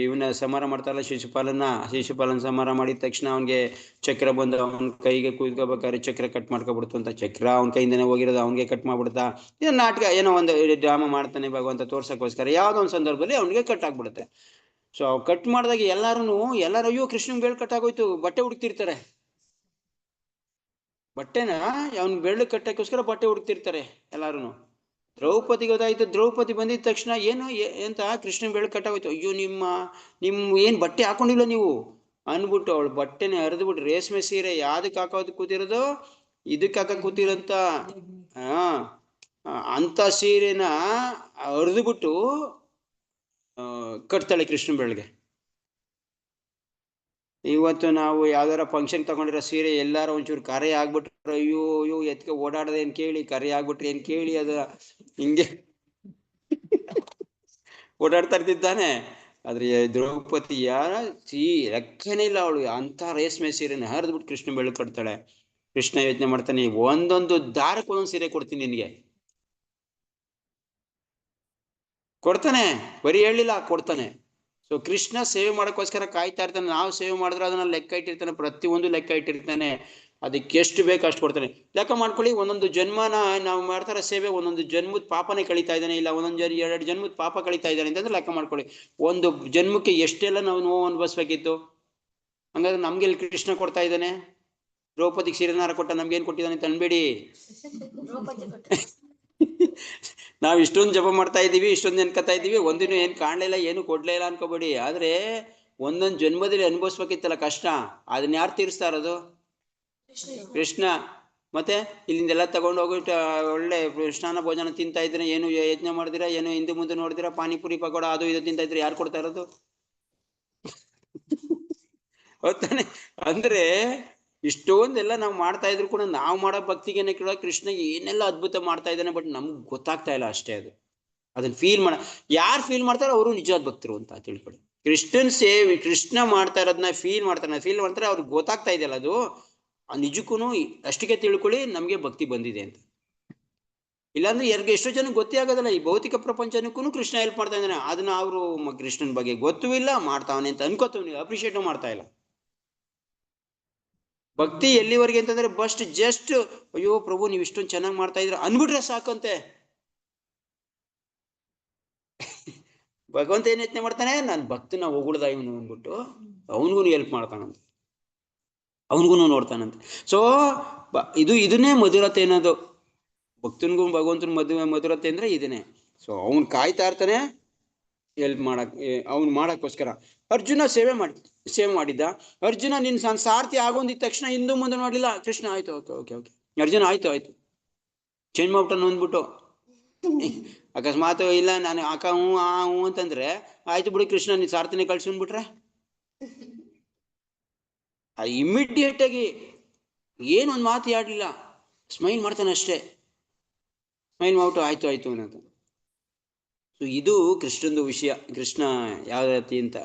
[SPEAKER 1] ಇವನ ಸಂಹಾರ ಮಾಡ್ತಾರಲ್ಲ ಶಿಶುಪಾಲನ ಸಂಹಾರ ಮಾಡಿದ ತಕ್ಷಣ ಅವನಿಗೆ ಚಕ್ರ ಬಂದು ಅವನ ಕೈಗೆ ಕುಯ್ಕೋಬೇಕಾದ್ರೆ ಚಕ್ರ ಕಟ್ ಮಾಡ್ಕೊಬಿಡ್ತು ಅಂತ. ಚಕ್ರ ಅವನ ಕೈಯಿಂದನೇ ಹೋಗಿರೋದು, ಅವನಿಗೆ ಕಟ್ ಮಾಡ್ಬಿಡ್ತಾ. ಇದು ನಾಟಕ, ಏನೋ ಒಂದು ಡ್ರಾಮಾ ಮಾಡ್ತಾನೆ ಭಗವಂತ ತೋರ್ಸಕ್ಕೋಸ್ಕರ. ಯಾವ್ದೋ ಒಂದು ಸಂದರ್ಭದಲ್ಲಿ ಅವನಿಗೆ ಕಟ್ ಆಗ್ಬಿಡುತ್ತೆ. ಸೊ ಅವ್ ಕಟ್ ಮಾಡಿದಾಗ ಎಲ್ಲರೂ ಅಯ್ಯೋ ಕೃಷ್ಣನ್ ಬೆಳ್ಳು ಕಟ್ ಆಗೋಯ್ತು, ಬಟ್ಟೆ ಹುಡುಕ್ತಿರ್ತಾರೆ. ಬಟ್ಟೆನ ಅವ್ನ ಬೆಳ್ಳು ಕಟ್ಟಕ್ಕೋಸ್ಕರ ಬಟ್ಟೆ ಹುಡುಕ್ತಿರ್ತಾರೆ ಎಲ್ಲಾರು. ದ್ರೌಪದಿಗೆ ಗೊತ್ತಾಯ್ತು. ದ್ರೌಪದಿ ಬಂದಿದ ತಕ್ಷಣ ಎಂತ ಕೃಷ್ಣನ್ ಬೆಳ್ಳು ಕಟ್ಟಾಗೋಯ್ತು, ಅಯ್ಯೋ ನಿಮ್ಮ ಏನ್ ಬಟ್ಟೆ ಹಾಕೊಂಡಿಲ್ಲ ನೀವು ಅನ್ಬಿಟ್ಟು ಅವಳು ಬಟ್ಟೆನೆ ಹರಿದ್ಬಿಟ್ಟು, ರೇಷ್ಮೆ ಸೀರೆ ಯಾವ್ದಕ್ಕೆ ಹಾಕೋದು ಕೂತಿರೋದು, ಇದಕ್ಕೆ ಹಾಕ ಕೂತಿರೋಂತ ಅಂತ ಸೀರೆನ ಹರಿದ್ಬಿಟ್ಟು ಕಟ್ತಾಳೆ ಕೃಷ್ಣನ್ ಬೆಳ್ಳಿಗೆ. ಇವತ್ತು ನಾವು ಯಾವ್ದಾರ ಫಂಕ್ಷನ್ ತಗೊಂಡಿರೋ ಸೀರೆ ಎಲ್ಲಾರ ಒಂಚೂರು ಕರೆ ಆಗ್ಬಿಟ್ರೆ, ಅಯ್ಯೋ ಎತ್ಕೆ ಓಡಾಡದೆ ಏನ್ ಕೇಳಿ, ಕರೆ ಆಗ್ಬಿಟ್ರಿ ಏನ್ ಕೇಳಿ, ಅದ ಹಿಂಗೆ ಓಡಾಡ್ತಾ ಇರ್ತಿದ್ದಾನೆ. ಆದ್ರೆ ದ್ರೌಪದಿ ಲೆಕ್ಕನೇ ಇಲ್ಲ, ಅವಳು ಅಂತ ರೇಷ್ಮೆ ಸೀರೆನ ಹರಿದ್ಬಿಟ್ಟು ಕೃಷ್ಣ ಬೆಳ್ಳು ಕಟ್ತಾಳೆ. ಕೃಷ್ಣ ಯೋಚನೆ ಮಾಡ್ತಾನೆ, ಒಂದೊಂದು ದಾರಕ್ಕೆ ಒಂದೊಂದು ಸೀರೆ ಕೊಡ್ತೀನಿ ನಿನ್ಗೆ. ಕೊಡ್ತಾನೆ, ಬರೀ ಹೇಳಿಲ್ಲ, ಕೊಡ್ತಾನೆ. ಸೊ ಕೃಷ್ಣ ಸೇವೆ ಮಾಡೋಕ್ಕೋಸ್ಕರ ಕಾಯ್ತಾ ಇರ್ತಾನೆ. ನಾವು ಸೇವೆ ಮಾಡಿದ್ರೆ ಅದನ್ನ ಲೆಕ್ಕ ಇಟ್ಟಿರ್ತಾನೆ, ಪ್ರತಿಯೊಂದು ಲೆಕ್ಕ ಇಟ್ಟಿರ್ತಾನೆ. ಅದಕ್ಕೆ ಎಷ್ಟು ಬೇಕು ಅಷ್ಟು ಕೊಡ್ತಾನೆ. ಲೆಕ್ಕ ಮಾಡ್ಕೊಳ್ಳಿ, ಒಂದೊಂದು ಜನ್ಮನ ನಾವು ಮಾಡ್ತಾರ ಸೇವೆ, ಒಂದೊಂದು ಜನ್ಮದ ಪಾಪನೇ ಕಳೀತಾ ಇದ್ದಾನೆ, ಇಲ್ಲ 2 ಜನ್ಮದ ಪಾಪ ಕಳೀತಾ ಇದ್ದಾನೆ ಅಂತಂದ್ರೆ ಲೆಕ್ಕ ಮಾಡ್ಕೊಳ್ಳಿ. ಒಂದು ಜನ್ಮಕ್ಕೆ ಎಷ್ಟೆಲ್ಲ ನಾವು ನೋವು ಅನುಭವಿಸ್ಬೇಕಿತ್ತು. ಹಂಗಾದ್ರೆ ನಮ್ಗೆ ಕೃಷ್ಣ ಕೊಡ್ತಾ ಇದ್ದಾನೆ. ದ್ರೌಪದಿಗೆ ಸೀರೆನಾರ ಕೊಟ್ಟ, ನಮ್ಗೇನ್ ಕೊಟ್ಟಿದ್ದಾನೆ ತಂದ್ಬೇಡಿ. ನಾವ್ ಇಷ್ಟೊಂದು ಜಪ ಮಾಡ್ತಾ ಇದೀವಿ, ಇಷ್ಟೊಂದು ನೆನ್ಕತಾ ಇದೀವಿ, ಒಂದಿನ ಏನ್ ಕಾಣ್ಲಿಲ್ಲ, ಏನು ಕೊಡ್ಲೇ ಇಲ್ಲ ಅನ್ಕೋಬೇಡಿ. ಆದ್ರೆ ಒಂದೊಂದು ಜನ್ಮದಲ್ಲಿ ಅನುಭವಿಸ್ಬೇಕಿತ್ತಲ್ಲ ಕಷ್ಟ, ಅದನ್ನ ಯಾರು ತೀರಿಸ್ತಾ ಇರೋದು? ಕೃಷ್ಣ. ಮತ್ತೆ ಇಲ್ಲಿಂದೆಲ್ಲ ತಗೊಂಡು ಹೋಗ್ಬಿಟ್ಟು ಒಳ್ಳೆ ಸ್ನಾನ ಭೋಜನ ತಿಂತಾ ಇದ್ರೆ, ಏನು ಯಜ್ಞ ಮಾಡಿದಿರಾ, ಏನು ಹಿಂದೆ ಮುಂದೆ ನೋಡಿದಿರಾ, ಪಾನಿಪುರಿ ಪಕೋಡ ಅದು ಇದು ತಿಂತಾ ಇದ್ರೆ ಯಾರು ಕೊಡ್ತಾ ಇರೋದು? ಗೊತ್ತಾನೆ. ಅಂದ್ರೆ ಇಷ್ಟೊಂದೆಲ್ಲ ನಾವು ಮಾಡ್ತಾ ಇದ್ರು ಕೂಡ ನಾವು ಮಾಡೋ ಭಕ್ತಿಗೆ ಕೇಳೋ ಕೃಷ್ಣ ಏನೆಲ್ಲ ಅದ್ಭುತ ಮಾಡ್ತಾ ಇದ್ದಾನೆ, ಬಟ್ ನಮ್ಗೆ ಗೊತ್ತಾಗ್ತಾ ಇಲ್ಲ ಅಷ್ಟೇ. ಅದನ್ನ ಫೀಲ್ ಯಾರು ಫೀಲ್ ಮಾಡ್ತಾರೋ ಅವರು ನಿಜವಾದ ಭಕ್ತರು ಅಂತ ತಿಳ್ಕೊಳ್ಳಿ. ಕೃಷ್ಣ ಮಾಡ್ತಾ ಇರೋದನ್ನ ಫೀಲ್ ಮಾಡ್ತಾರೆ, ಅವ್ರಿಗೆ ಗೊತ್ತಾಗ್ತಾ ಇದೆಯಲ್ಲ, ಅದು ನಿಜಕ್ಕೂ ಅಷ್ಟಿಗೆ ತಿಳ್ಕೊಳ್ಳಿ ನಮ್ಗೆ ಭಕ್ತಿ ಬಂದಿದೆ ಅಂತ. ಇಲ್ಲಾಂದ್ರೆ ಎಷ್ಟೋ ಜನ ಗೊತ್ತೇ ಆಗೋದಲ್ಲ, ಈ ಭೌತಿಕ ಪ್ರಪಂಚನಕ್ಕೂ ಕೃಷ್ಣ ಹೆಲ್ಪ್ ಮಾಡ್ತಾ ಇದ್ದಾನೆ, ಅದನ್ನ ಅವರು ಕೃಷ್ಣನ ಬಗ್ಗೆ ಗೊತ್ತೂ ಇಲ್ಲ, ಮಾಡ್ತಾವನೆ ಅಂತ ಅನ್ಕೋತೀವಿ, ಅಪ್ರಿಷಿಯೇಟ್ ಮಾಡ್ತಾ ಇಲ್ಲ. ಭಕ್ತಿ ಎಲ್ಲಿವರೆಗೆ ಅಂತಂದ್ರೆ ಜಸ್ಟ್ ಅಯ್ಯೋ ಪ್ರಭು ನೀವು ಇಷ್ಟೊಂದು ಚೆನ್ನಾಗಿ ಮಾಡ್ತಾ ಇದ್ರ ಅನ್ಬಿಟ್ರೆ ಸಾಕಂತೆ. ಭಗವಂತ ಏನ್ ಯತ್ನೆ ಮಾಡ್ತಾನೆ, ನಾನು ಭಕ್ತನ ಹೊಗಳ್ದ ಇವನು ಅಂದ್ಬಿಟ್ಟು ಅವನಿಗೂ ಹೆಲ್ಪ್ ಮಾಡ್ತಾನಂತೆ, ಅವನಿಗೂ ನೋಡ್ತಾನಂತೆ. ಸೊ ಇದನ್ನೇ ಮಧುರತೆ ಅನ್ನೋದು. ಭಕ್ತನಿಗೂ ಭಗವಂತನ ಮಧುರತೆ ಅಂದ್ರೆ ಇದನ್ನೇ. ಸೊ ಅವನ್ ಕಾಯ್ತಾ ಇರ್ತಾನೆ ಹೆಲ್ಪ್ ಅವ್ನು ಮಾಡಕ್ಕೋಸ್ಕರ. ಅರ್ಜುನ ಸೇವೆ ಮಾಡಿದ್ದ. ಅರ್ಜುನ ನಿನ್ ಸಾರಥಿ ಆಗೊಂದಿದ ತಕ್ಷಣ ಹಿಂದೂ ಮುಂದೆ ನೋಡ್ಲಿಲ್ಲ. ಕೃಷ್ಣ ಆಯ್ತು ಓಕೆ ಅರ್ಜುನ ಆಯ್ತು ಚೇಂಜ್ ಮಾಡ್ಬಿಟ್ಟು ಅಂದ್ಬಿಟ್ಟು, ಅಕಸ್ಮಾತ್ ಇಲ್ಲ ನಾನು ಹ್ಞೂ ಅಂತಂದ್ರೆ ಆಯ್ತು ಬಿಡಿ ಕೃಷ್ಣ ನೀನ್ ಸಾರಥಿನೇ ಕಳ್ಸ್ಕೊಂಡ್ಬಿಟ್ರೆ ಇಮ್ಮಿಡಿಯೇಟ್ ಆಗಿ ಏನೊಂದು ಮಾತು ಆಡ್ಲಿಲ್ಲ, ಸ್ಮೈಲ್ ಮಾಡ್ತಾನೆ ಅಷ್ಟೇ. ಸ್ಮೈಲ್ ಮಾಡ್ಬಿಟ್ಟು ಆಯ್ತು ಅನ್ನೋದು. ಸೊ ಇದು ಕೃಷ್ಣಂದು ವಿಷಯ. ಕೃಷ್ಣ ಯಾವ ರೀತಿ ಅಂತ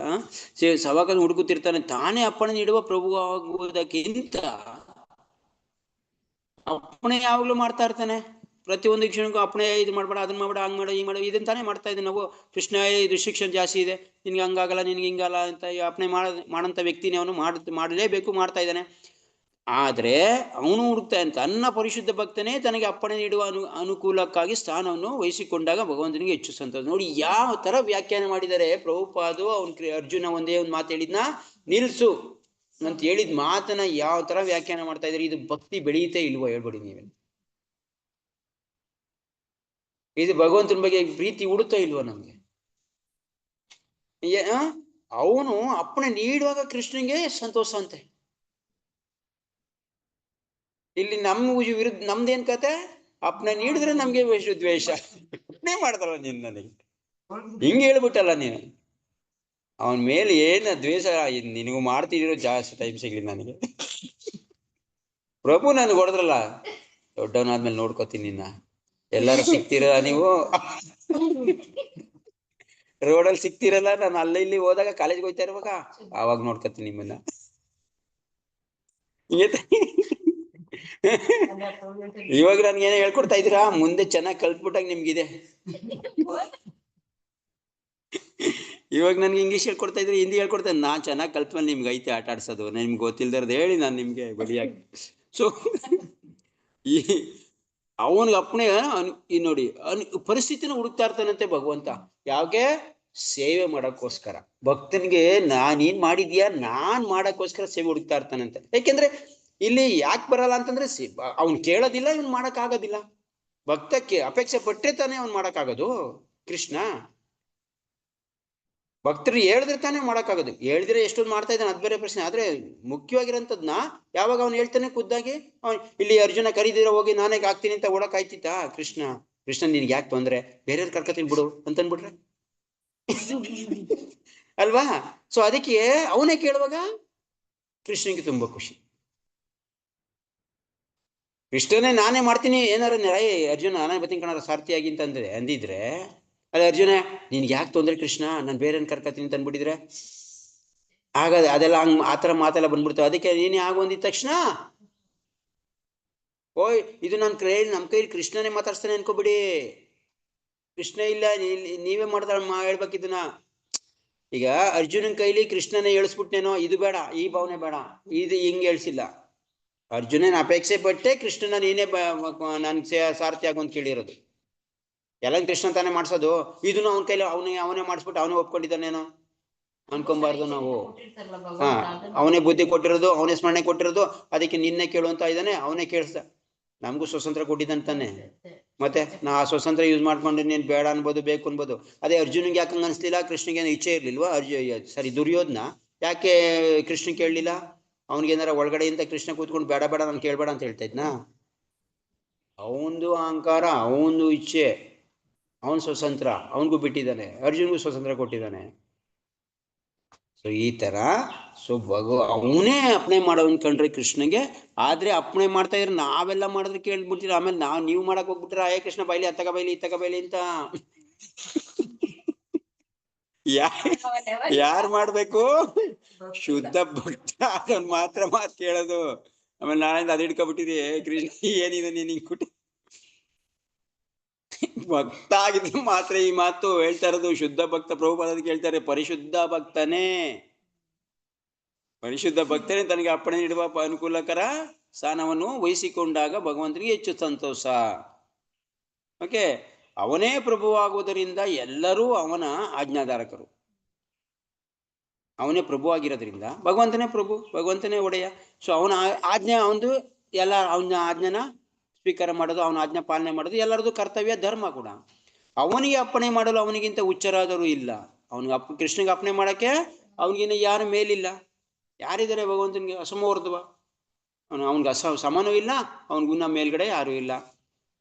[SPEAKER 1] ಸವಾಕಲ್ಲಿ ಹುಡುಕುತ್ತಿರ್ತಾನೆ. ತಾನೇ ಅಪ್ಪಣೆ ನೀಡುವ ಪ್ರಭು ಆಗುವುದಕ್ಕಿಂತ ಅಪ್ಪಣೆ ಯಾವಾಗ್ಲೂ ಮಾಡ್ತಾ ಇರ್ತಾನೆ. ಪ್ರತಿಯೊಂದು ಕ್ಷಣಕ್ಕೂ ಅಪ್ಪಣೆ ಇದು ಮಾಡ್ಬೇಡ, ಅದನ್ನ ಮಾಡ್ಬೇಡ, ಹಂಗ್ ಮಾಡೋ ಹಿಂಗ್ ಮಾಡೋ ಇದನ್ನ ತಾನೇ ಮಾಡ್ತಾ ಇದ್ದೀವಿ ನಾವು. ಕೃಷ್ಣ ಇದು ಶಿಕ್ಷಣ ಜಾಸ್ತಿ ಇದೆ, ನಿನ್ಗೆ ಹಂಗಾಗಲ್ಲ ನಿನ್ಗೆ ಹಿಂಗಲ್ಲ ಅಂತ ಅಪ್ಪಣೆ ಮಾಡಂತ ವ್ಯಕ್ತಿನೇ ಅವನು ಮಾಡಲೇಬೇಕು, ಮಾಡ್ತಾ ಇದ್ದಾನೆ. ಆದ್ರೆ ಅವನು ಹುಡುಕ್ತಾನೆ ತನ್ನ ಪರಿಶುದ್ಧ ಭಕ್ತನೇ ತನಗೆ ಅಪ್ಪಣೆ ನೀಡುವ ಅನುಕೂಲಕ್ಕಾಗಿ ಸ್ಥಾನವನ್ನು ವಹಿಸಿಕೊಂಡಾಗ ಭಗವಂತನಿಗೆ ಹೆಚ್ಚು ಸಂತೋಷ. ನೋಡಿ ಯಾವ ತರ ವ್ಯಾಖ್ಯಾನ ಮಾಡಿದ್ದಾರೆ ಪ್ರಭುಪಾದು. ಅರ್ಜುನ ಒಂದೇ ಒಂದು ಮಾತು ಹೇಳಿದ್ನ, ನಿಲ್ಸು ಅಂತ ಹೇಳಿದ ಮಾತನ್ನ ಯಾವ ತರ ವ್ಯಾಖ್ಯಾನ ಮಾಡ್ತಾ ಇದ್ದಾರೆ. ಇದು ಭಕ್ತಿ ಬೆಳೆಯುತ್ತೆ ಇಲ್ವೋ ಹೇಳ್ಬೇಡಿ ನೀವೇ. ಇದು ಭಗವಂತನ ಬಗ್ಗೆ ಪ್ರೀತಿ ಉಡುತ್ತಾ ಇಲ್ವೋ ನಮ್ಗೆ? ಅವನು ಅಪ್ಪಣೆ ನೀಡುವಾಗ ಕೃಷ್ಣನಿಗೆ ಸಂತೋಷ ಅಂತೆ. ಇಲ್ಲಿ ವಿರುದ್ಧ ನಮ್ದೇನ್ ಕತೆ, ಅಪ್ಪಣೆ ನೀಡಿದ್ರೆ ನಮ್ಗೆ ದ್ವೇಷ. ಅಪ್ಪಣೆ ಮಾಡ್ತಾರ ನೀನ್ ನನಗೆ ಹಿಂಗೆ ಹೇಳ್ಬಿಟ್ಟಲ್ಲ ನೀನು. ಅವನ ಮೇಲೆ ಏನ ದ್ವೇಷ ನಿನಗೂ ಮಾಡ್ತಿರೋ ಜಾಸ್ತಿ ಟೈಮ್ ಸಿಗ್ಲಿ ನನಗೆ. ಪ್ರಭು ನನ್ಗೆ ಹೊಡೆದ್ರಲ್ಲ, ದೊಡ್ಡವನಾದ್ಮೇಲೆ ನೋಡ್ಕೋತೀನಿ ನಿನ್ನ. ಎಲ್ಲಾರು ಸಿಗ್ತಿರಲ್ಲ ನೀವು, ರೋಡಲ್ಲಿ ಸಿಗ್ತಿರಲ್ಲ, ನಾನು ಅಲ್ಲ ಇಲ್ಲಿ ಹೋದಾಗ ಕಾಲೇಜ್ಗೆ ಹೋಗ್ತಾ ಇರುವಾಗ ಆವಾಗ ನೋಡ್ಕೊತೀನಿ ನಿಮ್ಮನ್ನ. ಇವಾಗ ನನ್ಗೆ ಏನೋ ಹೇಳ್ಕೊಡ್ತಾ ಇದ್ದೀರಾ, ಮುಂದೆ ಚೆನ್ನಾಗಿ ಕಲ್ತ್ಬಿಟ್ಟಾಗ ನಿಮ್ಗಿದೆ. ಇವಾಗ ನನ್ಗೆ ಇಂಗ್ಲೀಷ್ ಹೇಳ್ಕೊಡ್ತಾ ಇದ್ರಿ, ಹಿಂದಿ ಹೇಳ್ಕೊಡ್ತಾ, ನಾನ್ ಚೆನ್ನಾಗಿ ಕಲ್ತ್ಮೇಲೆ ನಿಮ್ಗೆ ಐತೆ ಆಟ ಆಡ್ಸೋದು. ನಿಮ್ಗೆ ಗೊತ್ತಿಲ್ದಾರ್ದು ಹೇಳಿ ನಾನು ನಿಮ್ಗೆ ಬಲಿಯಾಗಿ. ಸೊ ಈ ಅವನಿಗೆ ಅಪ್ಪಣೆ ನೋಡಿ ಪರಿಸ್ಥಿತಿನ ಹುಡುಕ್ತಾ ಇರ್ತಾನಂತೆ ಭಗವಂತ. ಯಾಕೆ? ಸೇವೆ ಮಾಡಕ್ಕೋಸ್ಕರ. ಭಕ್ತನಿಗೆ ನಾನೇನ್ ಮಾಡಿದ್ಯಾ ನಾನ್ ಮಾಡಕ್ಕೋಸ್ಕರ ಸೇವೆ ಹುಡುಕ್ತಾ ಇರ್ತಾನಂತೆ. ಯಾಕೆಂದ್ರೆ ಇಲ್ಲಿ ಯಾಕೆ ಬರಲ್ಲ ಅಂತಂದ್ರೆ ಅವ್ನ್ ಕೇಳೋದಿಲ್ಲ, ಇವ್ನ್ ಮಾಡಕ್ ಆಗೋದಿಲ್ಲ. ಭಕ್ತಕ್ಕೆ ಅಪೇಕ್ಷೆ ಪಟ್ಟರೆ ತಾನೇ ಅವ್ನ್ ಮಾಡಕ್ಕಾಗೋದು. ಕೃಷ್ಣ ಭಕ್ತರು ಹೇಳಿದ್ರೆ ತಾನೇ ಮಾಡಕ್ಕಾಗೋದು. ಹೇಳಿದ್ರೆ ಎಷ್ಟೊಂದು ಮಾಡ್ತಾ ಇದ್ದಾನೆ, ಅದ್ ಬೇರೆ ಪ್ರಶ್ನೆ. ಆದ್ರೆ ಮುಖ್ಯವಾಗಿರೋಂಥದ್ನ ಯಾವಾಗ ಅವ್ನು ಹೇಳ್ತಾನೆ ಖುದ್ದಾಗಿ. ಇಲ್ಲಿ ಅರ್ಜುನ ಕರೀದಿರ ಹೋಗಿ ನಾನೇ ಆಗ್ತೀನಿ ಅಂತ ಓಡಕ್ ಆಯ್ತಿತ್ತ ಕೃಷ್ಣ ನಿನ್ಗೆ ಯಾಕೆ ತೊಂದ್ರೆ, ಬೇರೆಯವ್ರು ಕರ್ಕತೀನಿ ಬಿಡು ಅಂತನ್ಬಿಟ್ರೆ ಅಲ್ವಾ? ಸೊ ಅದಕ್ಕೆ ಅವನೇ ಕೇಳುವಾಗ ಕೃಷ್ಣನಿಗೆ ತುಂಬಾ ಖುಷಿ. ಕೃಷ್ಣನೇ ನಾನೇ ಮಾಡ್ತೀನಿ ಏನಾರ ಅರ್ಜುನ ನಾನೇ ಬರ್ತೀನಿ ಕಣಾರ ಸಾರ್ಥಿಯಾಗಿ ಅಂತಂದ್ರೆ ಅಂದಿದ್ರೆ, ಅದೇ ಅರ್ಜುನ ನಿನ್ಗೆ ಯಾಕೆ ತೊಂದ್ರೆ ಕೃಷ್ಣ, ನಾನು ಬೇರೆಯವ್ರನ್ನ ಕರ್ಕತೀನಿ ಅಂತ ಅಂದ್ಬಿಟ್ಟಿದ್ರೆ ಅದೆಲ್ಲ ಹಂಗ್ ಆತರ ಮಾತೆಲ್ಲ ಬಂದ್ಬಿಡ್ತಾವೆ. ಅದಕ್ಕೆ ನೀನೇ ಆಗೊಂದಿದ ತಕ್ಷಣ ಓಯ್ ಇದು ನಮ್ ಕೈಲಿ ಕೃಷ್ಣನೇ ಮಾತಾಡ್ಸ್ತಾನೆ ಅನ್ಕೋಬಿಡಿ. ಕೃಷ್ಣ ಇಲ್ಲ, ನೀವೇ ಹೇಳ್ಬೇಕಿದನ್ನ. ಈಗ ಅರ್ಜುನನ್ ಕೈಲಿ ಕೃಷ್ಣನೇ ಹೇಳಿಸ್ಬಿಟ್ನೇನೋ, ಇದು ಬೇಡ, ಈ ಭಾವನೆ ಬೇಡ, ಇದು ಹಿಂಗ್ ಹೇಳ್ಸಿಲ್ಲ. ಅರ್ಜುನನ ಅಪೇಕ್ಷೆ ಪಟ್ಟೆ ಕೃಷ್ಣನ ನೀನೇ ನನ್ ಸಾರಥಿ ಆಗು ಅಂತ ಕೇಳಿರೋದು. ಎಲ್ಲ ಕೃಷ್ಣ ತಾನೇ ಮಾಡ್ಸೋದು. ಇದನ್ನು ಅವನ ಕೈಲಿ ಅವನೇ ಮಾಡಿಸ್ಬಿಟ್ಟು ಅವನೇ ಒಪ್ಕೊಂಡಿದ್ದಾನೇನೋ ಅನ್ಕೊಂಬಾರ್ದು ನಾವು. ಅವನೇ ಬುದ್ಧಿ ಕೊಟ್ಟಿರೋದು, ಅವನೇ ಸ್ಮರಣೆ ಕೊಟ್ಟಿರೋದು. ಅದಕ್ಕೆ ನಿನ್ನೆ ಕೇಳುವಂತ ಇದ್ದಾನೆ, ಅವನೇ ಕೇಳಿಸ್ದ. ನಮಗೂ ಸ್ವತಂತ್ರ ಕೊಟ್ಟಿದ್ದಾನೆ. ಮತ್ತೆ ನಾ ಆ ಸ್ವತಂತ್ರ ಯೂಸ್ ಮಾಡ್ಕೊಂಡು ನೀನ್ ಬೇಡ ಅನ್ಬೋದು, ಬೇಕು ಅನ್ಬೋದು. ಅದೇ ಅರ್ಜುನಿಗೆ ಯಾಕೆ ಹಂಗ ಅನ್ಸ್ಲಿಲ್ಲ? ಕೃಷ್ಣಗೆ ಇಚ್ಛೆ ಇರ್ಲಿಲ್ವಾ? ದುರ್ಯೋಧನ ಯಾಕೆ ಕೃಷ್ಣ ಕೇಳಲಿಲ್ಲ? ಅವನಿಗೇನಾರ ಒಳಗಡೆಯಿಂದ ಕೃಷ್ಣ ಕೂತ್ಕೊಂಡು ಬೇಡ ನಾನು ಕೇಳ್ಬೇಡ ಅಂತ ಹೇಳ್ತಾ ಇದ್ನಾ? ಅವನದು ಅಹಂಕಾರ, ಅವನದು ಇಚ್ಛೆ, ಅವನ್ ಸ್ವತಂತ್ರ ಅವನಿಗೂ ಬಿಟ್ಟಿದ್ದಾನೆ, ಅರ್ಜುನ್ಗೂ ಸ್ವತಂತ್ರ ಕೊಟ್ಟಿದ್ದಾನೆ. ಸೊ ಈ ತರ ಸೊ ಅವನೇ ಅಪ್ಲೈ ಮಾಡೋ ಅನ್ಕೊಂಡ್ರೆ ಕೃಷ್ಣಗೆ, ಆದ್ರೆ ಅಪ್ಲೈ ಮಾಡ್ತಾ ಇದ್ರೆ ನಾವೆಲ್ಲ ಮಾಡಿದ್ರೆ ಕೇಳ್ಬಿಡ್ತೀರ, ಆಮೇಲೆ ನೀವು ಮಾಡಕ್ ಹೋಗ್ಬಿಟ್ರೆ ಆಯೇ ಕೃಷ್ಣ ಬೈಲಿ ಅತ್ತಗ ಬೈಲಿ ಇತ್ತಗ ಬೈಲಿ ಅಂತ ಯಾರು ಮಾಡ್ಬೇಕು? ಶುದ್ಧ ಭಕ್ತ ಅದನ್ನ ಮಾತ್ರ ಮಾತು ಕೇಳೋದು. ಆಮೇಲೆ ನಾಳೆ ಅದ್ ಹಿಡ್ಕೊಬಿಟ್ಟಿರಿ ಕೃಷ್ಣ ಏನಿದೆ ನೀನ್ ಹಿಂಗ್ ಭಕ್ತ ಆಗಿದ್ರೆ ಮಾತ್ರ ಈ ಮಾತು ಹೇಳ್ತಾ ಇರೋದು. ಶುದ್ಧ ಭಕ್ತ ಪ್ರಭುಪಾದ ಕೇಳ್ತಾರೆ, ಪರಿಶುದ್ಧ ಭಕ್ತನೇ, ಪರಿಶುದ್ಧ ಭಕ್ತನೇ ತನಗೆ ಅಪ್ಪಣೆ ನೀಡುವ ಅನುಕೂಲಕರ ಸ್ಥಾನವನ್ನು ವಹಿಸಿಕೊಂಡಾಗ ಭಗವಂತನಿಗೆ ಹೆಚ್ಚು ಸಂತೋಷ. ಓಕೆ, ಅವನೇ ಪ್ರಭುವಾಗುವುದರಿಂದ ಎಲ್ಲರೂ ಅವನ ಆಜ್ಞಾಧಾರಕರು. ಅವನೇ ಪ್ರಭು ಆಗಿರೋದ್ರಿಂದ ಭಗವಂತನೇ ಪ್ರಭು, ಭಗವಂತನೇ ಒಡೆಯ. ಸೊ ಅವನ ಆಜ್ಞೆ ಅವನದು, ಎಲ್ಲ ಅವನ ಆಜ್ಞೆನ ಸ್ವೀಕಾರ ಮಾಡೋದು, ಅವನ ಆಜ್ಞಾ ಪಾಲನೆ ಮಾಡೋದು ಎಲ್ಲರದು ಕರ್ತವ್ಯ, ಧರ್ಮ ಕೂಡ. ಅವನಿಗೆ ಅಪ್ಪಣೆ ಮಾಡಲು ಅವನಿಗಿಂತ ಹುಚ್ಚರಾದರೂ ಇಲ್ಲ. ಅವನಿಗೆ ಕೃಷ್ಣಗೆ ಅಪ್ಪಣೆ ಮಾಡಕ್ಕೆ ಅವನಿಗಿನ್ನ ಯಾರು ಮೇಲಿಲ್ಲ. ಯಾರಿದ್ದಾರೆ ಭಗವಂತನಿಗೆ? ಅಸಮವರ್ಧವ. ಅವನಿಗೆ ಸಮನೂ ಇಲ್ಲ, ಅವನಿಗುನ್ನ ಮೇಲ್ಗಡೆ ಯಾರೂ ಇಲ್ಲ.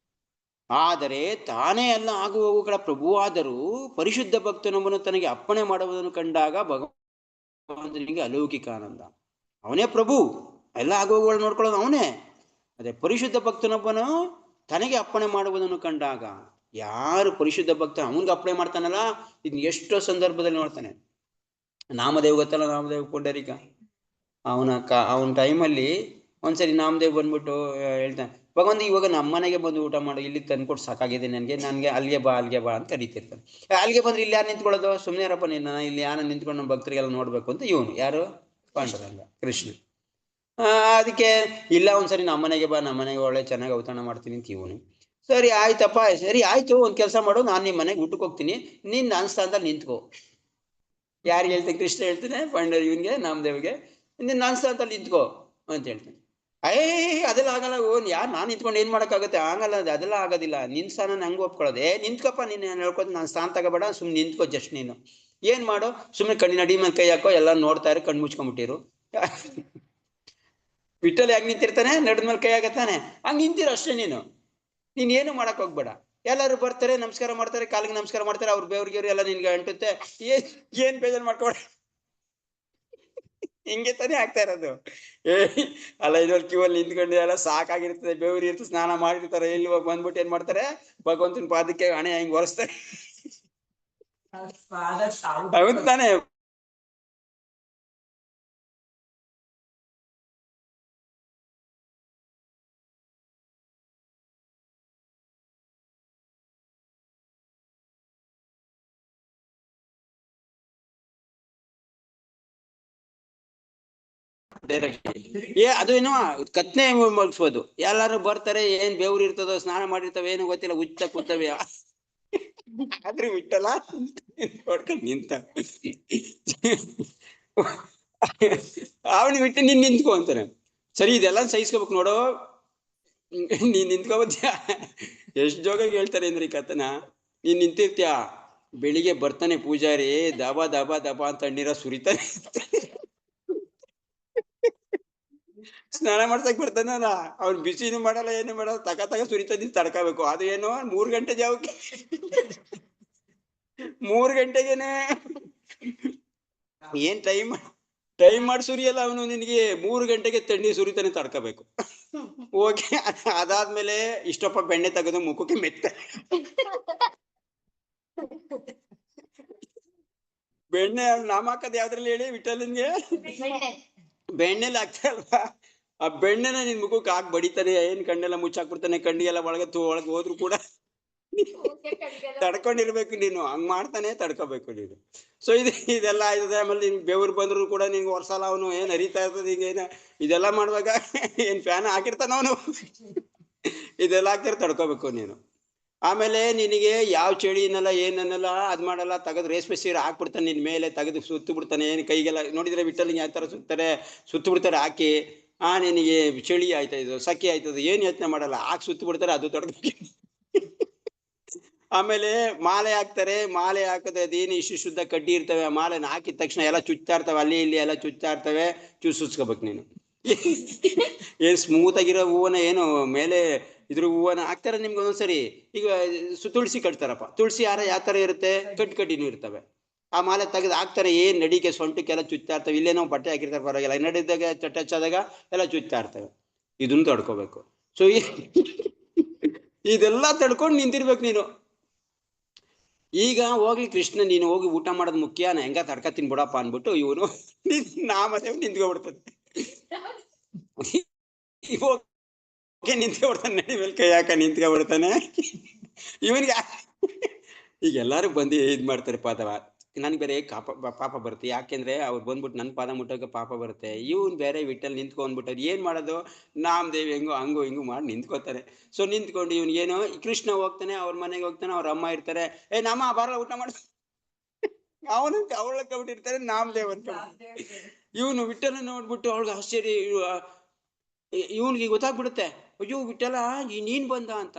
[SPEAKER 1] ಆದರೆ ತಾನೇ ಎಲ್ಲ ಆಗುವವುಗಳ ಪ್ರಭುವಾದರೂ ಪರಿಶುದ್ಧ ಭಕ್ತನೊಬ್ಬನು ತನಗೆ ಅಪ್ಪಣೆ ಮಾಡುವುದನ್ನು ಕಂಡಾಗ ಭಗವಂತನಿಗೆ ಅಲೌಕಿಕ ಆನಂದ. ಅವನೇ ಪ್ರಭು, ಎಲ್ಲ ಆಗುವವುಗಳು ನೋಡ್ಕೊಳ್ಳೋದು ಅವನೇ. ಅದೇ ಪರಿಶುದ್ಧ ಭಕ್ತನೊಬ್ಬನು ತನಗೆ ಅಪ್ಪಣೆ ಮಾಡುವುದನ್ನು ಕಂಡಾಗ, ಯಾರು ಪರಿಶುದ್ಧ ಭಕ್ತ ಅವನಿಗೆ ಅಪ್ಪಣೆ ಮಾಡ್ತಾನಲ್ಲ, ಇದನ್ನ ಎಷ್ಟೋ ಸಂದರ್ಭದಲ್ಲಿ ನೋಡ್ತಾನೆ. ನಾಮದೇವ್ ಗೊತ್ತಲ್ಲ, ನಾಮದೇವ್ ಪುಂಡರೀಕ, ಅವನ ಟೈಮಲ್ಲಿ ಒಂದ್ಸರಿ ನಾಮದೇವ್ ಬಂದ್ಬಿಟ್ಟು ಹೇಳ್ತಾನೆ, ಭಗವಂತ ಇವಾಗ ನಮ್ಮನೆಗೆ ಬಂದು ಊಟ ಮಾಡು, ಇಲ್ಲಿ ತಂದ್ಕೊಟ್ಟು ಸಾಕಾಗಿದೆ ನನಗೆ ಅಲ್ಲಿಗೆ ಬಾ ಅಂತ ಕರೀತಿರ್ತಾನೆ. ಅಲ್ಲಿಗೆ ಬಂದ್ರೆ ಇಲ್ಲಿ ಯಾರು ನಿಂತ್ಕೊಳ್ಳೋದು? ಸುಮ್ಮನೆ ಇರಪ್ಪ ನೀನು, ಇಲ್ಲಿ ಯಾರು ನಿಂತ್ಕೊಂಡು ನಮ್ಮ ಭಕ್ತರಿಗೆಲ್ಲ ನೋಡ್ಬೇಕು ಅಂತ ಇವನು ಯಾರು? ಪಾಂಡುರಂಗ ಕೃಷ್ಣ. ಅದಕ್ಕೆ ಇಲ್ಲ, ಒಂದ್ಸರಿ ನಮ್ಮನೆಗೆ ಬಾ, ನಮ್ಮನೆಗೆ ಒಳ್ಳೆ ಚೆನ್ನಾಗಿ ಔತಣ ಮಾಡ್ತೀನಿ ಅಂತ ಇವನು. ಸರಿ ಆಯ್ತಪ್ಪ, ಸರಿ ಆಯ್ತು, ಒಂದ್ ಕೆಲಸ ಮಾಡು, ನಾನು ನಿಮ್ಮ ಮನೆಗೆ ಊಟಕ್ಕೆ ಹೋಗ್ತೀನಿ, ನೀನ್ ನನ್ನ ಸ್ಥಾನದಲ್ಲಿ ನಿಂತ್ಕೋ. ಯಾರಿಗೆ ಹೇಳ್ತೇನೆ? ಕೃಷ್ಣ ಹೇಳ್ತೇನೆ ಪಾಂಡವ ಇವನ್ಗೆ, ನಾಮದೇವ್ಗೆ, ನೀನ್ ನನ್ನ ಸ್ಥಾನದಲ್ಲಿ ನಿಂತ್ಕೋ ಅಂತ ಹೇಳ್ತೇನೆ. ಅದೆಲ್ಲ ಆಗಲ್ಲ, ಯಾರು ನಾನು ನಿಂತ್ಕೊಂಡು ಏನ್ ಮಾಡಕ್ಕಾಗತ್ತೆ? ಆಗಲ್ಲ, ಅದೆಲ್ಲ ಆಗೋದಿಲ್ಲ. ನಿನ್ ಸ್ಥಾನ ನಂಗೆ ಒಪ್ಕೊಳ್ಳೋದೆ. ನಿಂತ್ಕೊಪ್ಪ, ನೀನು ಹೇಳ್ಕೊದು, ನಾನು ಸ್ಥಾನ ತಗೋಬೇಡ, ಸುಮ್ನೆ ನಿಂತ್ಕೋ ಜಸ್ಟ್. ನೀನು ಏನ್ ಮಾಡು, ಸುಮ್ಮನೆ ಕಣ್ಣಿನ ಅಡಿ ಮೇಲೆ ಕೈ ಹಾಕೋ, ಎಲ್ಲ ನೋಡ್ತಾ ಇರು, ಕಣ್ಣು ಮುಚ್ಕೊಂಡ್ಬಿಟ್ಟಿರು. ಬಿಟ್ಟಲ್ಲಿ ಹೆಂಗ್ ನಿಂತಿರ್ತಾನೆ, ನಡ್ ಮೇಲೆ ಕೈ ಆಗತ್ತಾನೆ, ಹಂಗ್ ನಿಂತಿರು ಅಷ್ಟೇ. ನೀನ್ ಏನು ಮಾಡಕ್ ಹೋಗ್ಬೇಡ. ಎಲ್ಲರೂ ಬರ್ತಾರೆ, ನಮಸ್ಕಾರ ಮಾಡ್ತಾರೆ, ಕಾಲಿಗೆ ನಮಸ್ಕಾರ ಮಾಡ್ತಾರೆ, ಅವ್ರ ಬೇವ್ರಿಗೆವ್ರು ಎಲ್ಲ ನಿನ್ಗೆ ಅಂಟುತ್ತೆ. ಏನ್ ಬೇಜಾರು ಮಾಡ್ಕೊಬೇಡ. ಹಿಂಗೆ ತಾನೇ ಆಗ್ತಾ ಇರೋದು. ಅಲ್ಲ, ಇದ್ರಲ್ಲಿ ಕ್ಯೂವಲ್ಲಿ ನಿಂತ್ಕೊಂಡು ಎಲ್ಲ ಸಾಕಾಗಿರ್ತದೆ, ಬೇವ್ರಿ ಇರ್ತದೆ, ಸ್ನಾನ ಮಾಡಿರ್ತಾರೆ, ಇಲ್ಲಿ ಬಂದ್ಬಿಟ್ಟು ಏನ್ ಮಾಡ್ತಾರೆ, ಭಗವಂತನ ಪಾದಕ್ಕೆ ಹಣೆ ಹಿಂಗ್ ಒರೆಸ್ತಾರೆ. ಹೌದು ತಾನೆ? ಅದು ಏನೋ ಕತ್ನೆ ಮುಗಿಸ್ಬೋದು. ಎಲ್ಲಾರು ಬರ್ತಾರೆ, ಏನ್ ಬೇವ್ರು ಇರ್ತದೋ, ಸ್ನಾನ ಮಾಡಿರ್ತವೆ, ಏನು ಗೊತ್ತಿಲ್ಲ, ಹುಚ್ಚ ಕೂತವೆ. ಆದ್ರೆ ಬಿಟ್ಟಲ್ಲ ನೋಡ್ಕೊಂಡು ನಿಂತ ಅವನಿಗೆ ಬಿಟ್ಟು ನೀನ್ ನಿಂತ್ಕೊ ಅಂತಾನೆ. ಸರಿ, ಇದೆಲ್ಲ ಸಹಿಸ್ಕೋಬೇಕು ನೋಡು, ನೀನ್ ನಿಂತ್ಕೋಬತ್ಯಾ? ಎಷ್ಟ್ ಜೋಗಾಗಿ ಹೇಳ್ತಾರೆ ಅಂದ್ರೆ ಈ ಕಥನ. ನೀನ್ ನಿಂತಿರ್ತೀಯ, ಬೆಳಿಗ್ಗೆ ಬರ್ತಾನೆ ಪೂಜಾರಿ, ದಬಾ ದಬಾ ದಬಾ ಅಂತ ತಣ್ಣೀರ ಸುರಿತಾನೆ. ಸ್ನಾನ ಮಾಡ್ಸಕ್ ಬರ್ತಾನಲ್ಲ, ಅವ್ನು ಬಿಸಿನೂ ಮಾಡಲ್ಲ, ಏನು ಮಾಡಲ್ಲ, ತಗ ಸುರಿತಾನೆ, ತಡ್ಕೋಬೇಕು. ಅದು ಏನು 3 ಗಂಟೆ ಜಾವಕ್ಕೆ 3 ಗಂಟೆಗೆನೆ ಏನ್ ಟೈಮ್ ಮಾಡಿ ಸುರಿಯಲ್ಲ ಅವನು ನಿನಗೆ. 3 ಗಂಟೆಗೆ ತಣ್ಣೀರ್ ಸುರಿತಾನೆ, ತಡ್ಕೋಬೇಕು. ಓಕೆ, ಅದಾದ್ಮೇಲೆ ಇಷ್ಟಪ್ಪ ಬೆಣ್ಣೆ ತೆಗೆದು ಮುಖಕ್ಕೆ ಮೆತ್ತ. ಬೆಣ್ಣೆ ನಾಮ ಹಾಕದ್ ಯಾವ್ದ್ರಲ್ಲಿ ಹೇಳಿ? ವಿಠಲನ್ಗೆ ಬೆಣ್ಣೆಲಿ ಹಾಕ್ತಾ ಅಲ್ವಾ? ಆ ಬೆಣ್ಣೆನ ನಿನ್ ಮುಖಕ್ಕೆ ಹಾಕಿ ಬಡಿತಾನೆ, ಏನ್ ಕಣ್ಣೆಲ್ಲ ಮುಚ್ಚಾಕ್ಬಿಡ್ತಾನೆ, ಕಣ್ಣಿಗೆಲ್ಲ ಒಳಗೆ ಹೋದ್ರು ಕೂಡ ತಡ್ಕೊಂಡಿರ್ಬೇಕು ನೀನು. ಹಂಗ್ ಮಾಡ್ತಾನೆ, ತಡ್ಕೋಬೇಕು ನೀನು. ಸೊ ಇದೆಲ್ಲ ಆಯ್ತದೆ. ಆಮೇಲೆ ನಿನ್ ಬೆವ್ರು ಬಂದ್ರು ಕೂಡ ನಿನ್ಗೆ ವರ್ಷಲ್ಲ, ಅವನು ಏನ್ ಹರಿತಾ ಇರ್ತದೆ, ಈಗ ಏನ ಇದೆಲ್ಲ ಮಾಡುವಾಗ ಏನ್ ಫ್ಯಾನ್ ಹಾಕಿರ್ತಾನ ಅವನು, ಇದೆಲ್ಲ ಹಾಕ್ತಾರೆ, ತಡ್ಕೋಬೇಕು ನೀನು. ಆಮೇಲೆ ನಿನಗೆ ಯಾವ ಚಳಿನೆಲ್ಲ ಏನನ್ನೆಲ್ಲ ಅದ್ ಮಾಡಲ್ಲ, ತೆಗೆದು ರೇಷ್ಮೆ ಸೀರೆ ಹಾಕ್ಬಿಡ್ತಾನೆ ನಿನ್ ಮೇಲೆ, ತೆಗೆದು ಸುತ್ತು ಬಿಡ್ತಾನೆ. ಏನ್ ಕೈಗೆಲ್ಲ ನೋಡಿದ್ರೆ ವಿಠಲ್ ಯಾವ ತರ ಸುತ್ತು ಬಿಡ್ತಾರೆ ಹಾಕಿ. ನಿನಗೆ ಚಳಿ ಆಯ್ತಾ, ಇದು ಸಖಿ ಆಯ್ತದ, ಏನ್ ಯೋಚನೆ ಮಾಡಲ್ಲ, ಹಾಕಿ ಸುತ್ತು ಬಿಡ್ತಾರೆ, ಅದು ತೊಡಗ. ಆಮೇಲೆ ಮಾಲೆ ಹಾಕ್ತಾರೆ, ಮಾಲೆ ಹಾಕದೆ ಅದೇನು ಇಷ್ಟು ಶುದ್ಧ ಕಡ್ಡಿ ಇರ್ತವೆ, ಆ ಮಾಲೆನ ಹಾಕಿದ ತಕ್ಷಣ ಎಲ್ಲ ಚುಚ್ತಾ ಇರ್ತವೆ, ಅಲ್ಲಿ ಇಲ್ಲಿ ಎಲ್ಲ ಚುಚ್ತಾ ಇರ್ತವೆ. ಸುಚ್ಕೋಬೇಕು ನೀನು. ಏನ್ ಸ್ಮೂತ್ ಆಗಿರೋ ಹೂವನ ಏನು ಮೇಲೆ ಇದ್ರ ಹೂವನ ಹಾಕ್ತಾರೆ ನಿಮ್ಗೆ ಒಂದೊಂದ್ಸರಿ. ಈಗ ತುಳಸಿ ಕಟ್ತಾರಪ್ಪ, ತುಳಸಿ ಹಾರ ಯಾವ ತರ ಇರುತ್ತೆ, ಕಡ್ಡಿನೂ ಇರ್ತವೆ. ಆ ಮಾಲೆ ತೆಗೆದು ಹಾಕ್ತಾರೆ, ಏನ್ ನಡಿಗೆ ಸೊಂಟಕ್ಕೆಲ್ಲ ಚುಚ್ತಾ ಇರ್ತವೆ. ಇಲ್ಲೇನೋ ಬಟ್ಟೆ ಹಾಕಿರ್ತಾರೆ ಪರವಾಗಿಲ್ಲ, ನಡಿದಾಗ ಟಚ್ ಆದಾಗ ಎಲ್ಲ ಚುಚ್ತಾ ಇರ್ತವೆ. ಇದನ್ನು ತಡ್ಕೋಬೇಕು. ಸೊ ಇದೆಲ್ಲ ತಡ್ಕೊಂಡು ನಿಂತಿರ್ಬೇಕು ನೀನು. ಈಗ ಹೋಗ್ಲಿ ಕೃಷ್ಣ, ನೀನು ಹೋಗಿ ಊಟ ಮಾಡೋದು ಮುಖ್ಯ, ನಾ ಹೆಂಗ ತಡ್ಕತೀನಿ ಬಿಡಪ್ಪ ಅನ್ಬಿಟ್ಟು ಇವನು ನಾಮದೇವ್ ನಿಂತ್ಕೊಬಿಡ್ತಾನೆ. ನಿಂತ್ಕೊಬಿಡ್ತಾನೆ, ನಡಿ ಮೇಲೆ ಕೈ ಹಾಕ ನಿಂತ್ಕೊಬಿಡ್ತಾನೆ. ಇವನ್ಗೆ ಈಗ ಎಲ್ಲಾರು ಬಂದು ಇದ್ ಮಾಡ್ತಾರೆ ಪಾದವ. ನನ್ಗೆ ಬೇರೆ ಪಾಪ ಬರುತ್ತೆ, ಯಾಕೆಂದ್ರೆ ಅವ್ರು ಬಂದ್ಬಿಟ್ಟು ನನ್ನ ಪಾದ ಮುಟ್ಟೋಕೆ ಪಾಪ ಬರುತ್ತೆ. ಇವನ್ ಬೇರೆ ವಿಟ್ಟಲ್ಲಿ ನಿಂತ್ಕೊಂಡ್ಬಿಟ್ಟವ್ರು, ಏನ್ ಮಾಡೋದು, ನಾಮದೇವ್ ಹೆಂಗೋ ಹಂಗೋ ಹಿಂಗು ಮಾಡಿ ನಿಂತ್ಕೋತಾರೆ. ಸೊ ನಿಂತ್ಕೊಂಡು ಇವನ್ ಏನು, ಕೃಷ್ಣ ಹೋಗ್ತಾನೆ, ಅವ್ರ ಮನೆಗೆ ಹೋಗ್ತಾನೆ, ಅವ್ರ ಅಮ್ಮ ಇರ್ತಾರೆ, ನಮ್ಮ ಬಾರ ಊಟ ಮಾಡ, ಅವನಂತ ಅವಳಕ್ಕೆ ಬಿಟ್ಟಿರ್ತಾರೆ ನಾಮದೇವ್ ಅಂತ. ಇವನು ವಿಠಲ ನೋಡ್ಬಿಟ್ಟು ಅವಳಿಗೆ ಆಶ್ಚರ್ಯ, ಇವನ್ಗೆ ಗೊತ್ತಾಗ್ಬಿಡುತ್ತೆ, ಅಯ್ಯೋ ವಿಠಲ ನೀನ್ ಬಂದ ಅಂತ.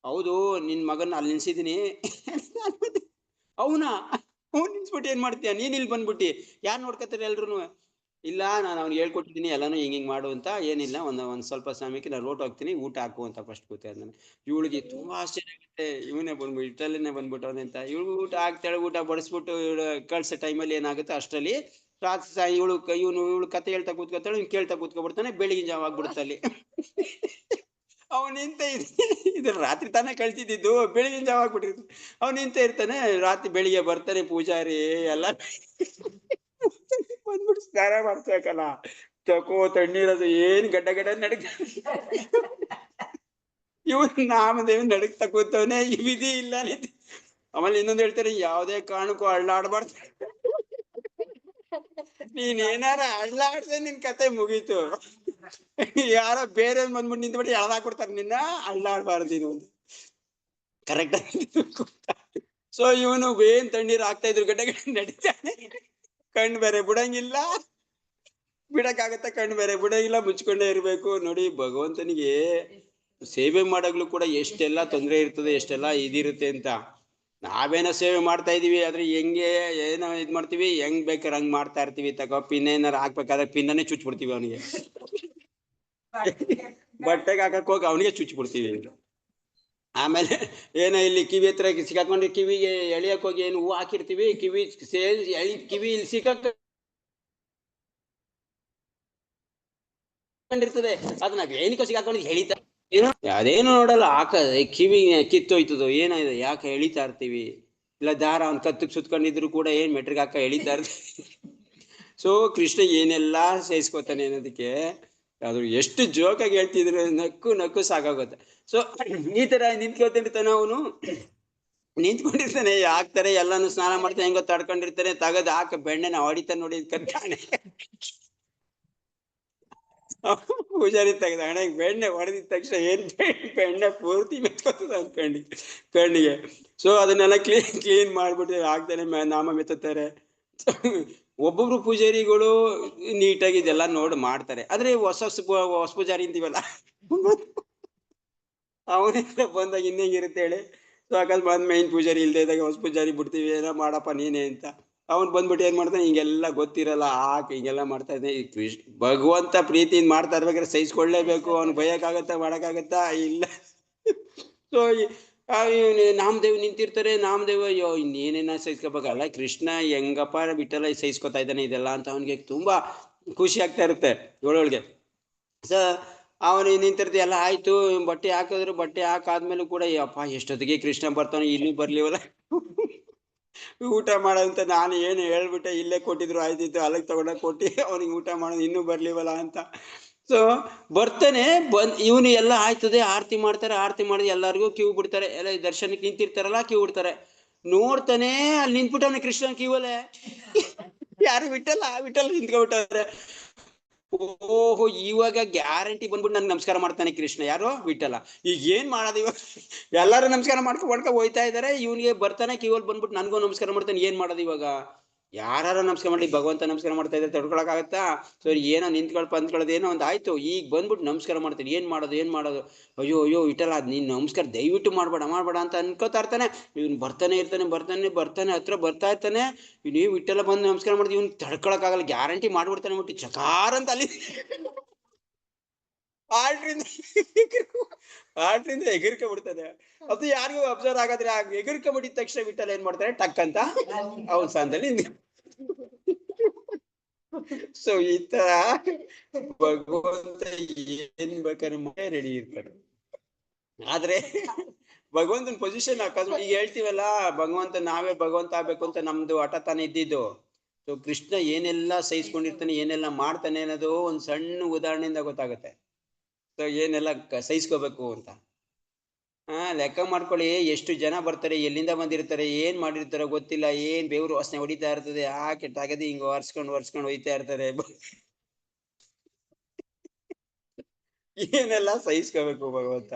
[SPEAKER 1] ಹೌದು, ನಿನ್ ಮಗನ ಅಲ್ಲಿ ನಿಲ್ಸಿದೀನಿ. ಅವನ ಅವ್ನು ನಿಲ್ಸ್ಬಿಟ್ಟು ಏನ್ ಮಾಡ್ತೀಯ, ನೀನ್ ಇಲ್ಲಿ ಬಂದ್ಬಿಟ್ಟಿ, ಯಾರು ನೋಡ್ಕೊತಾರೆ ಎಲ್ರು. ಇಲ್ಲ, ನಾನು ಅವ್ನಿಗೆ ಹೇಳ್ಕೊಟ್ಟಿದ್ದೀನಿ ಎಲ್ಲಾನು ಹಿಂಗ್ ಮಾಡು ಅಂತ. ಏನಿಲ್ಲ, ಒಂದ್ ಸ್ವಲ್ಪ ಸಮಯಕ್ಕೆ ನಾನು ರೋಟ್ ಹೋಗ್ತೀನಿ, ಊಟ ಹಾಕು ಅಂತ ಫಸ್ಟ್ ಕೂತ. ಇವಳಿಗೆ ತುಂಬಾ ಆಶ್ಚರ್ಯ ಆಗುತ್ತೆ, ಇವನೇ ಬಂದ್ಬಿಟ್ಟು ಇಟ್ಟಲ್ಲೇ ಬಂದ್ಬಿಟ್ಟವನೆ ಅಂತ. ಇವಳು ಊಟ ಹಾಕ್ತಾಳೆ, ಊಟ ಬಡಿಸ್ಬಿಟ್ಟು ಇವಳು ಕಳ್ಸೋ ಟೈಮಲ್ಲಿ ಏನಾಗುತ್ತೆ, ಅಷ್ಟರಲ್ಲಿ ಇವಳು ಕತೆ ಹೇಳ್ತಾ ಕೂತ್ಕೊತಾಳೆ, ಇವ್ನು ಕೇಳ್ತಾ ಕೂತ್ಕೊಬಿಡ್ತಾನೆ. ಬೆಳಿಗ್ಗೆ ಜಾವ ಆಗ್ಬಿಡುತ್ತೆ ಅಲ್ಲಿ. ಅವನಿಂತ ಇದು ರಾತ್ರಿ ತಾನೇ ಕಳ್ಸಿದ್ದು, ಬೆಳಿಗಿನ ಜಾವ ಆಗ್ಬಿಟ್ಟಿರ್ತಾನೆ. ಅವನಿಂತ ಇರ್ತಾನೆ, ರಾತ್ರಿ ಬೆಳಿಗ್ಗೆ ಬರ್ತಾನೆ ಪೂಜಾರಿ ಎಲ್ಲ ಬಂದ್ಬಿಟ್ಟು ಸ್ನಾನ ಮಾಡ್ಬೇಕಲ್ಲ, ತಕೋ ತಣ್ಣೀರದು ಏನ್ ಗಡ್ಡ ಗಡ್ಡ ನಡಕ. ಇವನ್ ನಾಮದೇವ್ ನಡಕ್ತಾ ಕೂತವನೆ, ವಿಧಿ ಇಲ್ಲ. ಆಮೇಲೆ ಇನ್ನೊಂದು ಹೇಳ್ತಾರೆ, ಯಾವ್ದೇ ಕಾರಣಕ್ಕೂ ಅಳ್ಳಾಡ್ಬಾರ್ದು. ನೀನ್ ಏನಾರ ಅಳ್ಳಾಡ್ದೆ ನಿನ್ ಕತೆ ಮುಗೀತು. ಯಾರೋ ಬೇರೆ ಬಂದ್ಬಿಟ್ಟು ನಿಂತ್ಬಿಟ್ಟು ಎಳ್ದಾಕೊಡ್ತಾರೆ ನಿನ್ನ, ಅಳ್ಳಾಡ್ಬಾರ್ದು ನೀನು ಅಂತ. ಕರೆಕ್ಟ್ ಆಗಿ. ಸೊ ಇವನು ಏನ್ ತಣ್ಣೀರು ಆಗ್ತಾ ಇದ್ರು ಗಡ್ಡ ಗಡ್ಡ ನಡೀತಾನೆ. ಕಣ್ಣು ಬೇರೆ ಬಿಡಂಗಿಲ್ಲ, ಬಿಡಕ್ಕಾಗತ್ತ, ಕಣ್ಣು ಬೇರೆ ಬಿಡಂಗಿಲ್ಲ, ಮುಚ್ಕೊಂಡೇ ಇರ್ಬೇಕು. ನೋಡಿ, ಭಗವಂತನಿಗೆ ಸೇವೆ ಮಾಡಾಗ್ಲೂ ಕೂಡ ಎಷ್ಟೆಲ್ಲ ತೊಂದರೆ ಇರ್ತದೆ, ಎಷ್ಟೆಲ್ಲ ಇದಿರುತ್ತೆ ಅಂತ. ನಾವೇನೋ ಸೇವೆ ಮಾಡ್ತಾ ಇದೀವಿ, ಆದ್ರೆ ಹೆಂಗೆ ಏನೋ ಇದ್ ಮಾಡ್ತೀವಿ, ಹೆಂಗ್ ಬೇಕಾದ್ರೆ ಹಂಗ್ ಮಾಡ್ತಾ ಇರ್ತೀವಿ. ತಗೋ ಪಿನ್ ಏನಾರ ಹಾಕ್ಬೇಕಾದ್ರೆ ಪಿನ್ನನ್ನೇ ಚುಚ್ಬಿಡ್ತೀವಿ ಅವನಿಗೆ. ಬಟ್ಟೆಗೆ ಹಾಕಕ್ ಹೋಗಿ ಅವನಿಗೆ ಚುಚ್ಬಿಡ್ತೀವಿ. ಆಮೇಲೆ ಏನೋ ಇಲ್ಲಿ ಕಿವಿ ಹತ್ರ ಸಿಕ್ಕಾಕೊಂಡು ಕಿವಿಗೆ ಎಳಿಯಕ್ ಹೋಗಿ ಏನು ಹೂ ಹಾಕಿರ್ತೀವಿ, ಕಿವಿ ಕಿವಿ ಇಲ್ಲಿ ಸಿಕ್ಕಾಕೊಂಡಿರ್ತದೆ, ಅದು ನಾವ್ ಏನಕ್ಕೋ ಸಿಕ್ಕಾಕೊಂಡು ಎಳಿತಾ ಅದೇನು ನೋಡಲ್ಲ. ಕಿವಿ ಕಿತ್ತೋಯ್ತದೋ ಏನಾಯ್ತು, ಯಾಕೆ ಎಳಿತಾ ಇರ್ತೀವಿ. ಇಲ್ಲ ದಾರ ಅವ್ನ ಕತ್ತಿಗೆ ಸುತ್ಕೊಂಡಿದ್ರು ಕೂಡ ಏನ್ ಮೆಟ್ರಿಕ್ ಹಾಕ ಎಳಿತಾ ಇರ್ತೀವಿ. ಸೊ ಕೃಷ್ಣ ಏನೆಲ್ಲಾ ಸಹಿಸ್ಕೋತಾನೆ ಅನ್ನೋದಕ್ಕೆ ಅದು ಎಷ್ಟು ಜೋಕಾಗಿ ಹೇಳ್ತಿದ್ರು, ನಕ್ಕು ಸಾಕಾಗುತ್ತೆ. ಸೊ ಈ ತರ ನಿಂತ್ಕೊತಿರ್ತಾನೆ, ಅವನು ನಿಂತ್ಕೊಂಡಿರ್ತಾನೆ, ಹಾಕ್ತಾರೆ ಎಲ್ಲಾನು ಸ್ನಾನ ಮಾಡ್ತಾನೆ, ಹೆಂಗೋ ತಡ್ಕೊಂಡಿರ್ತಾನೆ. ತಗದ್ ಹಾಕ ಬೆಣ್ಣೆನ ಹೊಡಿತಾನೆ ನೋಡಿ ಕತ್ತಾನೆ. ಪೂಜಾರಿ ತೆಗ್ದ ಹಣೆಗೆ ಬೆಣ್ಣೆ ಹೊಡೆದಿದ ತಕ್ಷಣ ಏನ್ ಬೆಣ್ಣೆ ಪೂರ್ತಿ ಮೆತ್ಕೋತದ ಅನ್ಕೊಂಡಿ ಕಣ್ಣಿಗೆ. ಸೊ ಅದನ್ನೆಲ್ಲ ಕ್ಲೀನ್ ಮಾಡ್ಬಿಟ್ಟು ಹಾಕ್ತಾನೆ, ನಾಮ ಮೆತ್ತಾರೆ. ಒಬ್ಬೊಬ್ರು ಪೂಜಾರಿಗಳು ನೀಟಾಗಿ ಇದೆಲ್ಲ ನೋಡಿ ಮಾಡ್ತಾರೆ. ಆದ್ರೆ ಹೊಸ ಪೂಜಾರಿ ಅಂತೀವಲ್ಲ, ಅವನೆಲ್ಲ ಬಂದಾಗ ಇನ್ನೇಂಗಿರುತ್ತೆ ಹೇಳಿ. ಸೊ ಅಕಸ್ಮಾತ್ ಮೈನ್ ಪೂಜಾರಿ ಇಲ್ದೇ ಇದ್ದಾಗ ಹೊಸ ಪೂಜಾರಿ ಬಿಡ್ತೀವಿ, ಏನೋ ಮಾಡಪ್ಪ ನೀನೇ ಅಂತ. ಅವ್ನು ಬಂದ್ಬಿಟ್ಟು ಏನ್ ಮಾಡ್ತಾನೆ, ಹಿಂಗೆಲ್ಲ ಗೊತ್ತಿರಲ್ಲ, ಹಿಂಗೆಲ್ಲ ಮಾಡ್ತಾ ಇದ್ದಾನೆ. ಭಗವಂತ ಪ್ರೀತಿಯಿಂದ ಮಾಡ್ತಾ ಇರ್ಬೇಕಾದ್ರೆ ಸಹಿಸ್ಕೊಳ್ಳೇಬೇಕು. ಅವ್ನು ಬಯಕಾಗತ್ತಾ, ಮಾಡಕ್ಕಾಗತ್ತಾ ಇಲ್ಲ. ಸೊ ನಾಮದೇವ್ ನಿಂತಿರ್ತಾರೆ. ನಾಮದೇವ್ ಅಯ್ಯೋ ಇನ್ನೇನೇನ ಸಹಿಸ್ಕೋಬೇಕಲ್ಲ, ಕೃಷ್ಣ ಹೆಂಗಪ್ಪ ಬಿಟ್ಟಲ್ಲ ಸಹಿಸ್ಕೊತಾ ಇದ್ದಾನೆ ಇದೆಲ್ಲ ಅಂತ ಅವನಿಗೆ ತುಂಬಾ ಖುಷಿ ಆಗ್ತಾ ಇರುತ್ತೆ ಒಳೊಳಗೆ. ಸೊ ಅವನು ನಿಂತಿರ್ತಿ, ಎಲ್ಲ ಆಯ್ತು, ಬಟ್ಟೆ ಹಾಕಿದ್ರು. ಬಟ್ಟೆ ಹಾಕಾದ್ಮೇಲೆ ಕೂಡ ಅಪ್ಪ ಎಷ್ಟೊತ್ತಿಗೆ ಕೃಷ್ಣ ಬರ್ತಾನೆ, ಇನ್ನೂ ಬರ್ಲಿವಲ್ಲ, ಊಟ ಮಾಡೋದಂತ ನಾನು ಏನು ಹೇಳ್ಬಿಟ್ಟೆ, ಇಲ್ಲೇ ಕೊಟ್ಟಿದ್ರು ಆಯ್ತಿತ್ತು, ಅಲ್ಲಿಗೆ ತಗೊಂಡಾಗ ಕೊಟ್ಟು ಅವನಿಗೆ ಊಟ ಮಾಡೋದು, ಇನ್ನೂ ಬರ್ಲಿವಲ್ಲ ಅಂತ. ಸೊ ಬರ್ತಾನೆ, ಇವನು ಎಲ್ಲ ಆಯ್ತದೆ, ಆರತಿ ಮಾಡ್ತಾರೆ. ಆರತಿ ಮಾಡಿ ಎಲ್ಲರಿಗೂ ಕ್ಯೂ ಬಿಡ್ತಾರೆ, ಎಲ್ಲ ದರ್ಶನಕ್ಕೆ ನಿಂತಿರ್ತಾರಲ್ಲ ಕ್ಯೂ ಬಿಡ್ತಾರೆ. ನೋಡ್ತಾನೆ, ಅಲ್ಲಿ ನಿಂತ್ಬಿಟ್ಟವನೆ ಕೃಷ್ಣ ಕ್ಯೂವಲ್ಲೇ. ಯಾರು ವಿಠಲ ನಿಂತ್ಕೊಬಿಟ್ಟವ್ರೆ. ಓಹೋ, ಇವಾಗ ಗ್ಯಾರಂಟಿ ಬಂದ್ಬಿಟ್ಟು ನನ್ಗೆ ನಮಸ್ಕಾರ ಮಾಡ್ತಾನೆ ಕೃಷ್ಣ. ಯಾರು? ವಿಠಲ. ಈಗ ಏನ್ ಮಾಡೋದು ಇವಾಗ? ಎಲ್ಲಾರು ನಮಸ್ಕಾರ ಮಾಡ್ಕೊಂಡ್ ಹೋಯ್ತಾ ಇದಾರೆ, ಇವನಿಗೆ ಬರ್ತಾನೆ ಕ್ಯೂವಲ್ಲಿ ಬಂದ್ಬಿಟ್ಟು ನನ್ಗೂ ನಮಸ್ಕಾರ ಮಾಡ್ತಾನೆ. ಏನ್ ಮಾಡೋದು ಇವಾಗ? ಯಾರು ನಮಸ್ಕಾರ ಮಾಡ್ಲಿ, ಭಗವಂತ ನಮಸ್ಕಾರ ಮಾಡ್ತಾ ಇದ್ದಾರೆ, ತಡ್ಕೊಳಕ್ ಆಗತ್ತಾ? ಸೊ ಏನೋ ಪಂದ್ಕೊಳ್ಳೋದು ಏನೋ ಒಂದು ಆಯ್ತು, ಈಗ ಬಂದ್ಬಿಟ್ಟು ನಮಸ್ಕಾರ ಮಾಡ್ತೀನಿ. ಏನ್ ಮಾಡೋದು? ಅಯ್ಯೋ ವಿಠಲ, ನೀನ್ ನಮಸ್ಕಾರ ದಯವಿಟ್ಟು ಮಾಡ್ಬೇಡ ಅಂತ ಅನ್ಕೋತಾ ಇರ್ತಾನೆ. ಇವ್ನು ಬರ್ತಾನೆ ಹತ್ರ ಬರ್ತಾ ಇರ್ತಾನೆ. ನೀವು ವಿಠಲ ಬಂದು ನಮಸ್ಕಾರ ಮಾಡ್ತೀವಿ, ಇವ್ನು ತಡ್ಕೊಳಕ್ ಆಗಲ್ಲ, ಗ್ಯಾರಂಟಿ ಮಾಡ್ಬಿಡ್ತಾನೆ. ಬಿಟ್ಟು ಚಕಾರ ಅಂತ ಅಲ್ಲಿ ಆರ್ಡ್ರಿಂದ ಎಗರ್ಕ ಬಿಡ್ತದೆ. ಅದು ಯಾರಿಗೂ ಅಬ್ಸರ್ವ್ ಆಗಾದ್ರೆ ಆ ಎಗರ್ಕ ಬಿಡಿದ ತಕ್ಷಣ ವಿಠಲ್ ಏನ್ ಮಾಡ್ತಾರೆ, ಟಕ್ ಅಂತ ಅವನ ಸ್ಥಾನದಲ್ಲಿ ಸೊ ಈ ತರ ಭಗವಂತ ಏನ್ ಬೇಕಾದ್ರೆ ರೆಡಿ ಇರ್ತಾರೆ. ಆದ್ರೆ ಭಗವಂತನ ಪೊಸಿಷನ್ ಅಕಸ್ಮಾತ್ ಈಗ ಹೇಳ್ತೀವಲ್ಲ, ಭಗವಂತ ನಾವೇ ಭಗವಂತ ಆಗ್ಬೇಕು ಅಂತ ನಮ್ದು ಹಠ ತಾನೇ ಇದ್ದಿದ್ದು. ಸೊ ಕೃಷ್ಣ ಏನೆಲ್ಲ ಸಹಿಸ್ಕೊಂಡಿರ್ತಾನೆ, ಏನೆಲ್ಲ ಮಾಡ್ತಾನೆ ಅನ್ನೋದು ಒಂದ್ ಸಣ್ಣ ಉದಾಹರಣೆಯಿಂದ ಗೊತ್ತಾಗುತ್ತೆ. ಸೊ ಏನೆಲ್ಲ ಸಹಿಸ್ಕೋಬೇಕು ಅಂತ ಲೆಕ್ಕ ಮಾಡ್ಕೊಳ್ಳಿ. ಎಷ್ಟು ಜನ ಬರ್ತಾರೆ, ಎಲ್ಲಿಂದ ಬಂದಿರ್ತಾರೆ, ಏನ್ ಮಾಡಿರ್ತಾರೋ ಗೊತ್ತಿಲ್ಲ, ಏನ್ ಬೆವರು ವಾಸನೆ ಹೊಡಿತಾ ಇರ್ತದೆ, ಕೆಟ್ಟಾಗದೆ ಹಿಂಗ ಒರ್ಸ್ಕೊಂಡು ಹೋಯ್ತಾ ಇರ್ತಾರೆ. ಏನೆಲ್ಲ ಸಹಿಸ್ಕೋಬೇಕು ಭಗವಂತ.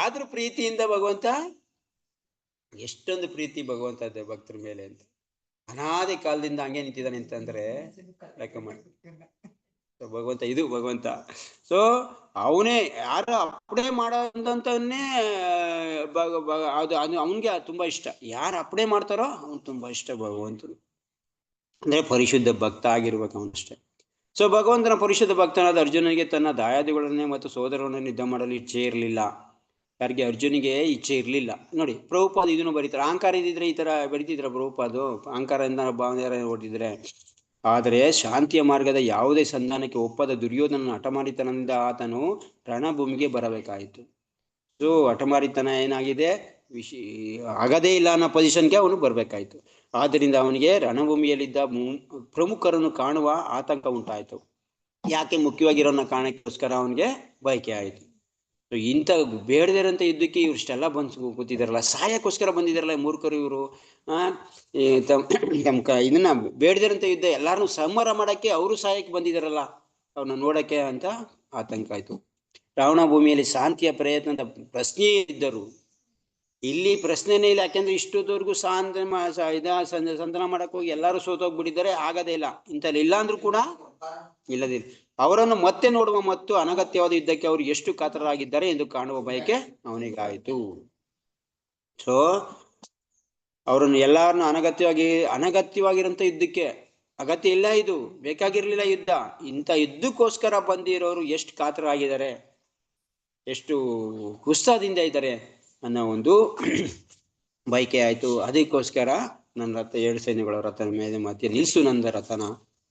[SPEAKER 1] ಆದ್ರೂ ಪ್ರೀತಿಯಿಂದ ಭಗವಂತ, ಎಷ್ಟೊಂದು ಪ್ರೀತಿ ಭಗವಂತ ಭಕ್ತರ ಮೇಲೆ ಅಂತ, ಅನಾದಿ ಕಾಲದಿಂದ ಹಂಗೆ ನಿಂತಿದ್ದಾನೆ ಅಂತಂದ್ರೆ ಲೆಕ್ಕ ಮಾಡಿ ಭಗವಂತ. ಇದು ಭಗವಂತ. ಸೊ ಅವನೇ ಯಾರು ಅಪ್ಪಣೆ ಮಾಡೋದಂತವನ್ನೇ ಅದು ಅವನ್ಗೆ ತುಂಬಾ ಇಷ್ಟ. ಯಾರು ಅಪ್ಪಣೆ ಮಾಡ್ತಾರೋ ಅವ್ನು ತುಂಬಾ ಇಷ್ಟ ಭಗವಂತನು. ಅಂದ್ರೆ ಪರಿಶುದ್ಧ ಭಕ್ತ ಆಗಿರ್ಬೇಕು ಅವನಷ್ಟೇ. ಸೊ ಭಗವಂತನ ಪರಿಶುದ್ಧ ಭಕ್ತನಾದ ಅರ್ಜುನನಿಗೆ ತನ್ನ ದಾಯಾದಿಗಳನ್ನೇ ಮತ್ತು ಸೋದರರನ್ನು ಯುದ್ಧ ಮಾಡಲು ಇಚ್ಛೆ ಇರಲಿಲ್ಲ. ಯಾರಿಗೆ? ಅರ್ಜುನಿಗೆ ಇಚ್ಛೆ ಇರಲಿಲ್ಲ. ನೋಡಿ, ಪ್ರಭುಪಾದ ಇದನ್ನು ಬರೀತಾರೆ. ಅಹಂಕಾರ ಇದ್ದಿದ್ರೆ ಈ ತರ ಬರೀತಿದ್ರ ಪ್ರಭುಪಾದು? ಅಹಂಕಾರದಿಂದ ಭಾವನೆ ಹೊರಟಿದ್ರೆ. ಆದರೆ ಶಾಂತಿಯ ಮಾರ್ಗದ ಯಾವುದೇ ಸಂಧಾನಕ್ಕೆ ಒಪ್ಪದ ದುರ್ಯೋಧನನ ಹಠಮಾರಿತನದಿಂದ ಆತನು ರಣಭೂಮಿಗೆ ಬರಬೇಕಾಯಿತು. ಸೊ ಹಠಮಾರಿತನ ಏನಾಗಿದೆ, ಆಗದೇ ಇಲ್ಲ ಅನ್ನೋ ಪೊಸಿಷನ್ಗೆ ಅವನು ಬರ್ಬೇಕಾಯ್ತು. ಆದ್ದರಿಂದ ಅವನಿಗೆ ರಣಭೂಮಿಯಲ್ಲಿದ್ದ ಪ್ರಮುಖರನ್ನು ಕಾಣುವ ಆತಂಕ ಉಂಟಾಯಿತು. ಯಾಕೆ? ಮುಖ್ಯವಾಗಿರೋನ್ನ ಕಾರಣಕ್ಕೋಸ್ಕರ ಅವನಿಗೆ ಬಯಕೆ ಆಯಿತು. ಇಂಥ ಬೇಡದಿರಂತ ಯುದ್ಧಕ್ಕೆ ಇವ್ರಷ್ಟೆಲ್ಲ ಬಂದು ಕೂತಿದಾರಲ್ಲ, ಸಾಯಕ್ಕೋಸ್ಕರ ಬಂದಿದಾರಲ್ಲ ಮೂರ್ಖರು ಇವರು. ಇದನ್ನ ಬೇಡದಿರಂತ ಯುದ್ಧ ಎಲ್ಲಾರನ್ನೂ ಸಂಹಾರ ಮಾಡಕ್ಕೆ ಅವರು ಸಾಯಕ್ಕೆ ಬಂದಿದಾರಲ್ಲ, ಅವ್ರನ್ನ ನೋಡಕ್ಕೆ ಅಂತ ಆತಂಕ ಆಯ್ತು. ರಾವಣ ಭೂಮಿಯಲ್ಲಿ ಶಾಂತಿಯ ಪ್ರಯತ್ನದ ಪ್ರಶ್ನೆಯೇ ಇದ್ದರು. ಇಲ್ಲಿ ಪ್ರಶ್ನೆನೇ ಇಲ್ಲ. ಯಾಕೆಂದ್ರೆ ಇಷ್ಟೊತ್ತವರೆಗೂ ಸಂಧಾನ ಮಾಡಕ್ ಹೋಗಿ ಎಲ್ಲರೂ ಸೋತೋಗ್ಬಿಟ್ಟಿದ್ದಾರೆ, ಆಗದೇ ಇಲ್ಲ. ಇಂಥಲ್ಲಿ ಇಲ್ಲ ಅಂದ್ರೂ ಕೂಡ ಇಲ್ಲದಿಲ್ಲ. ಅವರನ್ನು ಮತ್ತೆ ನೋಡುವ ಮತ್ತು ಅನಗತ್ಯವಾದ ಯುದ್ಧಕ್ಕೆ ಅವರು ಎಷ್ಟು ಕಾತರರಾಗಿದ್ದಾರೆ ಎಂದು ಕಾಣುವ ಬಯಕೆ ಅವನಿಗಾಯಿತು. ಸೊ ಅವರನ್ನು ಎಲ್ಲಾರನ್ನು ಅನಗತ್ಯವಾಗಿರಂತ ಯುದ್ಧಕ್ಕೆ, ಅಗತ್ಯ ಇಲ್ಲ, ಇದು ಬೇಕಾಗಿರ್ಲಿಲ್ಲ ಯುದ್ಧ, ಇಂಥ ಯುದ್ಧಕ್ಕೋಸ್ಕರ ಬಂದಿರೋರು ಎಷ್ಟು ಕಾತರಾಗಿದ್ದಾರೆ, ಎಷ್ಟು ಉತ್ಸಾಹದಿಂದ ಇದ್ದಾರೆ ಅನ್ನೋ ಒಂದು ಬಯಕೆ ಆಯ್ತು. ಅದಕ್ಕೋಸ್ಕರ ನನ್ನ ರಥ 7 ಸೈನ್ಯಗಳ ರಥನ ಮೇಲೆ ಮತ್ತೆ ನಿಲ್ಸು, ನಂದ ರಥನ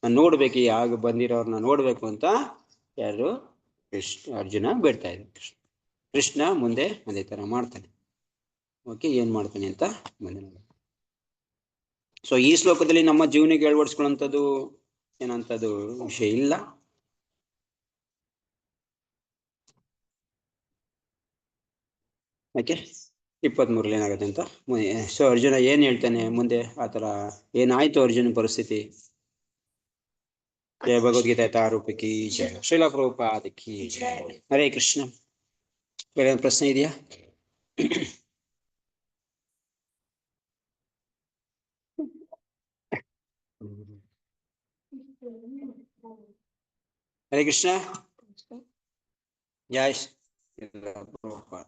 [SPEAKER 1] ನಾನು ನೋಡ್ಬೇಕು, ಆಗ ಬಂದಿರೋರ್ನ ನೋಡ್ಬೇಕು ಅಂತ ಯಾರು? ಅರ್ಜುನ ಬೇಡ್ತಾ ಇದ್ರು. ಕೃಷ್ಣ ಮುಂದೆ ಅದೇ ತರ ಮಾಡ್ತಾನೆ. ಓಕೆ, ಏನ್ ಮಾಡ್ತಾನೆ ಅಂತ ಮುಂದೆ ನೋಡ. ಸೊ ಈ ಶ್ಲೋಕದಲ್ಲಿ ನಮ್ಮ ಜೀವನಕ್ಕೆ ಅಳವಡಿಸ್ಕೊಳ್ಳುವಂಥದ್ದು ಏನಂತದ್ದು ವಿಷಯ ಇಲ್ಲ. ಓಕೆ, 23 ಏನಾಗುತ್ತೆ ಅಂತ. ಸೊ ಅರ್ಜುನ ಏನ್ ಹೇಳ್ತಾನೆ ಮುಂದೆ, ಆತರ ಏನಾಯ್ತು ಅರ್ಜುನ ಪರಿಸ್ಥಿತಿ. ಜಯ ಭಗವದ್ಗೀತೆ ತಾರೂಪಕಿ ಜಯ, ಶ್ರೀಲ ಪ್ರಭುಪಾದ ಕಿ ಜಯ. ಹರೇ ಕೃಷ್ಣ. ಬೇರೆ ಪ್ರಶ್ನೆ ಇದೆಯಾ? ಹರೇ ಕೃಷ್ಣ. ಜಯ ಶ್ರೀಲ ಪ್ರಭುಪಾದ.